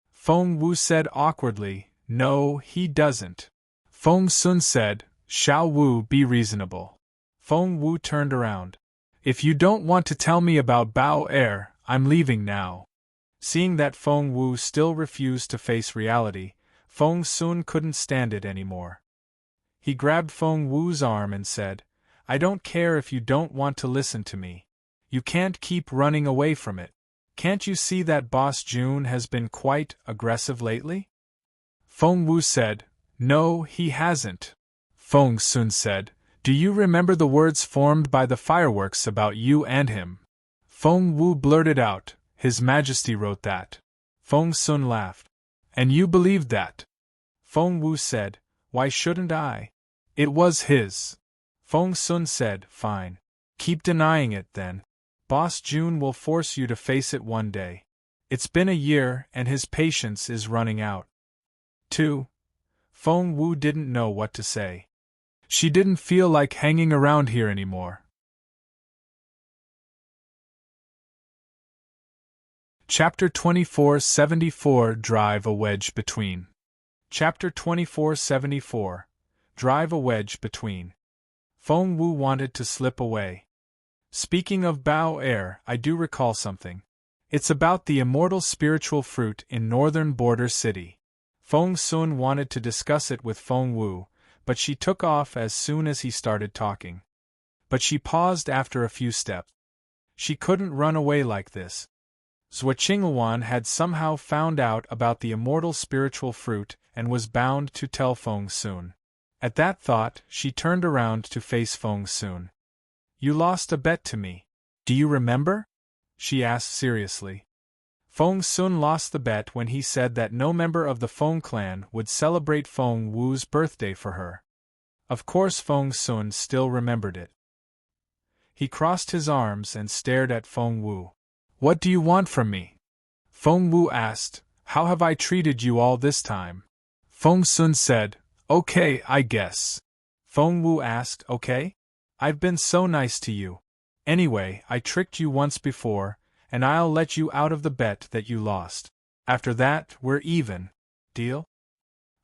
Feng Wu said awkwardly, "No, he doesn't." Feng Sun said, "Xiao Wu, be reasonable." Feng Wu turned around. "If you don't want to tell me about Bao Er, I'm leaving now." Seeing that Feng Wu still refused to face reality, Feng Sun couldn't stand it anymore. He grabbed Feng Wu's arm and said, "I don't care if you don't want to listen to me. You can't keep running away from it. Can't you see that Boss Jun has been quite aggressive lately?" Feng Wu said, "No, he hasn't." Feng Sun said, "Do you remember the words formed by the fireworks about you and him?" Feng Wu blurted out, "His Majesty wrote that." Feng Sun laughed. "And you believed that?" Feng Wu said, "Why shouldn't I? It was his." Feng Sun said, "Fine. Keep denying it then. Boss Jun will force you to face it one day. It's been a year and his patience is running out." 2. Feng Wu didn't know what to say. She didn't feel like hanging around here anymore. Chapter 2474. Drive a Wedge Between. Chapter 2474. Drive a Wedge Between. Feng Wu wanted to slip away. "Speaking of Bao Er, I do recall something. It's about the immortal spiritual fruit in Northern Border City." Feng Sun wanted to discuss it with Feng Wu, but she took off as soon as he started talking. But she paused after a few steps. She couldn't run away like this. Zhuoqingluan had somehow found out about the immortal spiritual fruit and was bound to tell Feng Sun. At that thought, she turned around to face Feng Sun. "You lost a bet to me. Do you remember?" she asked seriously. Feng Sun lost the bet when he said that no member of the Feng clan would celebrate Feng Wu's birthday for her. Of course Feng Sun still remembered it. He crossed his arms and stared at Feng Wu. "What do you want from me?" Feng Wu asked. "How have I treated you all this time?" Feng Sun said, "Okay, I guess." Feng Wu asked, "Okay? I've been so nice to you. Anyway, I tricked you once before, and I'll let you out of the bet that you lost. After that, we're even. Deal?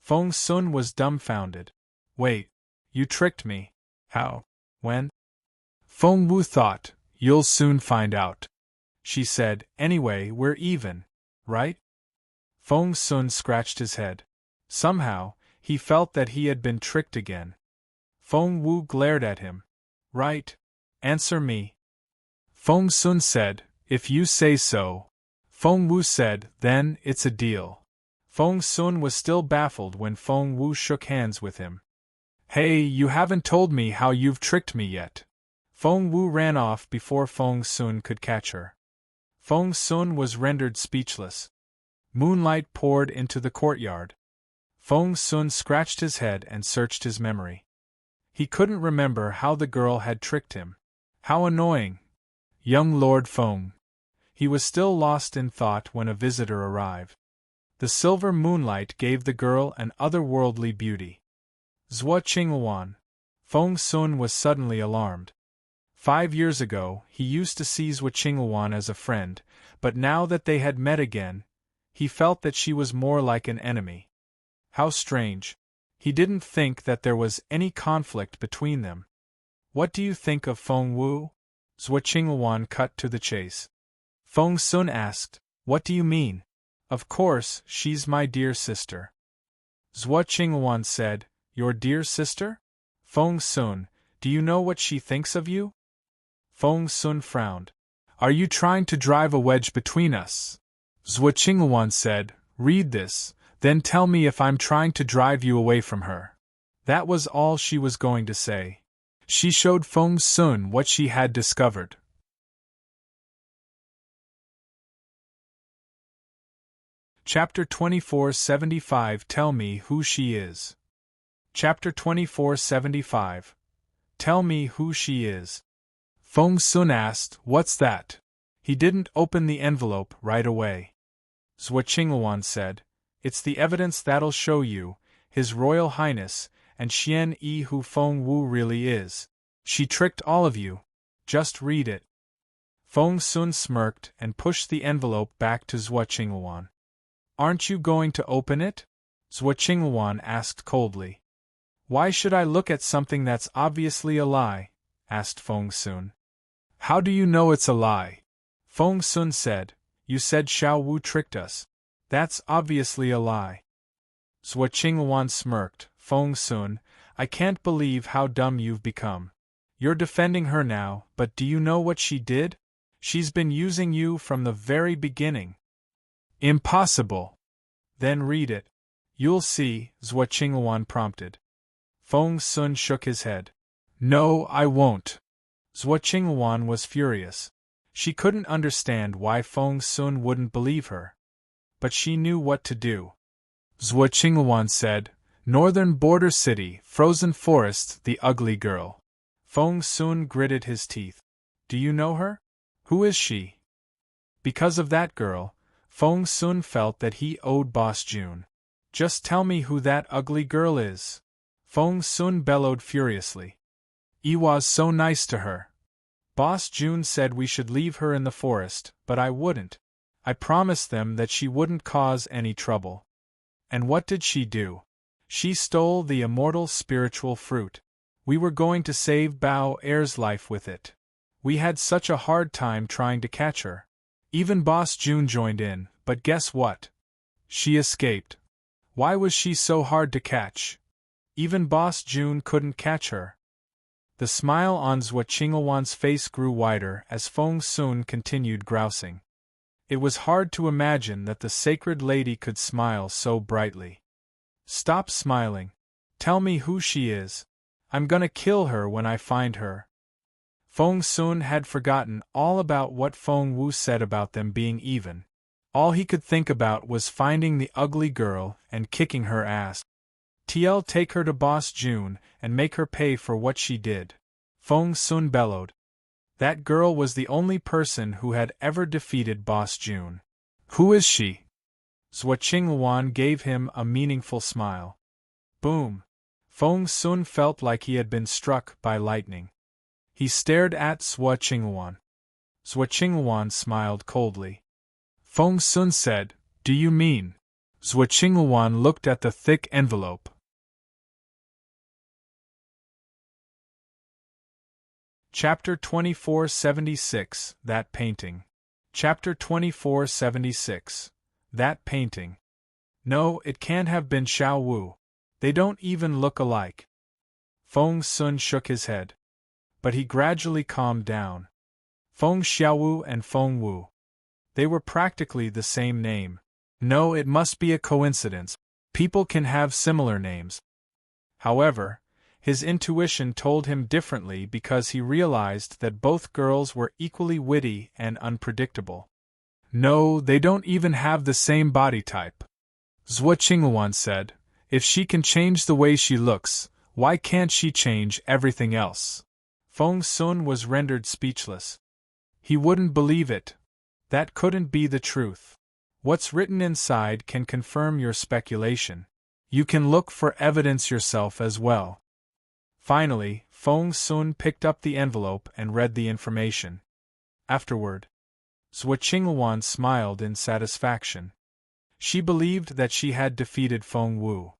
Feng Sun was dumbfounded. Wait, you tricked me. How? When? Feng Wu thought, you'll soon find out. She said, anyway, we're even, right? Feng Sun scratched his head. Somehow, he felt that he had been tricked again. Feng Wu glared at him. Right. Answer me. Feng Sun said, if you say so. Feng Wu said, then, it's a deal. Feng Sun was still baffled when Feng Wu shook hands with him. Hey, you haven't told me how you've tricked me yet. Feng Wu ran off before Feng Sun could catch her. Feng Sun was rendered speechless. Moonlight poured into the courtyard. Feng Sun scratched his head and searched his memory. He couldn't remember how the girl had tricked him. How annoying! Young Lord Feng. He was still lost in thought when a visitor arrived. The silver moonlight gave the girl an otherworldly beauty. Zhuo Qinghuan. Feng Sun was suddenly alarmed. 5 years ago, he used to see Zhuo Qinghuan as a friend, but now that they had met again, he felt that she was more like an enemy. How strange. He didn't think that there was any conflict between them. What do you think of Feng Wu? Zhuo Qinghuan cut to the chase. Feng Sun asked, what do you mean? Of course, she's my dear sister. Zhuo Qinghuan said, your dear sister? Feng Sun, do you know what she thinks of you? Feng Sun frowned. Are you trying to drive a wedge between us? Zhuo Qinghuan said, read this, then tell me if I'm trying to drive you away from her. That was all she was going to say. She showed Feng Sun what she had discovered. Chapter 2475 Tell me who she is. Chapter 2475 Tell me who she is. Feng Sun asked, what's that? He didn't open the envelope right away. Zhuo Qinghuan said, it's the evidence that'll show you, His Royal Highness, and Xian Yi who Feng Wu really is. She tricked all of you. Just read it. Feng Sun smirked and pushed the envelope back to Zhuo Qinghuan. Aren't you going to open it? Zhuo Qinghuan asked coldly. Why should I look at something that's obviously a lie? Asked Feng Sun. How do you know it's a lie? Feng Sun said, you said Xiao Wu tricked us. That's obviously a lie. Zhuo Qinghuan smirked. Feng Sun, I can't believe how dumb you've become. You're defending her now, but do you know what she did? She's been using you from the very beginning. Impossible. Then read it. You'll see, Zhuo Qinghuan prompted. Feng Sun shook his head. No, I won't. Zhuo Qinghuan was furious. She couldn't understand why Feng Sun wouldn't believe her. But she knew what to do. Zhuo Qinghuan said, Northern Border City, Frozen Forest, the ugly girl. Feng Sun gritted his teeth. Do you know her? Who is she? Because of that girl, Feng Sun felt that he owed Boss Jun. Just tell me who that ugly girl is. Feng Sun bellowed furiously. Yi was so nice to her. Boss Jun said we should leave her in the forest, but I wouldn't. I promised them that she wouldn't cause any trouble. And what did she do? She stole the immortal spiritual fruit. We were going to save Bao Er's life with it. We had such a hard time trying to catch her. Even Boss Jun joined in, but guess what? She escaped. Why was she so hard to catch? Even Boss Jun couldn't catch her. The smile on Zhuo Qinghuan's face grew wider as Feng Sun continued grousing. It was hard to imagine that the sacred lady could smile so brightly. Stop smiling. Tell me who she is. I'm gonna kill her when I find her. Feng Sun had forgotten all about what Feng Wu said about them being even. All he could think about was finding the ugly girl and kicking her ass. TL take her to Boss Jun and make her pay for what she did. Feng Sun bellowed. That girl was the only person who had ever defeated Boss Jun. Who is she? Zhuo Qinghuan gave him a meaningful smile. Boom! Feng Sun felt like he had been struck by lightning. He stared at Zhuo Qinghuan. Zhuo Qinghuan smiled coldly. Feng Sun said, "Do you mean?" Zhuo Qinghuan looked at the thick envelope. Chapter 2476, That Painting. Chapter 2476, That Painting. No, it can't have been Xiao Wu. They don't even look alike. Feng Sun shook his head. But he gradually calmed down. Feng Xiaowu and Feng Wu. They were practically the same name. No, it must be a coincidence. People can have similar names. However, his intuition told him differently because he realized that both girls were equally witty and unpredictable. No, they don't even have the same body type. Zhuo Qinghuan said, "If she can change the way she looks, why can't she change everything else?" Feng Sun was rendered speechless. He wouldn't believe it. That couldn't be the truth. What's written inside can confirm your speculation. You can look for evidence yourself as well. Finally, Feng Sun picked up the envelope and read the information. Afterward, Zhuo Qinghuan smiled in satisfaction. She believed that she had defeated Feng Wu.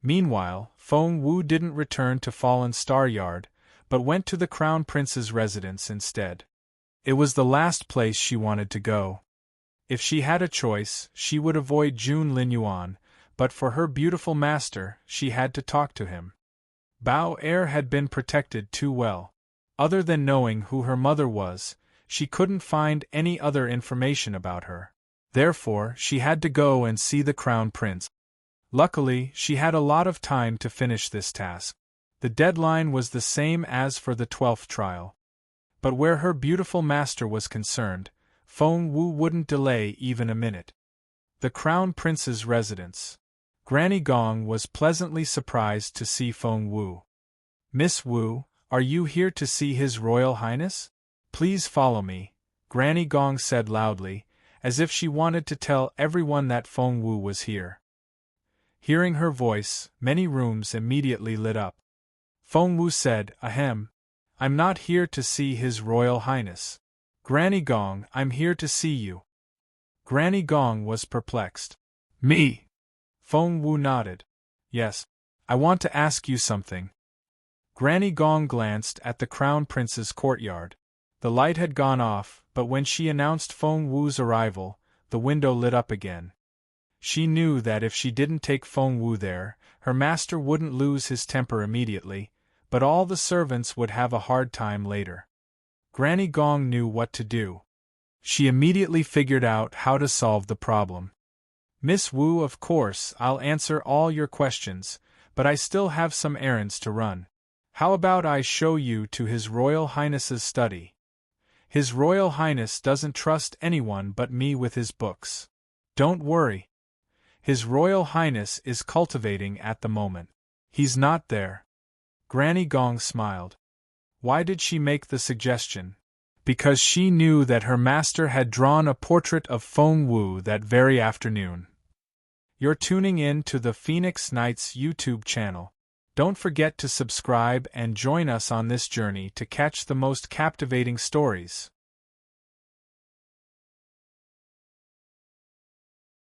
Meanwhile, Feng Wu didn't return to Fallen Star Yard, but went to the Crown Prince's residence instead. It was the last place she wanted to go. If she had a choice, she would avoid Jun Linyuan, but for her beautiful master, she had to talk to him. Bao Er had been protected too well. Other than knowing who her mother was, she couldn't find any other information about her. Therefore, she had to go and see the Crown Prince. Luckily, she had a lot of time to finish this task. The deadline was the same as for the 12th trial. But where her beautiful master was concerned, Feng Wu wouldn't delay even a minute. The Crown Prince's residence. Granny Gong was pleasantly surprised to see Feng Wu. "Miss Wu, are you here to see His Royal Highness? Please follow me," Granny Gong said loudly, as if she wanted to tell everyone that Feng Wu was here. Hearing her voice, many rooms immediately lit up. Feng Wu said, "Ahem. I'm not here to see His Royal Highness. Granny Gong, I'm here to see you." Granny Gong was perplexed. "Me?" Feng Wu nodded. "Yes. I want to ask you something." Granny Gong glanced at the Crown Prince's courtyard. The light had gone off, but when she announced Feng Wu's arrival, the window lit up again. She knew that if she didn't take Feng Wu there, her master wouldn't lose his temper immediately, but all the servants would have a hard time later. Granny Gong knew what to do. She immediately figured out how to solve the problem. "Miss Wu, of course, I'll answer all your questions, but I still have some errands to run. How about I show you to His Royal Highness's study? His Royal Highness doesn't trust anyone but me with his books. Don't worry. His Royal Highness is cultivating at the moment. He's not there." Granny Gong smiled. Why did she make the suggestion? Because she knew that her master had drawn a portrait of Feng Wu that very afternoon. You're tuning in to the Phoenix Knights YouTube channel. Don't forget to subscribe and join us on this journey to catch the most captivating stories.